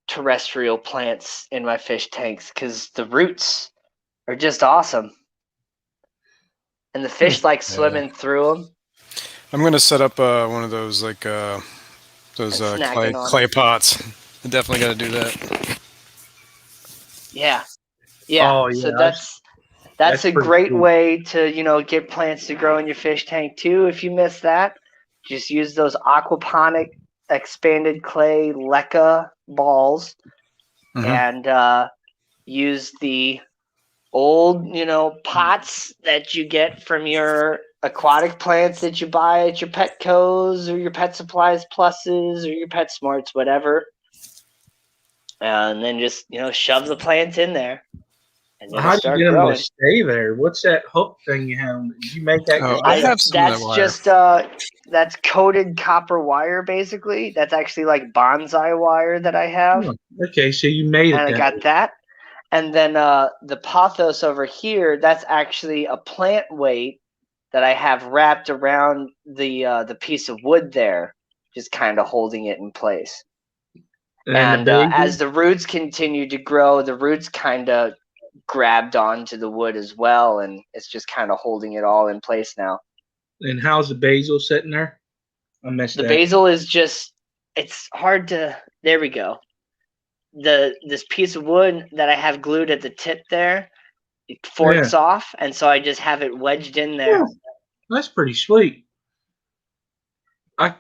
terrestrial plants in my fish tanks because the roots are just awesome, and the fish like swimming through them. I'm gonna set up one of those like those clay pots. I definitely got to do that. Yeah. Oh, So yeah, that's a pretty great cool. way to get plants to grow in your fish tank too. If you miss that, just use those aquaponic expanded clay leca balls, and use the old pots that you get from your aquatic plants that you buy at your Petco's or your Pet Supplies Pluses or your PetSmarts, whatever, and then just shove the plants in there. And How do you start get them growing. to stay there? What's that hook thing you have? Did you make that yourself? I have some of that wire. That's coated copper wire, basically. That's actually like bonsai wire that I have. Okay, so you made it. And I got that. And then the pothos over here, that's actually a plant weight that I have wrapped around the piece of wood there, just kind of holding it in place. And as the roots continue to grow, the roots kind of grabbed onto the wood as well, and it's just kind of holding it all in place now. And how's the basil sitting there? I missed that. The basil is just, it's hard to, there we go. This piece of wood that I have glued at the tip there, it forks off, and so I just have it wedged in there. Oh, that's pretty sweet.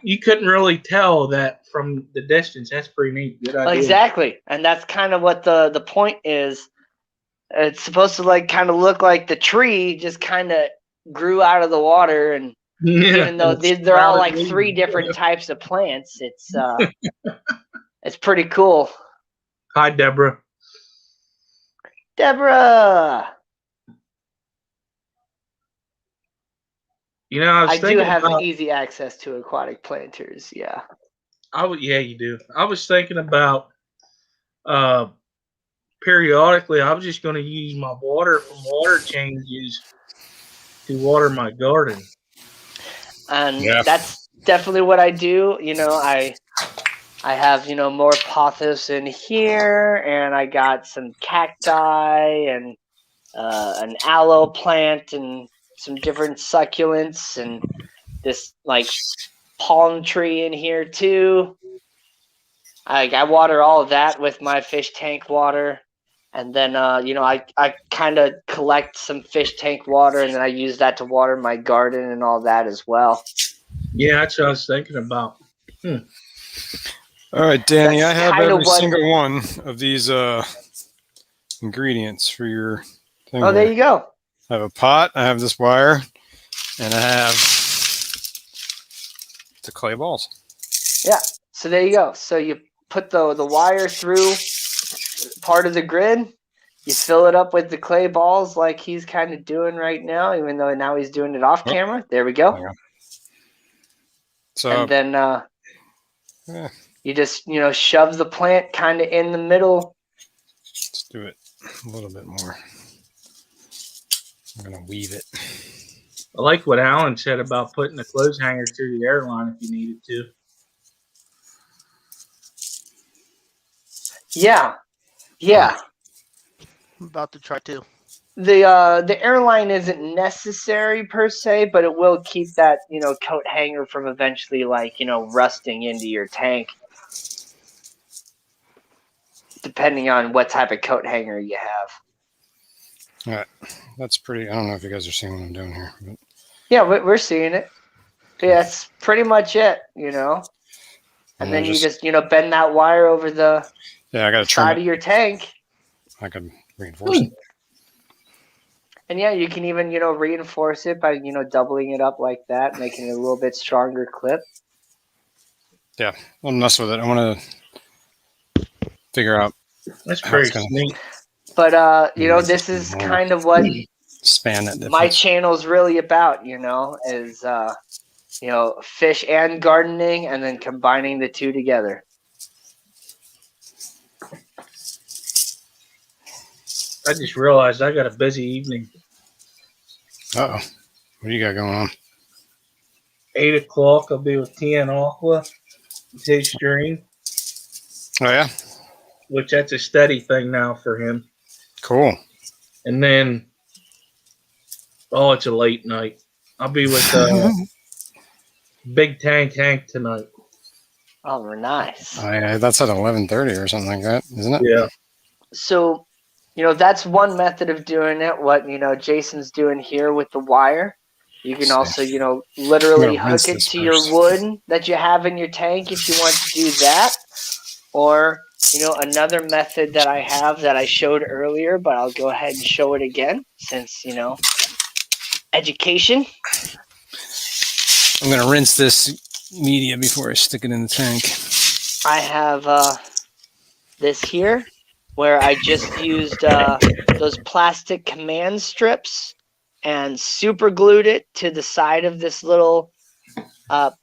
You couldn't really tell that from the distance. That's pretty neat. Good idea. Exactly, and that's kind of what the point is. It's supposed to like kind of look like the tree just kind of grew out of the water, and even though they're all like three different types of plants, it's pretty cool. Hi, Deborah. Deborah. I do have easy access to aquatic planters. Yeah. Yeah, you do. I was thinking about periodically. I was just going to use my water from water changes to water my garden. And that's definitely what I do. I have more pothos in here, and I got some cacti and an aloe plant and some different succulents and this like palm tree in here too. I water all of that with my fish tank water, and then I kind of collect some fish tank water, and then I use that to water my garden and all that as well. Yeah, that's what I was thinking about. All right, Danny, I have every single one of these ingredients for your thing. Oh, there you go. I have a pot, I have this wire, and I have the clay balls. Yeah, so there you go. So you put the wire through part of the grid, you fill it up with the clay balls like he's kind of doing right now, even though now he's doing it off camera. There we go. So, and then you just, shove the plant kind of in the middle. Let's do it a little bit more. I'm going to weave it. I like what Alan said about putting the clothes hanger through the airline if you needed to. Yeah. I'm about to try to. The airline isn't necessary per se, but it will keep that coat hanger from eventually rusting into your tank, depending on what type of coat hanger you have. All right, that's pretty. I don't know if you guys are seeing what I'm doing here. But... Yeah, we're seeing it. Yeah, that's pretty much it. And then you just bend that wire over the I got to side of your tank. I can reinforce it. And yeah, you can even reinforce it by doubling it up like that, making it a little bit stronger clip. Yeah, I'll mess with it. I want to figure out. That's pretty neat. But this is kind of what span that my channel's really about. Is fish and gardening, and then combining the two together. I just realized I got a busy evening. Uh-oh. What do you got going on? 8 o'clock, I'll be with TN Aqua, with his stream. Oh, yeah? Which that's a steady thing now for him. Cool. And then, it's a late night. I'll be with Big Tank Hank tonight. Oh, nice. That's at 11:30 or something like that, isn't it? Yeah. So, that's one method of doing it. What, Jason's doing here with the wire. You can also, literally hook it to your wood that you have in your tank if you want to do that. Or, another method that I have that I showed earlier, but I'll go ahead and show it again since, education. I'm going to rinse this media before I stick it in the tank. I have this here where I just used those plastic command strips and super glued it to the side of this little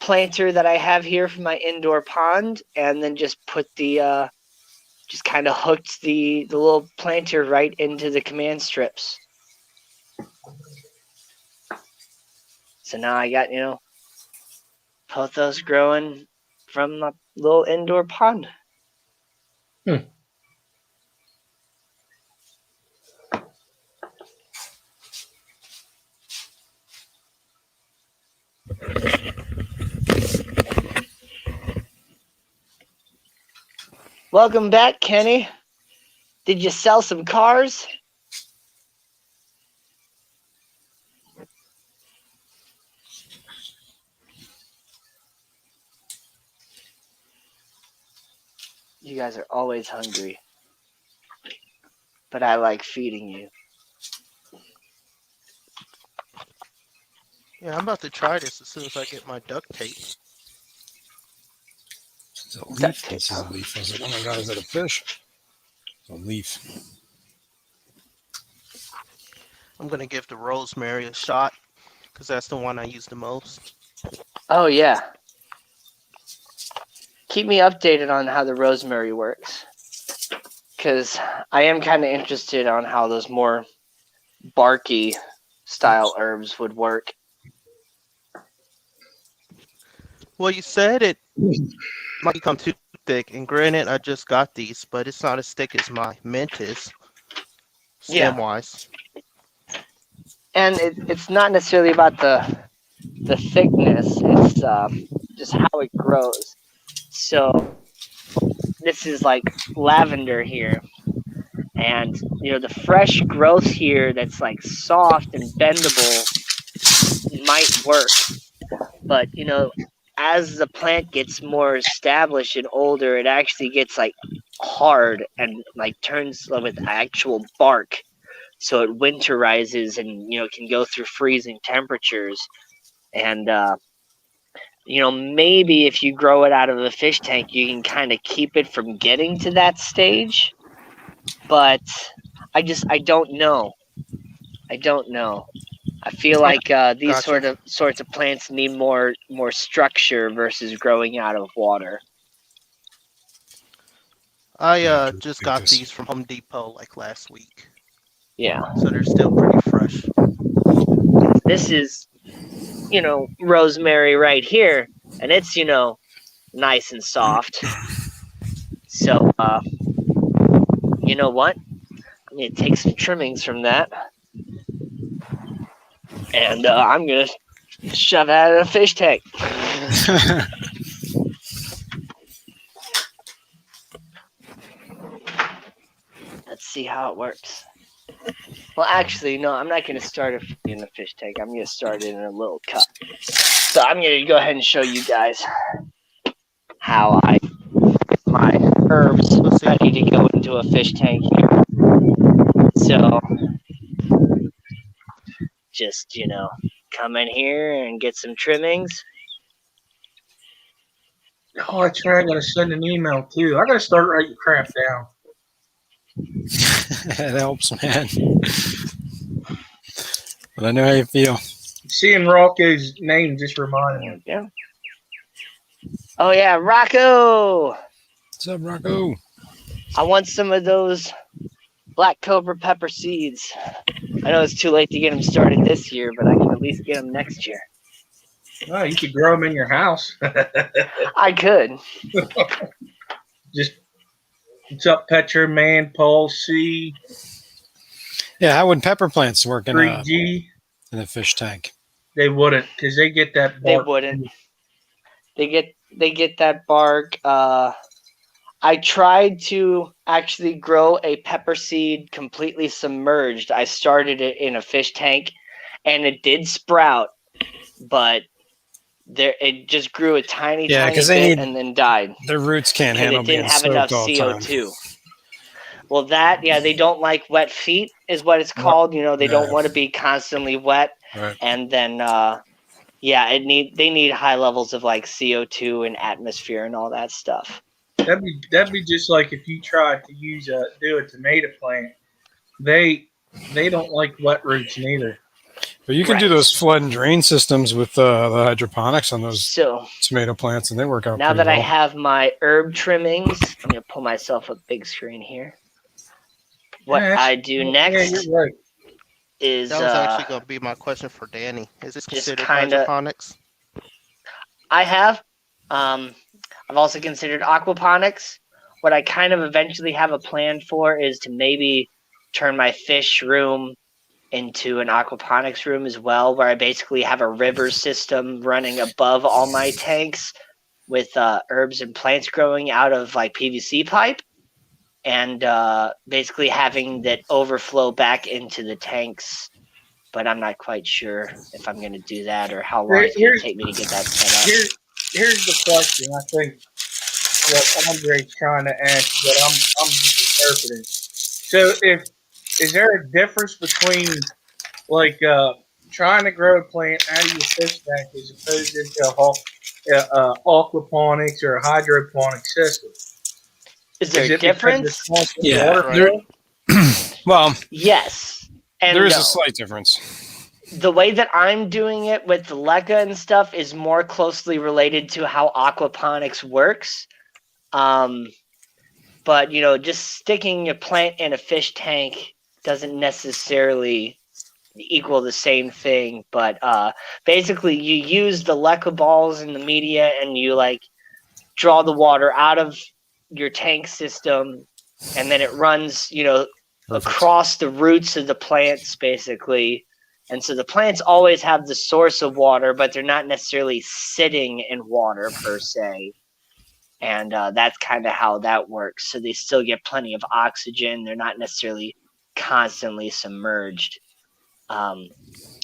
planter that I have here for my indoor pond, and then just put just kind of hooked the little planter right into the command strips. So now I got, both those growing from my little indoor pond. Welcome back, Kenny. Did you sell some cars? You guys are always hungry, but I like feeding you. Yeah, I'm about to try this as soon as I get my duct tape. It's a leaf. This is a leaf. I was like, oh my God, is that a fish? It's a leaf. I'm going to give the rosemary a shot because that's the one I use the most. Oh, yeah. Keep me updated on how the rosemary works, because I am kind of interested on how those more barky style herbs would work. Well, you said it might become too thick, and granted, I just got these, but it's not as thick as my mint is, stem-wise. And it's not necessarily about the thickness, it's just how it grows. So this is like lavender here, and the fresh growth here that's like soft and bendable might work, but as the plant gets more established and older, it actually gets like hard and like turns with actual bark, so it winterizes and can go through freezing temperatures. And maybe if you grow it out of a fish tank, you can kind of keep it from getting to that stage. But I don't know. I feel like these sorts of plants need more structure versus growing out of water. I just got these from Home Depot like last week. Yeah. So they're still pretty fresh. This is, rosemary right here, and it's, nice and soft. So, you know what? I'm going to take some trimmings from that. And I'm going to shove it out of a fish tank. Let's see how it works. Well, actually, no, I'm not going to start it in the fish tank. I'm going to start it in a little cup. So I'm going to go ahead and show you guys how my herbs ready to go into a fish tank here. So just, come in here and get some trimmings. Oh, that's right. I got to send an email too. I got to start writing crap down. That helps, man. But I know how you feel. Seeing Rocco's name just reminded me. Yeah. Oh yeah, Rocco! What's up, Rocco? I want some of those black cobra pepper seeds. I know it's too late to get them started this year, but I can at least get them next year. Oh, you could grow them in your house. I could. Just, what's up, Petra, Man, Paul, C, Yeah, how would pepper plants work in 3G? a fish tank? They wouldn't, because they get that bark. They wouldn't. They get that bark. I tried to actually grow a pepper seed completely submerged. I started it in a fish tank, and it did sprout, but it just grew a tiny bit and then died. Their roots can't handle being soaked all the time. It didn't have enough CO2. Well, they don't like wet feet, is what it's called. They don't want to be constantly wet, right. And then they need high levels of like CO2 and atmosphere and all that stuff. That'd be just like if you tried to do a tomato plant. They don't like wet roots neither. But you can do those flood and drain systems with the hydroponics on those tomato plants, and they work out. Now that well. I have my herb trimmings, I'm gonna pull myself a big screen here. What I do next is that was actually gonna be my question for Danny. Is this considered hydroponics? I have. I've also considered aquaponics. What I kind of eventually have a plan for is to maybe turn my fish room into an aquaponics room as well, where I basically have a river system running above all my tanks with herbs and plants growing out of like PVC pipe, and basically having that overflow back into the tanks. But I'm not quite sure if I'm going to do that or how long it's going to take me to get that set up. Here's the question. I think what Andre's trying to ask, but I'm just interpreting. So is there a difference between like trying to grow a plant out of your fish tank as opposed to aquaponics or a hydroponic system? Is there a difference? Yeah. Well, yes. And there is a slight difference. The way that I'm doing it with the LECA and stuff is more closely related to how aquaponics works. But, just sticking your plant in a fish tank doesn't necessarily equal the same thing. But basically, you use the LECA balls in the media and you, draw the water out of your tank system, and then it runs, across the roots of the plants, basically. And so the plants always have the source of water, but they're not necessarily sitting in water per se. And that's kind of how that works. So they still get plenty of oxygen. They're not necessarily constantly submerged.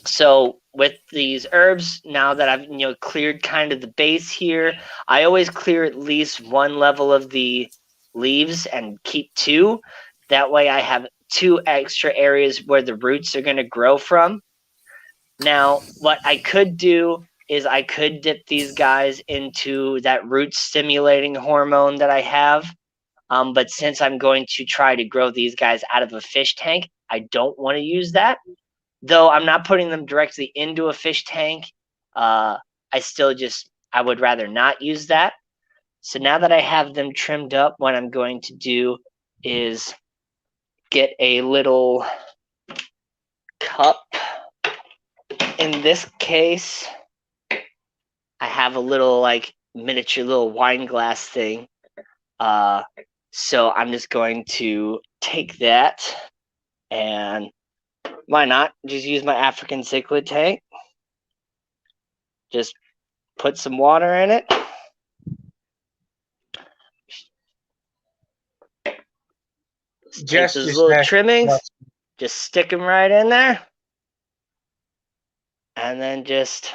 So with these herbs, now that I've cleared kind of the base here, I always clear at least one level of the leaves and keep two. That way I have two extra areas where the roots are going to grow from. Now, what I could do is I could dip these guys into that root stimulating hormone that I have. But since I'm going to try to grow these guys out of a fish tank, I don't want to use that. Though I'm not putting them directly into a fish tank, I would rather not use that. So now that I have them trimmed up, what I'm going to do is get a little cup. In this case, I have a little miniature little wine glass thing. So I'm just going to take that, and why not just use my African cichlid tank. Just put some water in it. Take those little trimmings, just stick them right in there. And then just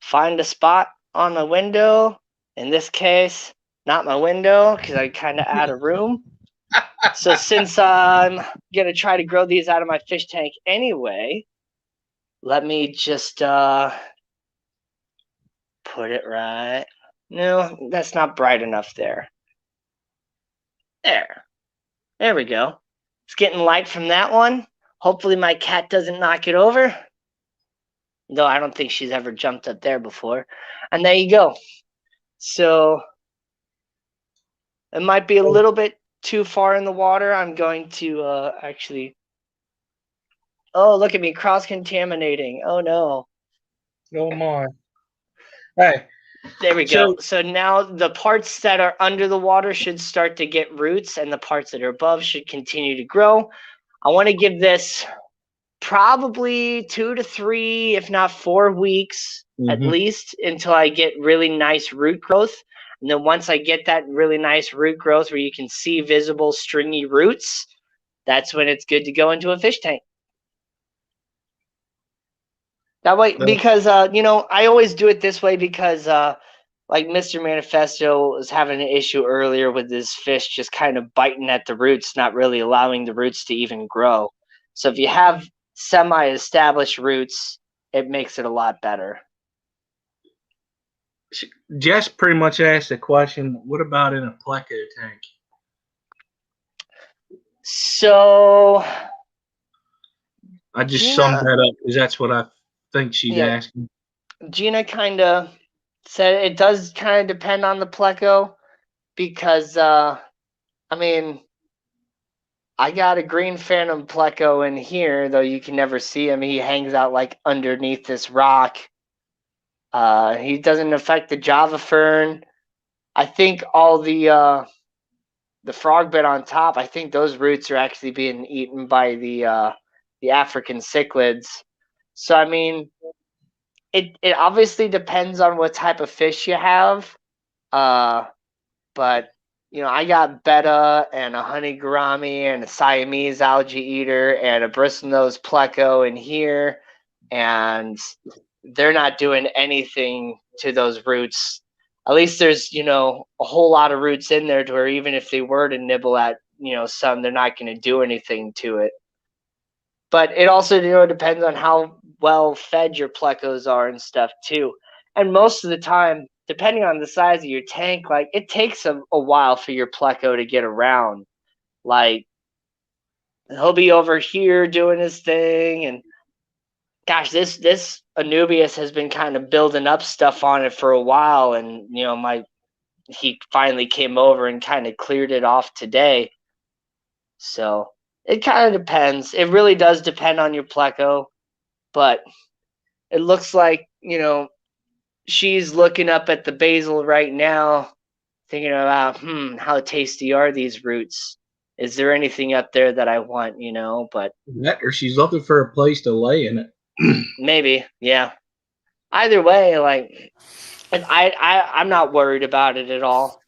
find a spot on the window. In this case, not my window, because I kind of out of room. So since I'm going to try to grow these out of my fish tank anyway, let me just put it right. No, that's not bright enough there. There we go. It's getting light from that one. Hopefully my cat doesn't knock it over. Though I don't think she's ever jumped up there before. And there you go. So it might be a little bit too far in the water. I'm going to actually... Oh, look at me cross-contaminating. Oh, no. Oh, my. Hey. There we go. So now the parts that are under the water should start to get roots, and the parts that are above should continue to grow. I want to give this probably 2 to 3, if not 4 weeks at least, until I get really nice root growth. And then once I get that really nice root growth where you can see visible stringy roots, that's when it's good to go into a fish tank. That way, because, I always do it this way because, like Mr. Manifesto was having an issue earlier with his fish just kind of biting at the roots, not really allowing the roots to even grow. So if you have semi-established roots, it makes it a lot better. Jess pretty much asked the question, what about in a Plakat tank? So I just summed that up because that's what I think she's asking. Gina kind of said it does kind of depend on the pleco because, I got a green phantom pleco in here, though you can never see him. He hangs out like underneath this rock. He doesn't affect the Java fern. I think all the frog bed on top, I think those roots are actually being eaten by the African cichlids. So, it obviously depends on what type of fish you have. But, I got Betta and a honey gourami and a Siamese algae eater and a bristlenose pleco in here. And they're not doing anything to those roots. At least there's, a whole lot of roots in there to where even if they were to nibble at, some, they're not going to do anything to it. But it also, depends on how well fed your plecos are and stuff too. And most of the time, depending on the size of your tank, like it takes a while for your pleco to get around. Like he'll be over here doing his thing, and gosh, this Anubias has been kind of building up stuff on it for a while, and he finally came over and kind of cleared it off today. So it kind of depends. It really does depend on your pleco, but it looks like, she's looking up at the basil right now, thinking about, how tasty are these roots? Is there anything up there that I want, but or she's looking for a place to lay in it. Maybe, yeah. Either way, like, I'm not worried about it at all.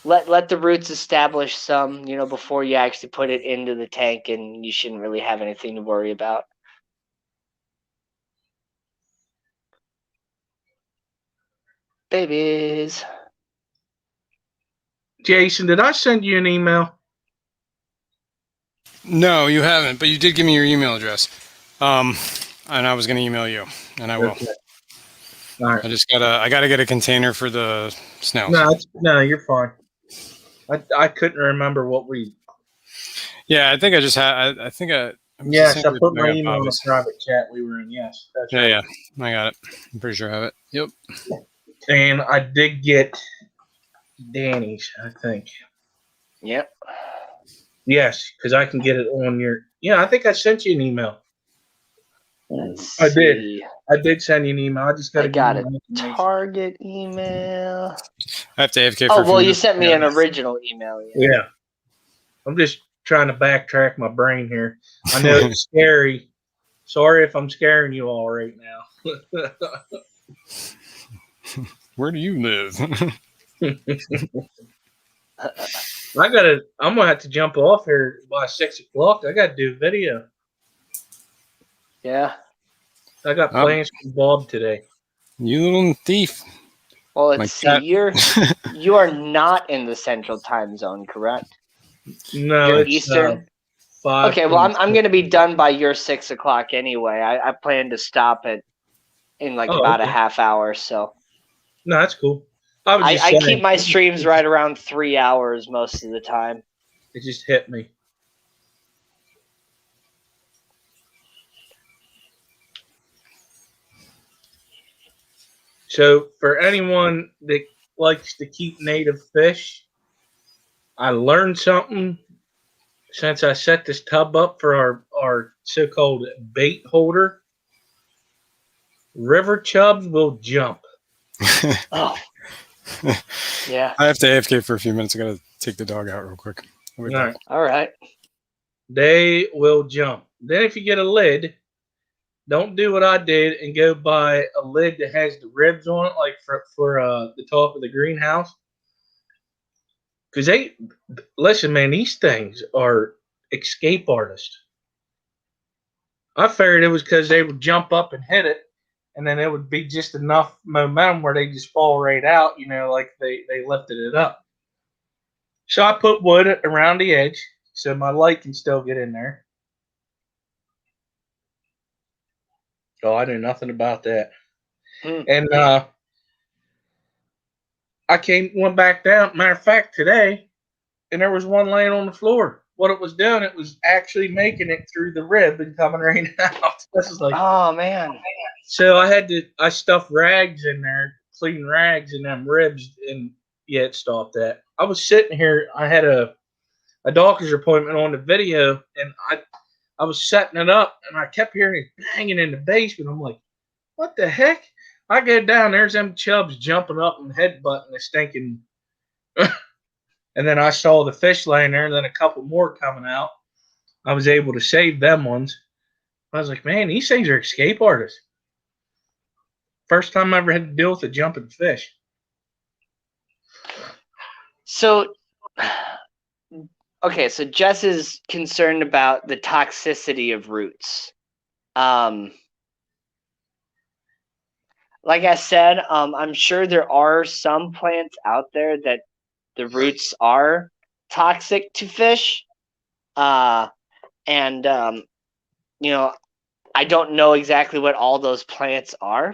Let the roots establish some, before you actually put it into the tank, and you shouldn't really have anything to worry about. Babies. Jason, did I send you an email? No, you haven't, but you did give me your email address. And I was going to email you, and I will. Okay. All right. I gotta get a container for the snails. No, you're fine. I couldn't remember what we. Yeah, I think I just had. Yes, I put my email in the private chat we were in. Yes, that's right. Yeah, I got it. I'm pretty sure I have it. Yep. And I did get Danny's, I think. Yep. Yes, because I can get it on your. Yeah, I think I sent you an email. I did send you an email. I just got a Target email. I have to AFK. Oh, well, you sent me an original email. Yeah. I'm just trying to backtrack my brain here. I know it's scary Sorry if I'm scaring you all right now. Where do you live? I'm gonna have to jump off here by 6 o'clock. I gotta do video. Yeah. I got plans for Bob today. You little thief. Well, My let's see. cat- You are not in the central time zone, correct? No, You're it's Eastern. 5. Okay, well, I'm going to be done by your 6 o'clock anyway. I plan to stop it in like Oh, about a okay. half hour. So No, that's cool. I was just I saying, keep my streams right around 3 hours most of the time. it just hit me. So for anyone that likes to keep native fish, I learned something since I set this tub up for our so-called bait holder. River chubs will jump. Oh, yeah. I have to AFK for a few minutes. I gotta take the dog out real quick. I'll be back. All right. They will jump. Then if you get a lid, don't do what I did and go buy a lid that has the ribs on it, like for the top of the greenhouse. Because listen, man, these things are escape artists. I figured it was because they would jump up and hit it, and then it would be just enough momentum where they just fall right out, like they lifted it up. So I put wood around the edge so my light can still get in there. Oh, I knew nothing about that. And I went back down. Matter of fact, today, and there was one laying on the floor. What it was doing, it was actually making it through the rib and coming right out. This is like, Oh, man. so I stuffed rags in there, clean rags in them ribs, and yeah, it stopped that. I was sitting here. I had a doctor's appointment on the video, and I was setting it up, and I kept hearing it banging in the basement. I'm like, what the heck? I get down, there's them chubs jumping up and headbutting the stinking. And then I saw the fish laying there, and then a couple more coming out. I was able to save them ones. I was like, man, these things are escape artists. First time I ever had to deal with a jumping fish. So, okay, so Jess is concerned about the toxicity of roots. Like I said, I'm sure there are some plants out there that the roots are toxic to fish. And I don't know exactly what all those plants are.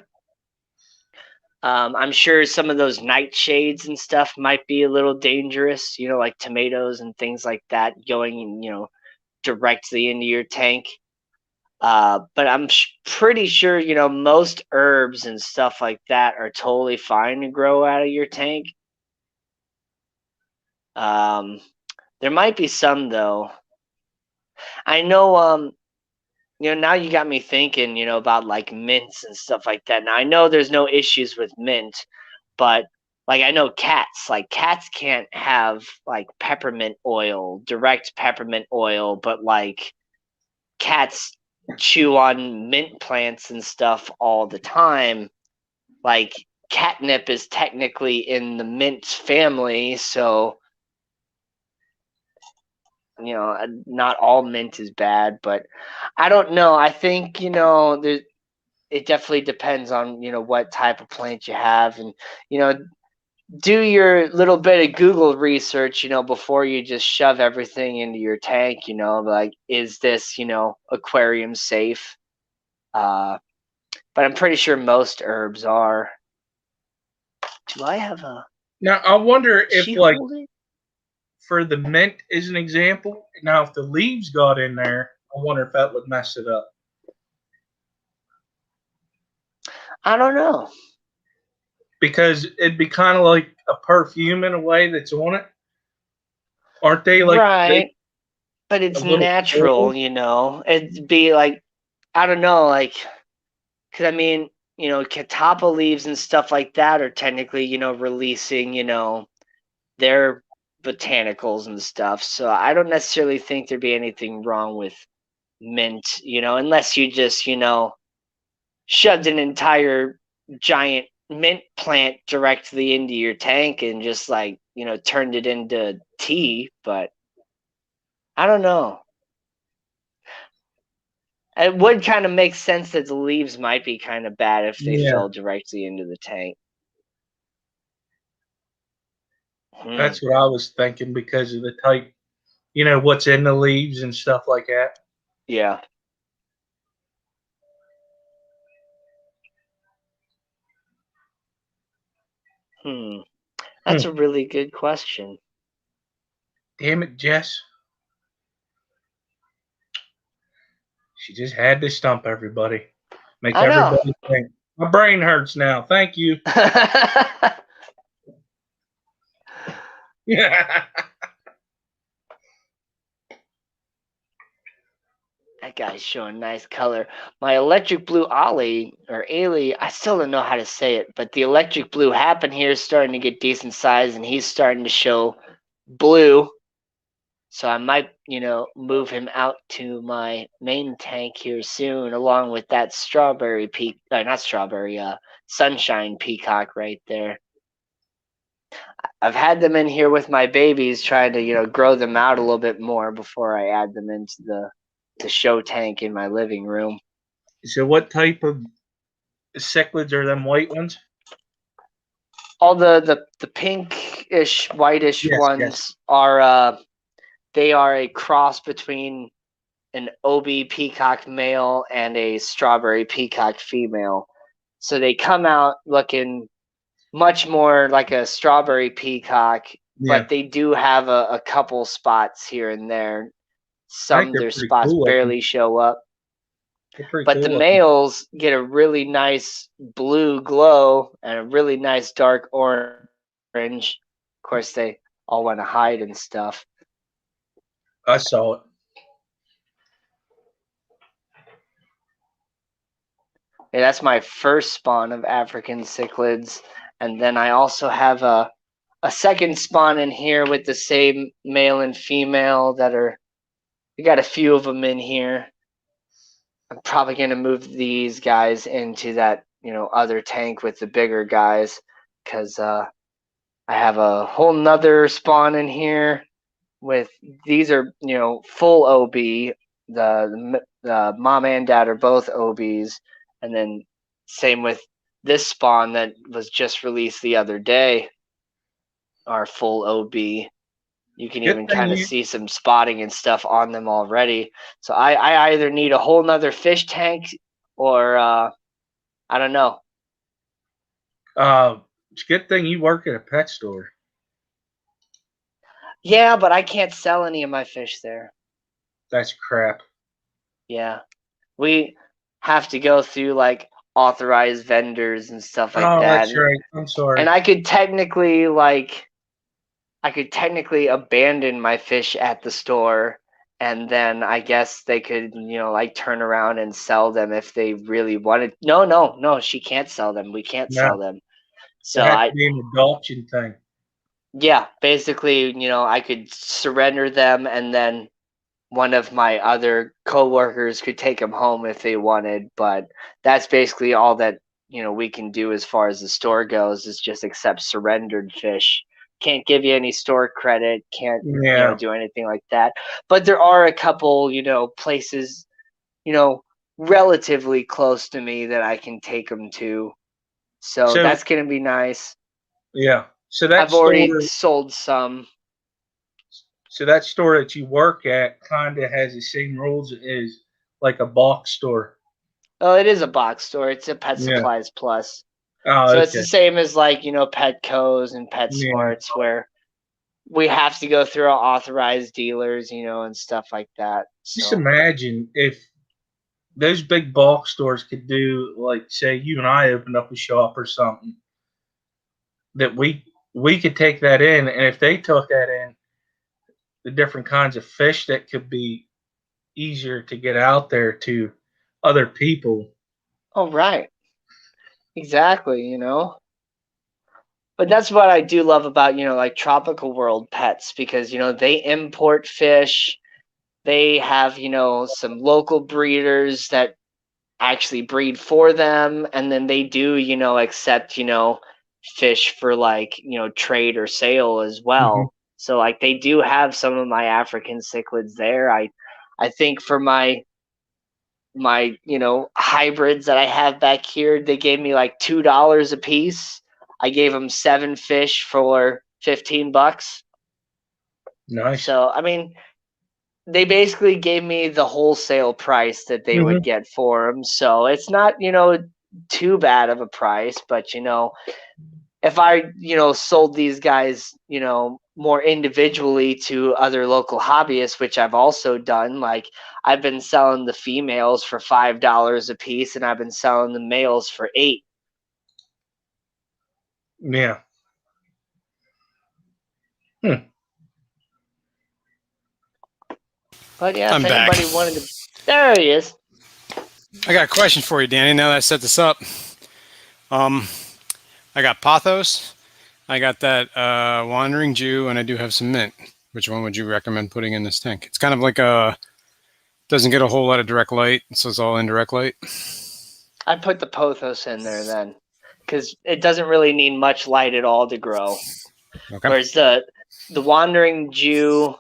I'm sure some of those nightshades and stuff might be a little dangerous, like tomatoes and things like that going, directly into your tank. But I'm pretty sure, most herbs and stuff like that are totally fine to grow out of your tank. There might be some, though. I know, now you got me thinking, about like mints and stuff like that. Now I know there's no issues with mint, but like I know cats can't have like peppermint oil, direct peppermint oil, but like cats chew on mint plants and stuff all the time. Like catnip is technically in the mint family, so not all mint is bad, but I don't know. I think it definitely depends on what type of plant you have, and do your little bit of Google research before you just shove everything into your tank. Like, is this aquarium safe? But I'm pretty sure most herbs are. Do I have a Now I wonder if, she like, hold it? for the mint as an example. Now, if the leaves got in there, I wonder if that would mess it up. I don't know. Because it'd be kind of like a perfume in a way that's on it. Aren't they like Right, but it's a little natural, oil? It'd be like, I don't know, like, because I mean, catappa leaves and stuff like that are technically, releasing, their botanicals and stuff. So I don't necessarily think there'd be anything wrong with mint, unless you just, shoved an entire giant mint plant directly into your tank and just like, turned it into tea. But I don't know. It would kind of make sense that the leaves might be kind of bad if they Yeah. fell directly into the tank. That's what I was thinking because of the type, what's in the leaves and stuff like that. Yeah. That's a really good question. Damn it, Jess. She just had to stump everybody. Make I know. everybody think. My brain hurts now. Thank you. That guy's showing nice color. My electric blue ollie or ailey, I still don't know how to say it, but the electric blue happen here is starting to get decent size, and he's starting to show blue. So I might, move him out to my main tank here soon, along with that sunshine peacock right there. I've had them in here with my babies, trying to, grow them out a little bit more before I add them into the show tank in my living room. So what type of cichlids are them white ones? All the pinkish, whitish ones are they are a cross between an OB peacock male and a strawberry peacock female. So they come out looking much more like a strawberry peacock, but they do have a couple spots here and there. Some their spots barely show up. But the males get a really nice blue glow and a really nice dark orange. Of course, they all want to hide and stuff. I saw it. Yeah, that's my first spawn of African cichlids. And then I also have a second spawn in here with the same male and female we got a few of them in here. I'm probably going to move these guys into that, other tank with the bigger guys, because I have a whole nother spawn in here with, these are, full OB. The mom and dad are both OBs. And then same with this spawn that was just released the other day, are full OB. You can even kind of see some spotting and stuff on them already. So I either need a whole nother fish tank or I don't know. It's a good thing you work at a pet store. Yeah, but I can't sell any of my fish there. That's crap. Yeah. We have to go through like authorized vendors and stuff like that. Oh, that's right. I'm sorry. And I could technically abandon my fish at the store, and then I guess they could, turn around and sell them if they really wanted. No, she can't sell them. We can't sell them. So it has to be an adoption thing. Yeah, basically, I could surrender them, and then one of my other coworkers could take them home if they wanted. But that's basically all that, we can do as far as the store goes, is just accept surrendered fish. Can't give you any store credit, can't do anything like that. But there are a couple, places, relatively close to me that I can take them to. So that's going to be nice. Yeah. So I've already sold some. So that store that you work at kind of has the same rules as like a box store. Oh, it is a box store. It's a Pet Supplies Plus. Oh, so it's the same as like, Petco's and PetSmarts, where we have to go through our authorized dealers, and stuff like that. So. Just imagine if those big box stores could do, like, say you and I opened up a shop or something, that we could take that in, and if they took that in, the different kinds of fish that could be easier to get out there to other people. Oh, right. Exactly, But that's what I do love about, like Tropical World Pets, because, they import fish they have, some local breeders that actually breed for them, and then they do, accept, fish for like, trade or sale as Mm-hmm. well. So like they do have some of my African cichlids there. I think for my hybrids that I have back here, they gave me like $2 a piece. I gave them 7 fish for $15. Nice. So I mean, they basically gave me the wholesale price that they would Mm-hmm. get for them. So it's not, too bad of a price, but if I, sold these guys, more individually to other local hobbyists, which I've also done, like I've been selling the females for $5 a piece and I've been selling the males for 8. Yeah. Hmm. But yeah, if I'm back. anybody wanted to, there he is. I got a question for you, Danny. Now that I set this up, I got pothos, I got that wandering Jew, and I do have some mint. Which one would you recommend putting in this tank? It's kind of like doesn't get a whole lot of direct light, so it's all indirect light. I put the pothos in there then, because it doesn't really need much light at all to grow. Okay. Whereas the wandering Jew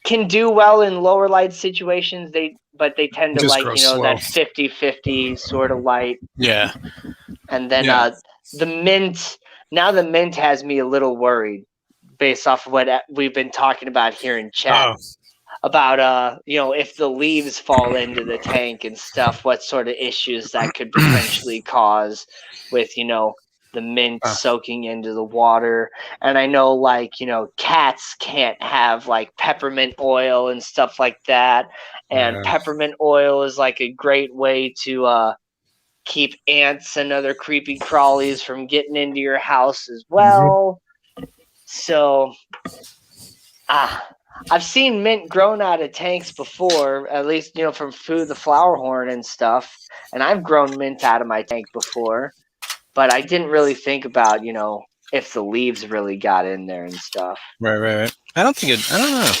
can do well in lower light situations. But they tend to Just like, grow slow. that 50-50 sort of light. Yeah. And then Yeah. the mint, now the mint has me a little worried based off of what we've been talking about here in chat. Oh, About if the leaves fall into the tank and stuff, what sort of issues that could potentially cause with the mint soaking into the water. And I know like cats can't have like peppermint oil and stuff like that, and yeah. peppermint oil is like a great way to keep ants and other creepy crawlies from getting into your house as well. So I've seen mint grown out of tanks before, at least, from Foo the flower horn and stuff. And I've grown mint out of my tank before, but I didn't really think about, if the leaves really got in there and stuff. Right. I don't know.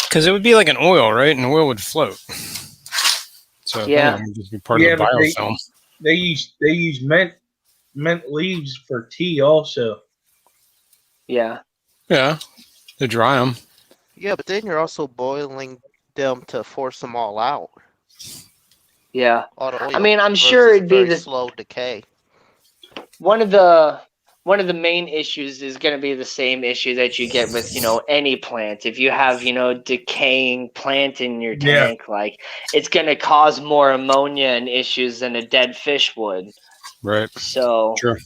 Because it would be like an oil, right? And oil would float. So Yeah. it would just be part Yeah, of the but biofilm. they use mint leaves for tea also. Yeah. Yeah. They dry them. Yeah, but then you're also boiling them to force them all out. Yeah. All the oil. I mean, I'm versus sure it'd be very slow decay. one of the main issues is going to be the same issue that you get with any plant. If you have decaying plant in your tank, like it's going to cause more ammonia and issues than a dead fish would. Right. So Sure.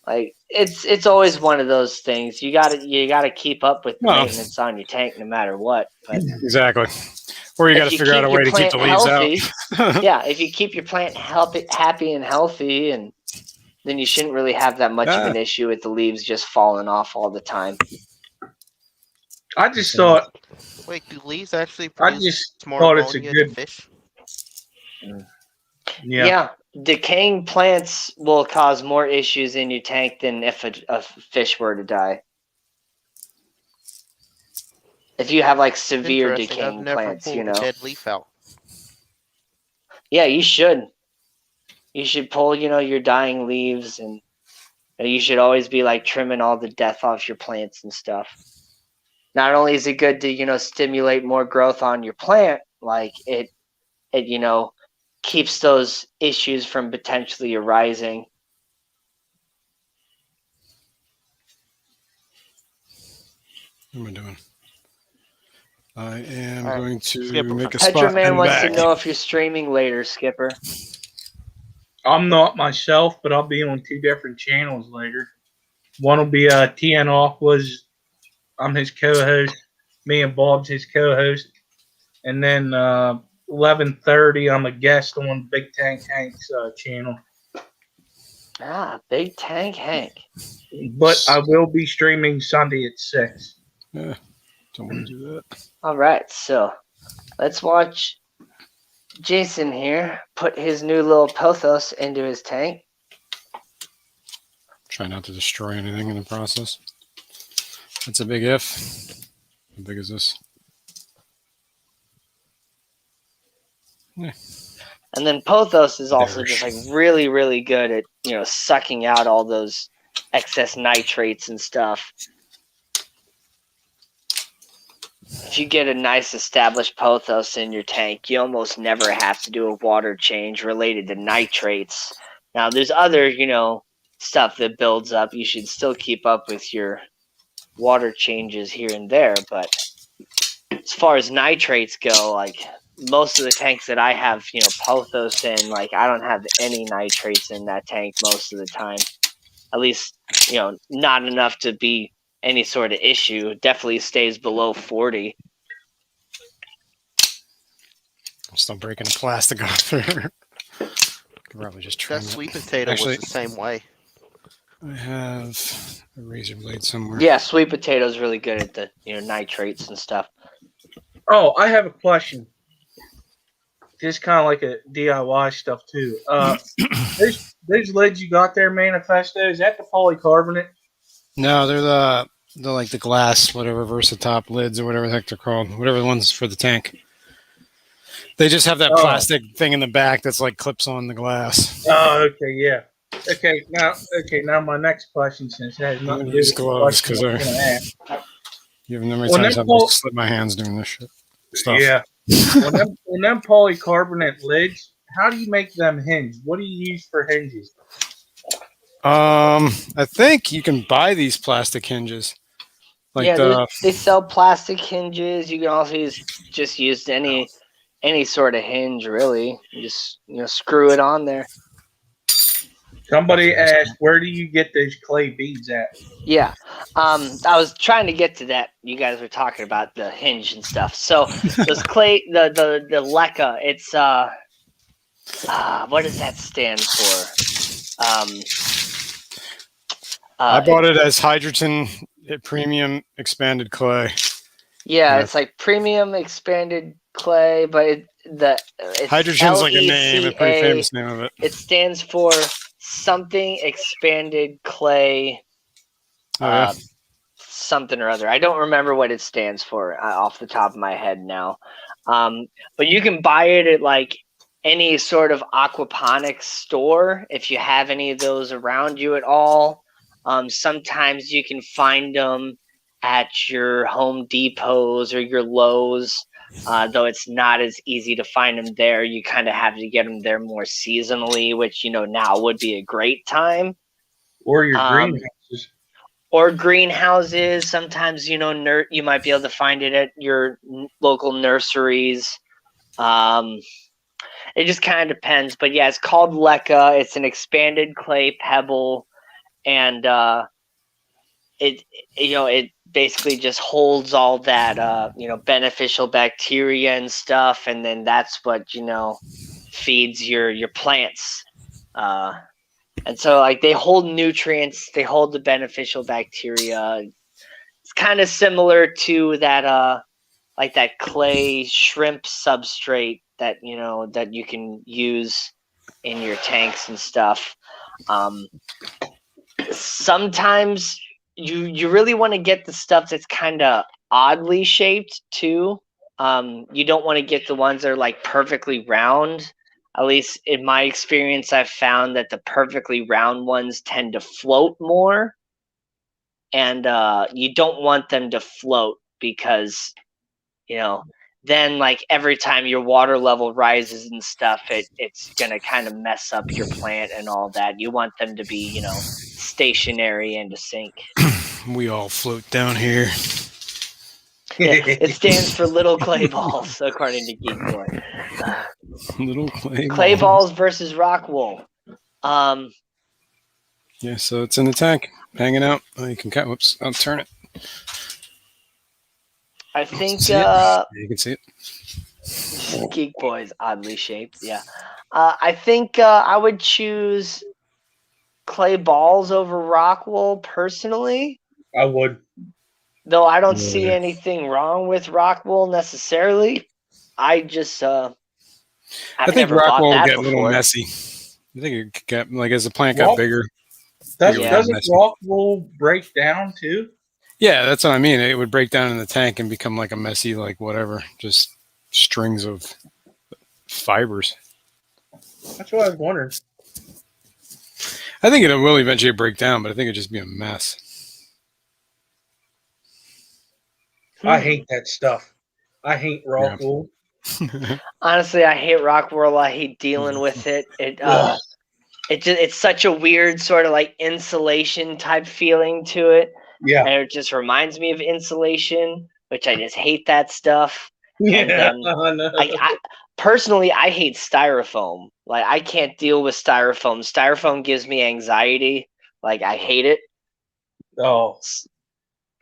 like it's always one of those things. You gotta keep up with the Well, maintenance on your tank no matter what. But exactly. Or you got to figure out a way to keep the leaves out. Yeah, if you keep your plant happy and healthy, and then you shouldn't really have that much of an issue with the leaves just falling off all the time. I just thought. Wait, do leaves actually I produce just more thought it's a ammonia good to fish? Yeah, decaying plants will cause more issues in your tank than if a fish were to die. If you have like severe Interesting. I've decaying never plants, pulled a dead leaf out. Yeah, you should. You should pull, your dying leaves, and you should always be like trimming all the death off your plants and stuff. Not only is it good to, stimulate more growth on your plant, like it keeps those issues from potentially arising. What am I doing? I am going to Skipper. make a spot Petroman in wants back. to know if you're streaming later, Skipper. I'm not myself, but I'll be on 2 different channels later. One will be TN Aqua's. I'm his co-host. Me and Bob's his co-host. And then 11:30, I'm a guest on Big Tank Hank's channel. Big Tank Hank. But I will be streaming Sunday at 6. Yeah, don't want to do that. All right, so let's watch Jason here put his new little pothos into his tank. Try not to destroy anything in the process. That's a big if. How big is this? Yeah. And then pothos is also Bearish. just like really, really good at, sucking out all those excess nitrates and stuff. If you get a nice established pothos in your tank, you almost never have to do a water change related to nitrates. Now, there's other, stuff that builds up. You should still keep up with your water changes here and there, but as far as nitrates go, like most of the tanks that I have, pothos in, like I don't have any nitrates in that tank most of the time. At least, not enough to be any sort of issue. It definitely stays below 40. I'm still breaking the plastic off there. Could probably just trim That it. sweet potato Actually, was the same way. I have a razor blade somewhere. Yeah, sweet potato is really good at the nitrates and stuff. Oh, I have a question. Just kind of like a DIY stuff too. Those lids you got there, Manifesto, is that the polycarbonate? No, they're like the glass, whatever, Versatop lids or whatever the heck they're called. Whatever the ones for the tank. They just have that plastic thing in the back that's like clips on the glass. Oh, okay, yeah. Okay, now my next question, since it has nothing to do Use with gloves the because question I was gonna ask. you have no many When times them I've slip my hands doing this shit stuff. Yeah. when them polycarbonate lids, how do you make them hinge? What do you use for hinges? I think you can buy these plastic hinges. Like they sell plastic hinges. You can also use any sort of hinge, really. You just screw it on there. Somebody asked, where do you get those clay beads at? Yeah. I was trying to get to that. You guys were talking about the hinge and stuff. So those clay, the LECA, it's what does that stand for? I bought it as hydrogen premium expanded clay. Yeah, it's like premium expanded clay, but it's hydrogen's like a name, a pretty famous name of it. It stands for something expanded clay. Oh, yeah. Something or other. I don't remember what it stands for off the top of my head now. But you can buy it at like any sort of aquaponics store if you have any of those around you at all. Sometimes you can find them at your Home Depots or your Lowe's, though it's not as easy to find them there. You kind of have to get them there more seasonally, which now would be a great time. Or your greenhouses. Or greenhouses. Sometimes you might be able to find it at your local nurseries. It just kind of depends, but yeah, it's called LECA. It's an expanded clay pebble, and it basically just holds all that beneficial bacteria and stuff, and then that's what feeds your plants. And so like they hold nutrients, they hold the beneficial bacteria. It's kind of similar to that like that clay shrimp substrate that that you can use in your tanks and stuff. Sometimes you really want to get the stuff that's kind of oddly shaped too. You don't want to get the ones that are like perfectly round. At least in my experience, I've found that the perfectly round ones tend to float more. And you don't want them to float because, then like every time your water level rises and stuff, it's going to kind of mess up your plant and all that. You want them to be, stationary and to sink. We all float down here. Yeah, it stands for little clay balls, according to Geek Boy. Little clay balls versus rock wool. Yeah, so it's in the tank, hanging out. Oh, you can cut. Whoops, I'll turn it. I think you can see it. Geek Boy's oddly shaped. Yeah, I think I would choose clay balls over rock wool personally. I would. Though I don't see anything wrong with rock wool necessarily. I just I think rock wool will get a little messy. I think it could get, like, as the plant got bigger. Doesn't rock wool break down too? Yeah, that's what I mean. It would break down in the tank and become like a messy, like whatever, just strings of fibers. That's what I was wondering. I think it will eventually break down, but I think it'd just be a mess. I hate that stuff. I hate rock Yeah. wool. Honestly, I hate rock wool. I hate dealing with it. Ugh. It's such a weird sort of like insulation type feeling to it. Yeah. And it just reminds me of insulation, which I just hate that stuff. And Yeah. I know. I personally, I hate styrofoam. Like, I can't deal with styrofoam. Styrofoam gives me anxiety. Like, I hate it. Oh.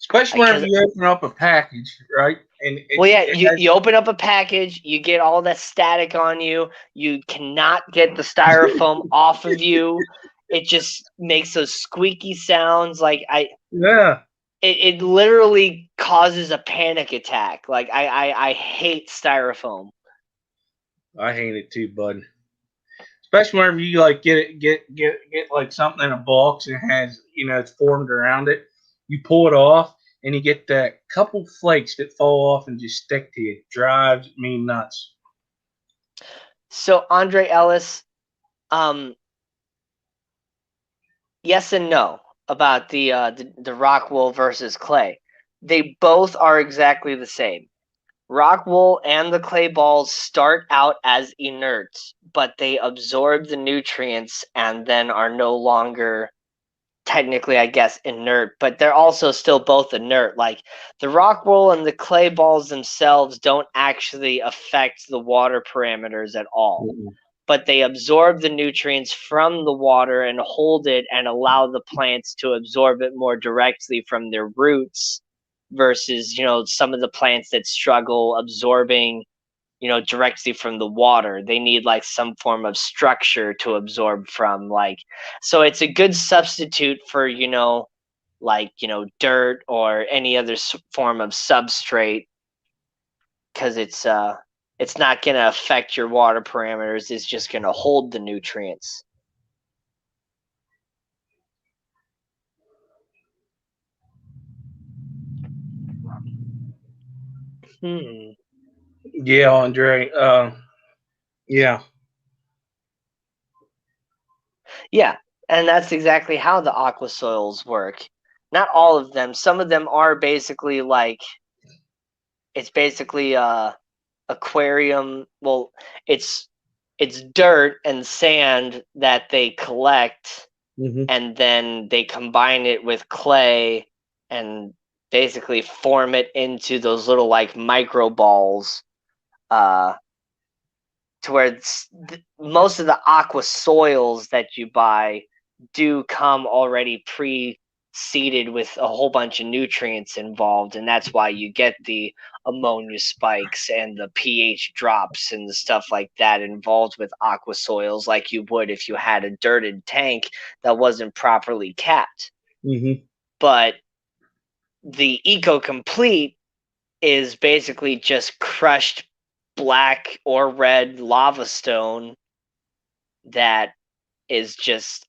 Especially whenever you open up a package, right? And you open up a package, you get all that static on you. You cannot get the styrofoam off of you. It just makes those squeaky sounds. Like it literally causes a panic attack. Like I hate styrofoam. I hate it too, bud. Especially whenever you like get like something in a box and it has, it's formed around it. You pull it off and you get that couple flakes that fall off and just stick to you. It drives me nuts. So Andre Ellis, yes and no about the rock wool versus clay. They both are exactly the same. Rock wool and the clay balls start out as inert, but they absorb the nutrients and then are no longer technically, I guess, inert, but they're also still both inert. Like the rock wool and the clay balls themselves don't actually affect the water parameters at all. Mm-hmm. But they absorb the nutrients from the water and hold it and allow the plants to absorb it more directly from their roots versus, some of the plants that struggle absorbing, directly from the water. They need like some form of structure to absorb from, so it's a good substitute for, dirt or any other form of substrate, because it's not going to affect your water parameters. It's just going to hold the nutrients. Yeah, Andre. Yeah. Yeah, and that's exactly how the aqua soils work. Not all of them. Some of them are basically it's basically aquarium. Well, it's dirt and sand that they collect, mm-hmm. and then they combine it with clay and basically form it into those little like micro balls, to where most of the aqua soils that you buy do come already pre-seeded with a whole bunch of nutrients involved, and that's why you get the ammonia spikes and the pH drops and the stuff like that involved with aqua soils, like you would if you had a dirted tank that wasn't properly capped. Mm-hmm. But the Eco Complete is basically just crushed black or red lava stone that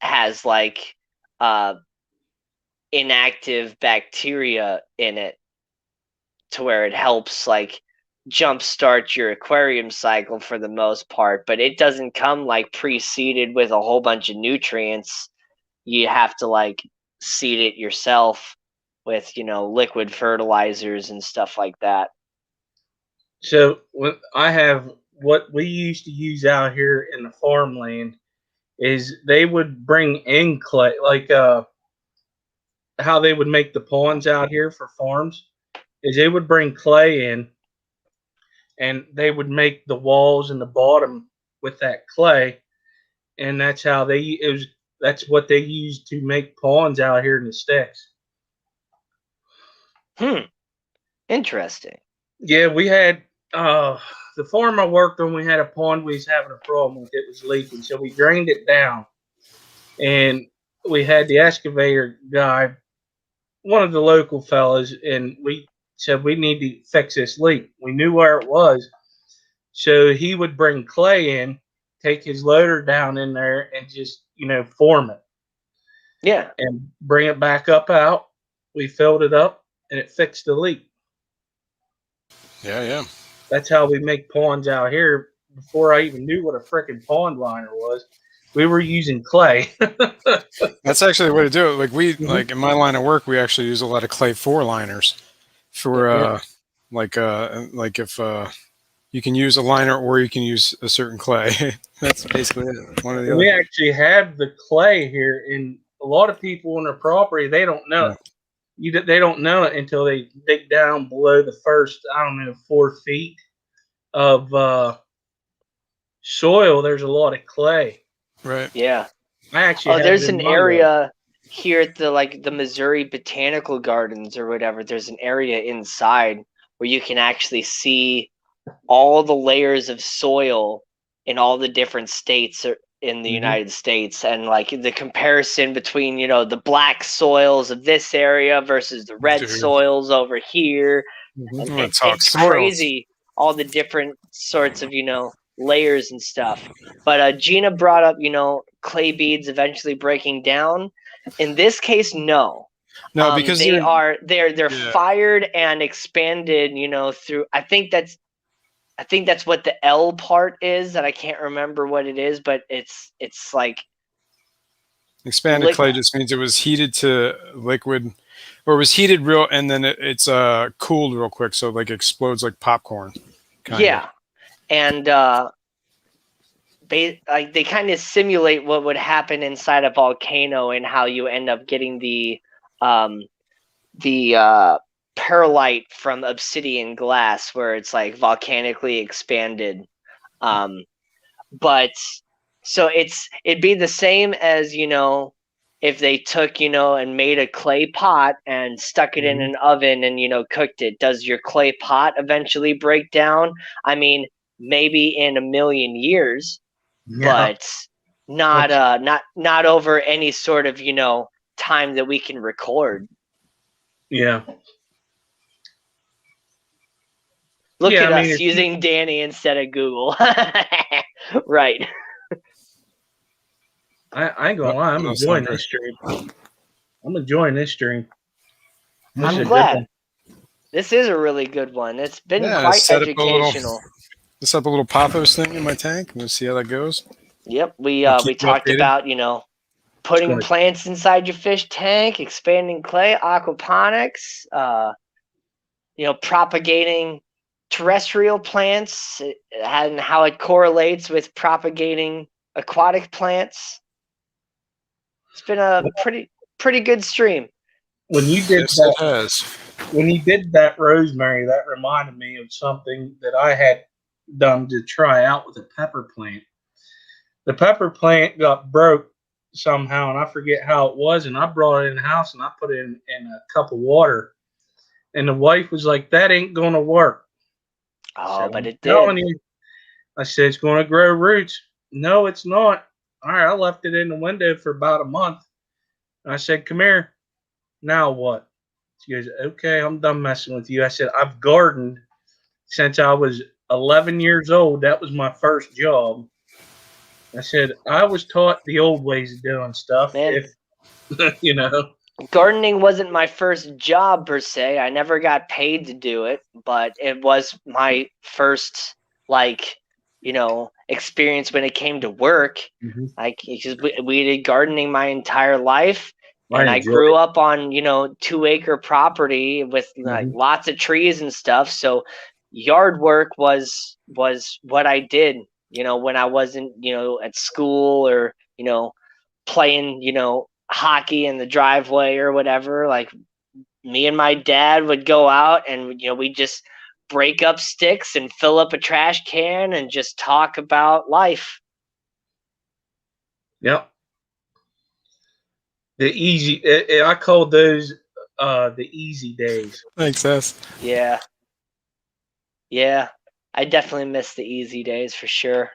has like inactive bacteria in it, to where it helps like jumpstart your aquarium cycle for the most part, but it doesn't come like pre-seeded with a whole bunch of nutrients. You have to like seed it yourself with, liquid fertilizers and stuff like that. So what we used to use out here in the farmland is they would bring in clay, like how they would make the ponds out here for farms, is they would bring clay in and they would make the walls and the bottom with that clay, and that's what they used to make ponds out here in the sticks. Interesting. Yeah, we had the farm I worked on, we had a pond we was having a problem with. It was leaking, so we drained it down, and we had the excavator guy, one of the local fellas, and we said we need to fix this leak. We knew where it was, so he would bring clay in, take his loader down in there, and just form it. Yeah, and bring it back up out. We filled it up, and it fixed the leak. Yeah. That's how we make ponds out here before I even knew what a frickin' pond liner was. We were using clay. That's actually the way to do it. Like like in my line of work, we actually use a lot of clay 4-liners for like if you can use a liner or you can use a certain clay. That's basically it. One or the other. We actually have the clay here, and a lot of people on their property, they don't know it. They don't know it until they dig down below the first, 4 feet of soil. There's a lot of clay. Right. Yeah. I actually there's an area here at the Missouri Botanical Gardens or whatever. There's an area inside where you can actually see all the layers of soil in all the different states in the United States, and like the comparison between the black soils of this area versus the red soils over here. And it's crazy, all the different sorts of layers and stuff. But Gina brought up clay beads eventually breaking down. In this case, no. No, because they're fired and expanded through, I think that's what the L part is, that I can't remember what it is, but it's like expanded clay just means it was heated to liquid, or it was heated real, and then it's cooled real quick, so like explodes like popcorn. Kinda. And they kind of simulate what would happen inside a volcano and how you end up getting the perlite from obsidian glass, where it's like volcanically expanded. But so it'd be the same as if they took and made a clay pot and stuck it in an oven and cooked it. Does your clay pot eventually break down? I mean, maybe in a million years, but not over any sort of time that we can record. Yeah. Look at us using Danny instead of Google. Right. I ain't gonna lie, I'm enjoying this stream. I'm glad. This is a really good one. It's been quite educational. Set up a little pothos thing in my tank. We'll see how that goes. Yep. We talked about, putting plants inside your fish tank, expanding clay, aquaponics, propagating terrestrial plants and how it correlates with propagating aquatic plants. It's been a pretty good stream. When you did that, Rosemary, that reminded me of something that I had done to try out with a pepper plant. The pepper plant got broke somehow, and I forget how it was, and I brought it in the house and I put it in a cup of water, and the wife was like, "That ain't gonna work." Oh, but it did. I said, "It's gonna grow roots." No, it's not. All right, I left it in the window for about a month. And I said, "Come here. Now what?" She goes, "Okay, I'm done messing with you." I said, "I've gardened since I was 11 years old. That was my first job." I said, "I was taught the old ways of doing stuff." Man, gardening wasn't my first job per se. I never got paid to do it, but it was my first experience when it came to work. Because we did gardening my entire life. And I grew up on 2-acre property with lots of trees and stuff. So yard work was what I did, when I wasn't, at school or, playing, hockey in the driveway or whatever. Like, me and my dad would go out and, we'd just break up sticks and fill up a trash can and just talk about life. Yep. The easy, I call those the easy days. Thanks, Seth. Yeah. Yeah. I definitely miss the easy days for sure.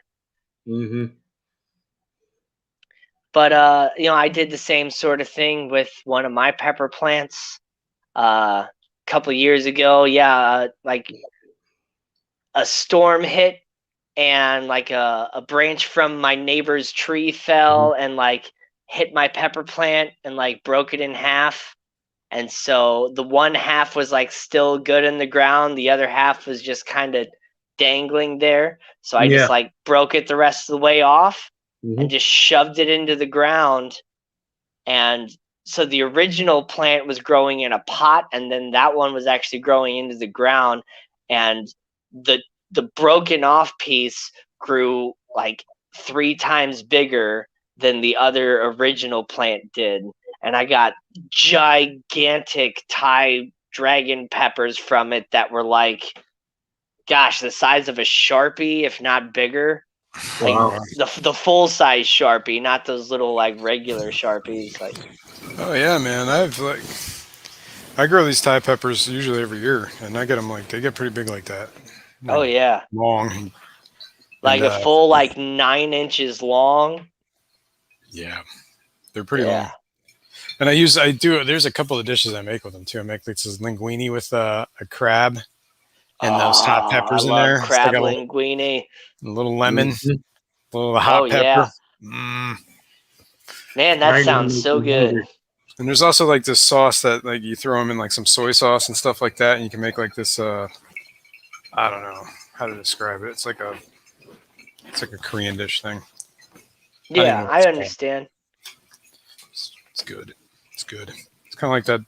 But I did the same sort of thing with one of my pepper plants a couple years ago. Like a storm hit and like a branch from my neighbor's tree fell and like hit my pepper plant and like broke it in half. And so the one half was like still good in the ground. The other half was just kind of dangling there. So I just like broke it the rest of the way off and just shoved it into the ground. And so the original plant was growing in a pot, and then that one was actually growing into the ground. And the broken off piece grew like 3 times bigger than the other original plant did. And I got gigantic Thai dragon peppers from it that were like, gosh, the size of a Sharpie, if not bigger. Like the full size Sharpie, not those little like regular Sharpies. Like, oh yeah, man, I grow these Thai peppers usually every year, and I get them like they get pretty big like that. Oh yeah, long, like a full like 9 inches long. Yeah, they're pretty long. And there's a couple of dishes I make with them too. I make this linguine with a crab and those hot peppers in there. Crab linguine. A little lemon, a little hot pepper. Yeah. Man, that sounds so good. And there's also like this sauce that like you throw them in like some soy sauce and stuff like that, and you can make like this. I don't know how to describe it. It's like a Korean dish thing. Yeah, I understand. It's good. It's good. It's kind of like that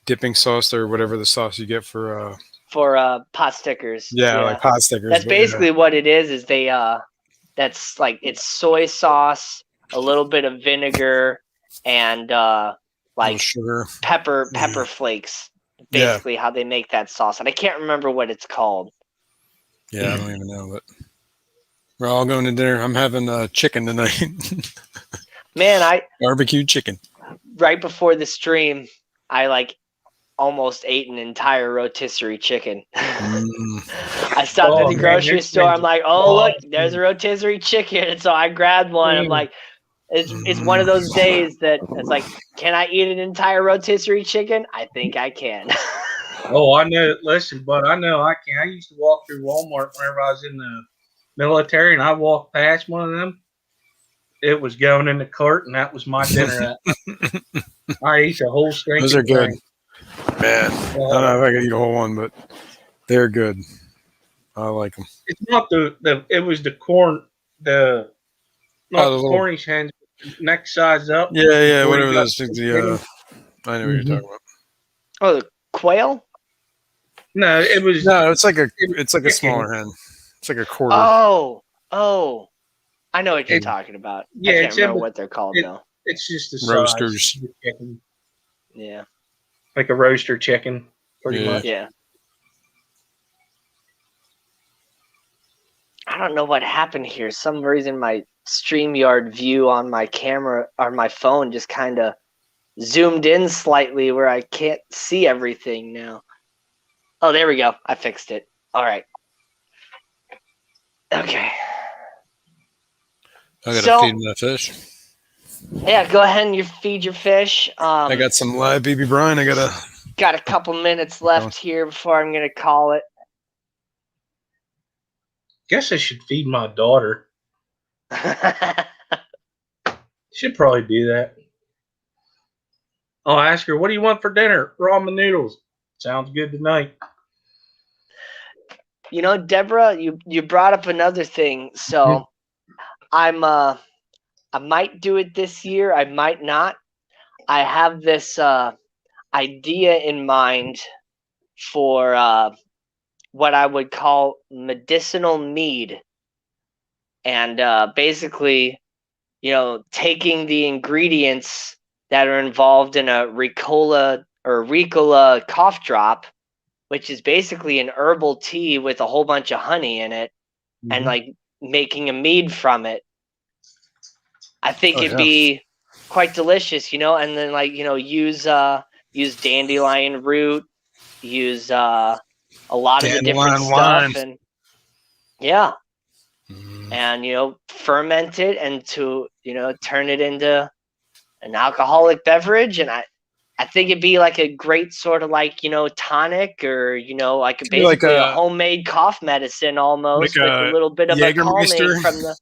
dipping sauce or whatever the sauce you get for pot stickers. Yeah, like pot stickers. That's basically what it is. Is they that's like it's soy sauce, a little bit of vinegar, and like sugar, pepper flakes. Basically, how they make that sauce, and I can't remember what it's called. Yeah, I don't even know, but we're all going to dinner. I'm having chicken tonight. Man, barbecue chicken. Right before the stream, I like almost ate an entire rotisserie chicken. I stopped at the grocery store. I'm like, oh look, there's a rotisserie chicken, and so I grabbed one. I'm like, it's one of those days that it's like, can I eat an entire rotisserie chicken? I think I can. Oh, I know. Listen, but I know I can. I used to walk through Walmart whenever I was in the military, and I walked past one of them. It was going in the cart, and that was my dinner. I ate the whole string. Those are good, man. I don't know if I could eat a whole one, but they're good. I like them. It's not it was the corn, the Cornish hens, next size up. Yeah, whatever those things. Yeah, I know what you're talking about. Oh, the quail? No, it was. No, it's like a smaller hen. It's like a quarter. Oh. I know what you're talking about. Yeah, I can't remember what they're called though. It's just a roasters. Chicken. Yeah, like a roaster chicken, pretty much. Yeah. I don't know what happened here. Some reason my StreamYard view on my camera or my phone just kind of zoomed in slightly where I can't see everything now. Oh, there we go. I fixed it. All right. Okay. I gotta feed my fish. Yeah, go ahead and feed your fish. I got some live BB brine. Got a couple minutes left here before I'm gonna call it. Guess I should feed my daughter. Should probably do that. I'll ask her, what do you want for dinner? Ramen noodles. Sounds good tonight. You know, Deborah, you brought up another thing. So I might do it this year. I might not. I have this idea in mind for what I would call medicinal mead. And basically, you know, taking the ingredients that are involved in a Ricola cough drop, which is basically an herbal tea with a whole bunch of honey in it, and like making a mead from it. I think it'd be quite delicious, you know, and then like, you know, use dandelion root, use a lot of the different stuff, and and you know, ferment it and to, you know, turn it into an alcoholic beverage. And I think it'd be like a great sort of like, you know, tonic, or, you know, like basically like a homemade cough medicine almost, like with a little bit of a calming from the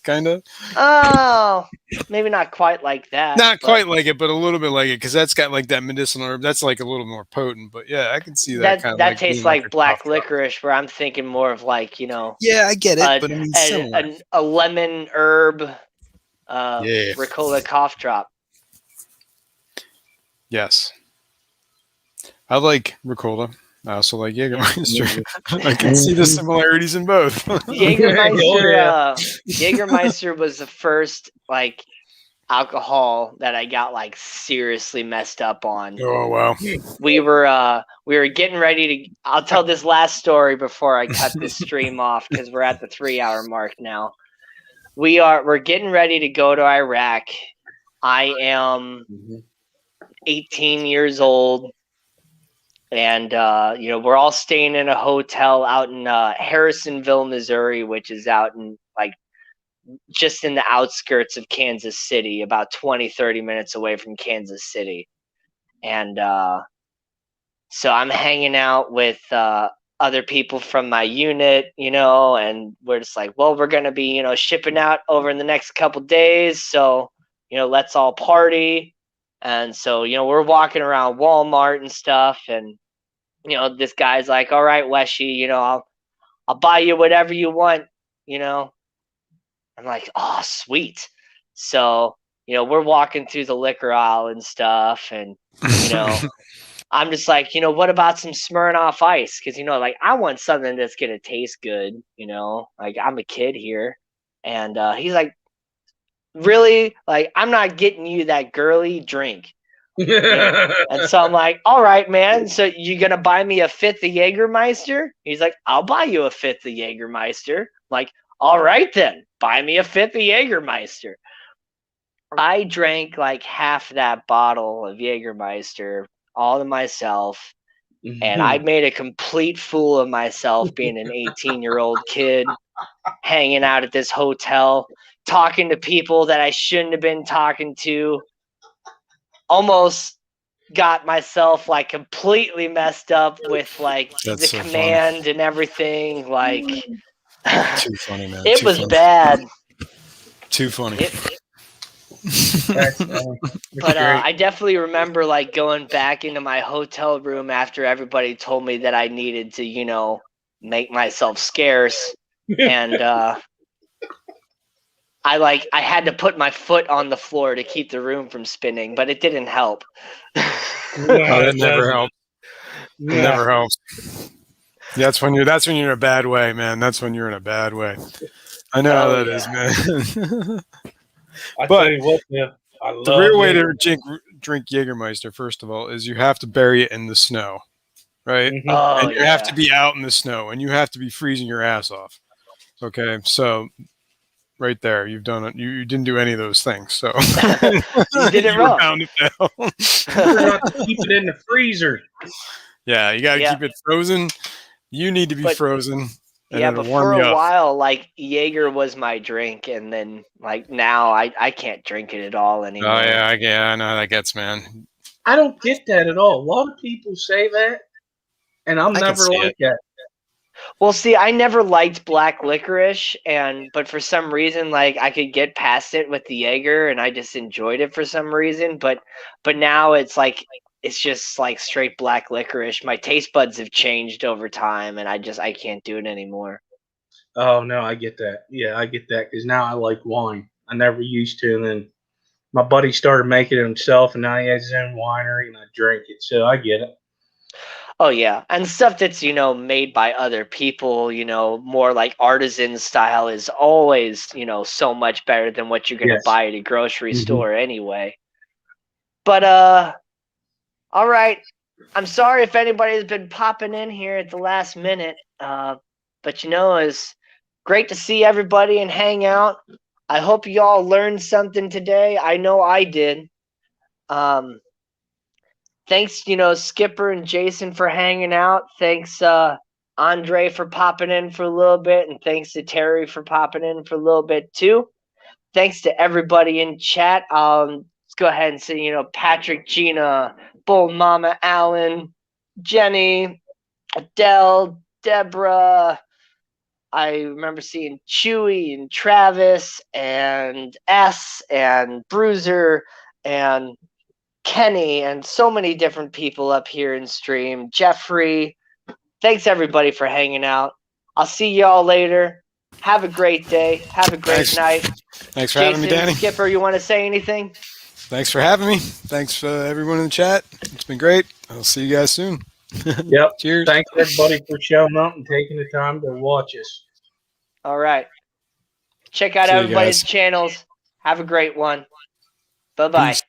kind of. Oh, maybe not quite like that. Not but quite like it, but a little bit like it, because that's got like that medicinal herb. That's like a little more potent. But yeah, I can see that kind of that like tastes being like like a black cough drop. licorice, where I'm thinking more of like, Yeah, I get it, but I mean similar. a lemon herb, Yeah. Ricola cough drop. Yes. I like Ricola. I also like Jägermeister. I can see the similarities in both. Jägermeister, Oh, Jägermeister was the first like alcohol that I got like seriously messed up on. Oh wow. We were getting ready to. I'll tell this last story before I cut this stream off, because we're at the 3-hour mark now. We're getting ready to go to Iraq. I am 18 years old. And we're all staying in a hotel out in Harrisonville, Missouri, which is out in like just in the outskirts of Kansas City, about 20-30 minutes away from Kansas City. And so I'm hanging out with other people from my unit, and we're just like, well, we're going to be, shipping out over in the next couple days. So, let's all party. And so, we're walking around Walmart and stuff. And, this guy's like, all right, Weshy, I'll buy you whatever you want, I'm like, oh, sweet. So, we're walking through the liquor aisle and stuff. And, I'm just like, what about some Smirnoff Ice? Because, like, I want something that's going to taste good, like, I'm a kid here. And he's like, really? Like, I'm not getting you that girly drink. And so I'm like, all right, man. So you going to buy me a fifth of Jägermeister? He's like, I'll buy you a fifth of Jägermeister. I'm like, all right, then. Buy me a fifth of Jägermeister. I drank like half that bottle of Jägermeister all to myself, and I made a complete fool of myself being an 18-year-old kid hanging out at this hotel, talking to people that I shouldn't have been talking to. Almost got myself like completely messed up with like That's the so command and everything. Like, Too funny, man. it Too was funny. bad. Too funny. That's But great. I definitely remember like going back into my hotel room after everybody told me that I needed to, make myself scarce. And I had to put my foot on the floor to keep the room from spinning, but it didn't help. Oh, that never helps. It never helps. That's when you're in a bad way, man. That's when you're in a bad way. I know how that is, man. I But tell you what, yeah, I love the real way Jaeger. to drink Jägermeister, first of all, is you have to bury it in the snow, right? Mhm. Oh, And you have to yeah. be out in the snow, and you have to be freezing your ass off. Okay, so right there, you've done it. You didn't do any of those things, so You did it you were wrong. bound to fail. Forgot to keep it in the freezer. Yeah, you got to Yeah. keep it frozen. You need to be But- frozen, and Yeah, it'll but warm for you a up. while, like Jaeger was my drink, and then like now I can't drink it at all anymore. Oh yeah, I know how that gets, man. I don't get that at all. A lot of people say that, and I'm I can never see like that. Well, see, I never liked black licorice, but for some reason, like I could get past it with the Jaeger, and I just enjoyed it for some reason. But now it's like it's just like straight black licorice. My taste buds have changed over time, and I can't do it anymore. Oh no, I get that. Yeah, I get that because now I like wine. I never used to, and then my buddy started making it himself, and now he has his own winery, and I drink it. So I get it. Oh yeah, and stuff that's made by other people, more like artisan style is always so much better than what you're gonna Yes. buy at a grocery Mhm. store anyway. But all right. I'm sorry if anybody's been popping in here at the last minute. But it's great to see everybody and hang out. I hope you all learned something today. I know I did. Thanks, Skipper and Jason for hanging out. Thanks, Andre for popping in for a little bit, and thanks to Terry for popping in for a little bit too. Thanks to everybody in chat. Let's go ahead and say, Patrick, Gina, Bull Mama, Alan, Jenny, Adele, Deborah, I remember seeing Chewy and Travis and S and Bruiser and Kenny and so many different people up here in stream. Jeffrey, thanks everybody for hanging out. I'll see y'all later. Have a great day. Have a great night. Thanks for Jason, having me, Danny. Skipper, you want to say anything? Thanks for having me. Thanks everyone in the chat. It's been great. I'll see you guys soon. Yep. Cheers. Thanks everybody for showing up and taking the time to watch us. All right. Check out See you everybody's guys. channels. Have a great one. Bye-bye. Peace.